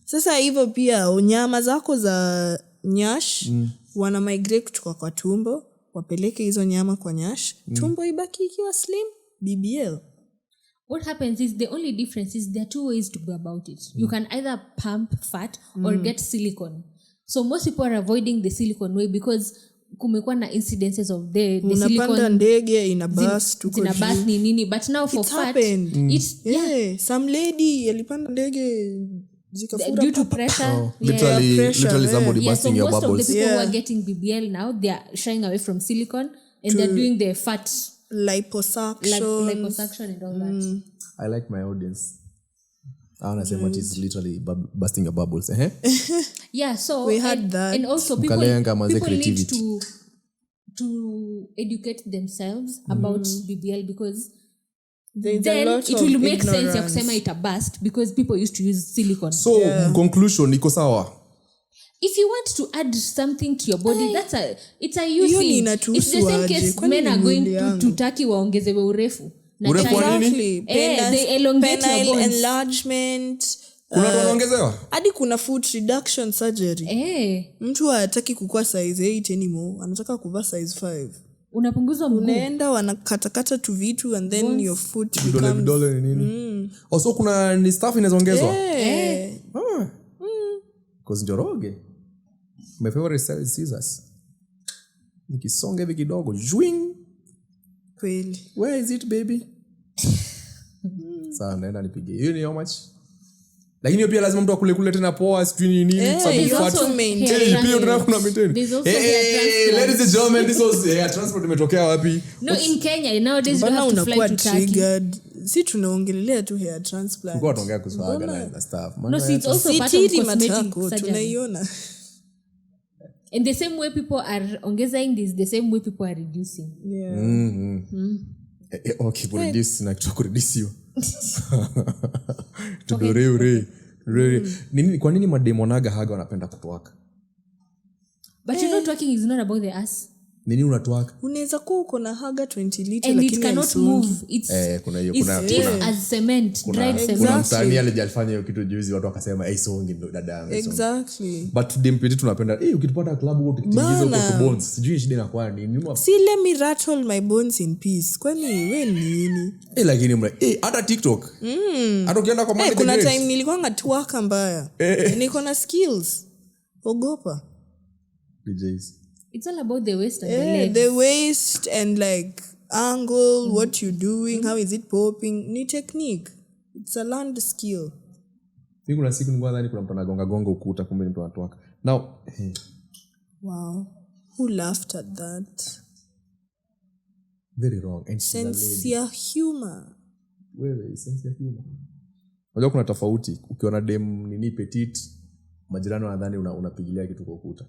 Sasa hivyo pia nyama zako za nyash wana migrate kutoka kwa tumbo, wapeleke hizo nyama kwa nyash, tumbo ibaki ikiwa slim, BBL. What happens is the only difference is there are two ways to go about it. You can either pump fat or get silicone. So most people are avoiding the silicone way because kumekuwa na incidences of the silicone. Unapanda ndege ina bus tuko zina bus ni nini, but now for it's fat happened. It's Some lady alipanda ndege zikafura due to pressure. Literally somebody So busting your most of the bubbles. people who are getting BBL now, they are shying away from silicone and they're doing the fat liposuction and all that. I like my audience. I want to say what is literally busting your bubbles. Yeah, so we had that. And also people creativity. need to educate themselves about BBL because There's then a lot it of will make sense ya ignorance. kusema ita bust because people used to use silicone. So, conclusion, iko sawa. If you want to add something to your body, it's a you Hiyo ni thing. inatuhusu It's the same aje? case Kwani men are ni going mwili yangu? to Turkey waongezewe urefu. Na Urefu wa China- nini? they elongate your penile bones. enlargement. Kuna watu wanaongezewa? Hadi kuna foot reduction surgery. Mtu hataki kukua size 8 anymore, anataka kuvaa size 5. Unapunguzwa mguu. Unaenda wanakatakata tu vitu and then your foot becomes Vidole ni nini? Also kuna ni staff inazoongezwa? Because Njoroge. My favorite style is scissors. Nikisonga hivi kidogo, zwing. kweli. Where is it baby? Sawa naenda nipige. Hiyo ni how much? Lakini hiyo pia lazima mtu akule tena poa sijui nini sababu There's fat. also hair Pia transplant. tunakuna maintain. There's also hair transplant. Ladies and gentlemen, this was hair transplant imetokea wapi? No, in Kenya nowadays you Mbona don't have to unakuwa fly to Turkey. triggered? Si tunaongelelea tu hair transplant. Tulikuwa tunaongea kuhusu haga na stuff. No, see, it's also part of Sitiri cosmetic matako surgery. tunaiona. And the same way people are ongezing this, the same way people are reducing. Okay, reduce na kitu reduce hiyo. Tudore. Nini kwa nini mademonaga haga wanapenda kutwaka? But you know twerking is not about the ass. Nini unatwaka? Unaweza kuwa uko na haga 20 liter And it lakini cannot haisongi. move. It's kuna hiyo it's stiff as cement, dried cement. Kuna msanii alijafanya hiyo kitu juzi watu wakasema songi ndo dada yangu. Exactly. But dempiti tunapenda ukitupata club wote tukitingiza kwa bones. Sijui shida inakuwa nini. See, let me rattle my bones in peace. Kwani wewe nini? Lakini hata TikTok. Hata ukienda kwa Monday Kuna the Great. time nilikuwa ngatwaka mbaya. Niko na skills. Ogopa. DJs. It's all about the waist and the legs. The waist and like angle, what you doing, how is it popping. Ni technique. It's a learned skill. Mimi kuna siku nilikuwa nadhani kuna mtu anagonga ukuta kumbe ni mtu anatwaka. Now, Wow. Who laughed at that? very wrong. And Sense ya humor. wewe sense ya humor. Unajua kuna tofauti ukiwa na dem nini petite majirani wanadhani unapigilia kitu kwa ukuta.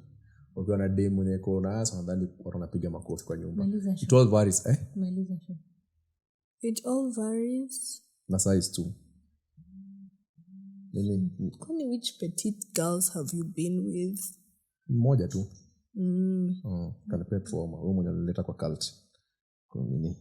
Ukiwa na dem mwenye kona asa wanadhani watu wanapiga makofi kwa nyumba. It all varies, It all varies. Na size too. Kwani which petite girls have you been with? Mmoja tu. Kanipea trauma. Wewe mwenye unaleta kwa cult. Kwa nini?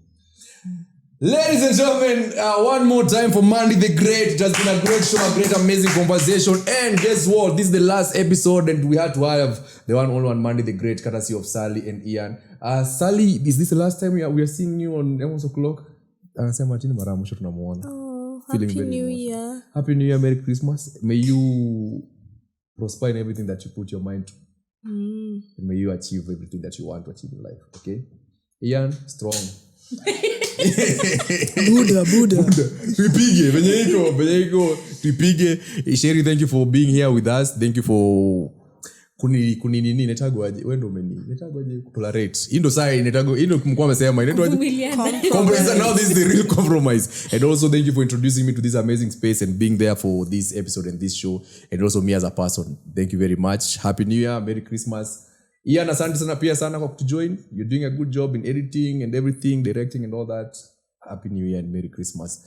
Ladies and gentlemen, one more time for Monday the Great. It has been a great show, a great amazing conversation. And guess what? This is the last episode and we had to have the one only one Monday the Great, courtesy of Sally and Ian. Sally, is this the last time we are seeing you on Emos Oclock? Anasema chini mara mwisho tunamuona. Happy New Year. Happy New Year, Merry Christmas. May you prosper in everything that you put your mind to. And may you achieve everything that you want to achieve in life. Okay? Ian, strong. Buddha. Tupige venye iko tupige. Sherry, thank you for being here with us. Thank you for kuni nini netagwaje wewe ndo netagwaje tolerate indo sai netago indo mkuu amesema inetwaje compromise. Now this is the real compromise. And also thank you for introducing me to this amazing space and being there for this episode and this show, and also me as a person. Thank you very much. Happy New Year, Merry Christmas. Ian, asante sana pia sana kwa kutujoin. You're doing a good job in editing and everything, directing and all that. Happy New Year and Merry Christmas.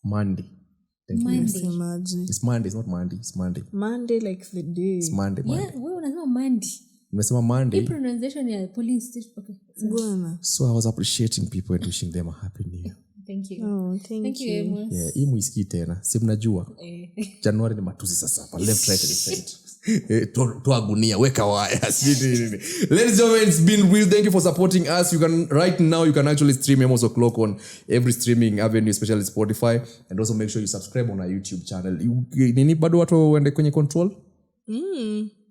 Monday. Thank you. It's Monday, it's not Monday. It's Monday. Monday like the day. It's Monday. Yeah, wewe unasema Monday. Nimesema Monday. Pronunciation ya police station. Okay. So I was appreciating people and wishing them a happy new year. Thank you. Oh, thank you. Emos. Yeah, hii muisikii tena. Si mnajua. Januari ni matusi sasa hapa. Left, right and center. Toa gunia, weka waya. Ladies and gentlemen, it's been real. Thank you for supporting us. You can right now you can actually stream Emos Oclock on every streaming avenue, especially Spotify, and also make sure you subscribe on our YouTube channel. Nini bado watu waende kwenye control?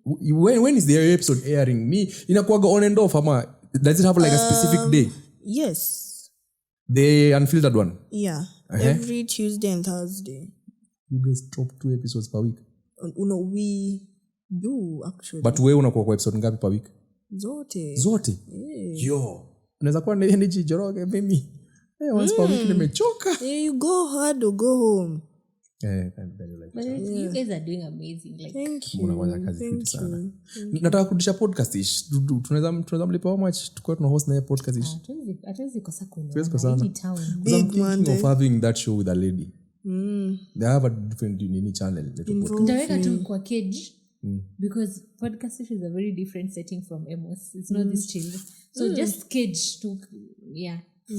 When is the episode airing? Me inakuaga on and off ama does it have like a specific day? Yes. The Unfiltered one? Yeah. Every Tuesday and Thursday. You guys drop 2 episodes per week? No, we do actually. But wewe unakuwa kwa episode ngapi per week? Zote? Yo. Unaweza kuwa na energy Njoroge mimi. Once per week nimechoka. You go hard or go home. But you guys are doing amazing. Like, thank you. Mnafanya kazi fiti sana. Nataka kurudisha podcast ish. Tunaweza mlipa how much tukao tuna host na podcast ish. hatuwezi kosa kuelewa. Tuwezi kosa sana. Big Monday. Of having that show with a lady. They have a different channel. Ndaweka tu kwa cage. Because podcast is a very different setting from Emos. It's not this chill. So just cage to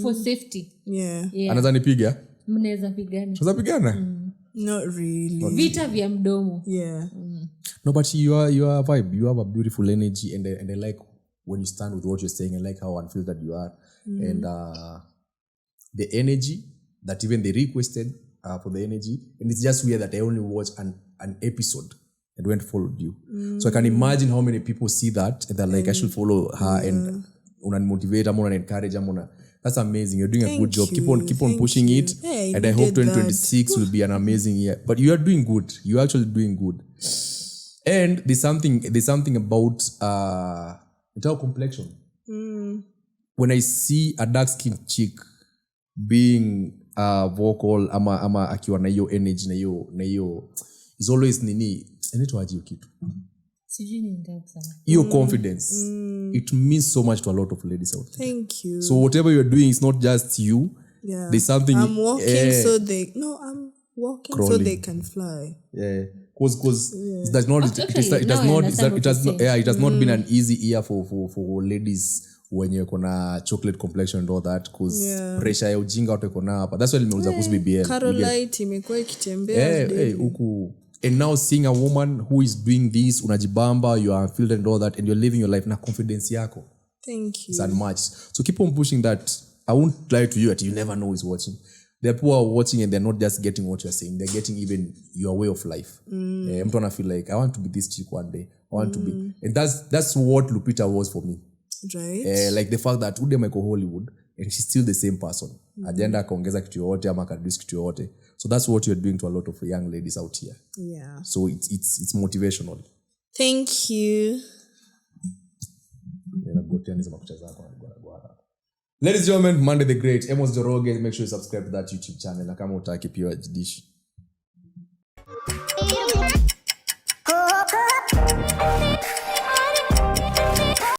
for safety. Yeah. Anaweza nipiga? Mnaweza pigana. Tunaweza pigana? Not really. Vita vya mdomo. Yeah. No, but you are a vibe. You have a beautiful energy, and I like when you stand with what you're saying. I like how unfiltered you are, and the energy that even they requested for the energy. And it's just weird that I only watched an episode and went followed you. So I can imagine how many people see that and they're like, I should follow her and motivate, I'm gonna encourage, that's amazing. You're doing a good job. Keep on pushing it. Yeah, and I hope 2026 will be an amazing year. But you are doing good. You're actually doing good. And there's something about entire complexion. When I see a dark skinned chick being vocal ama akiwa na hiyo energy na hiyo is always nini inaitwaje hiyo kitu. Sijui ni ndabu sana. Your confidence. It means so much to a lot of ladies out there. Thank you. So whatever you're doing is not just you. Yeah. There's something. I'm walking I'm walking crawling. so they can fly. Yeah. Because it has not been an easy year for ladies when you're gonna chocolate complexion and all that because pressure ya ujinga watu iko na hapa. That's why nimeuza kuhusu BBL. Carolite imekuwa ikitembea. Huku. And now seeing a woman who is doing this, unajibamba, you are unfiltered and all that, and you're living your life na confidence yako. Thank you. It's unmatched. So keep on pushing that. I won't lie to you that you never know who's watching. There are people who are watching and they're not just getting what you're saying. They're getting even your way of life. I'm trying to feel like, I want to be this chick one day. I want to be. And that's what Lupita was for me. Right. Like the fact that ude meko Hollywood and she's still the same person. Agenda akaongeza kitu yote ama akareduce kitu yote. So that's what you're doing to a lot of young ladies out here. Yeah. So it's motivational. Thank you. Ladies and gentlemen, Monday the Great, Emos Njoroge. Make sure you subscribe to that YouTube channel. Na kama utaki pia dish.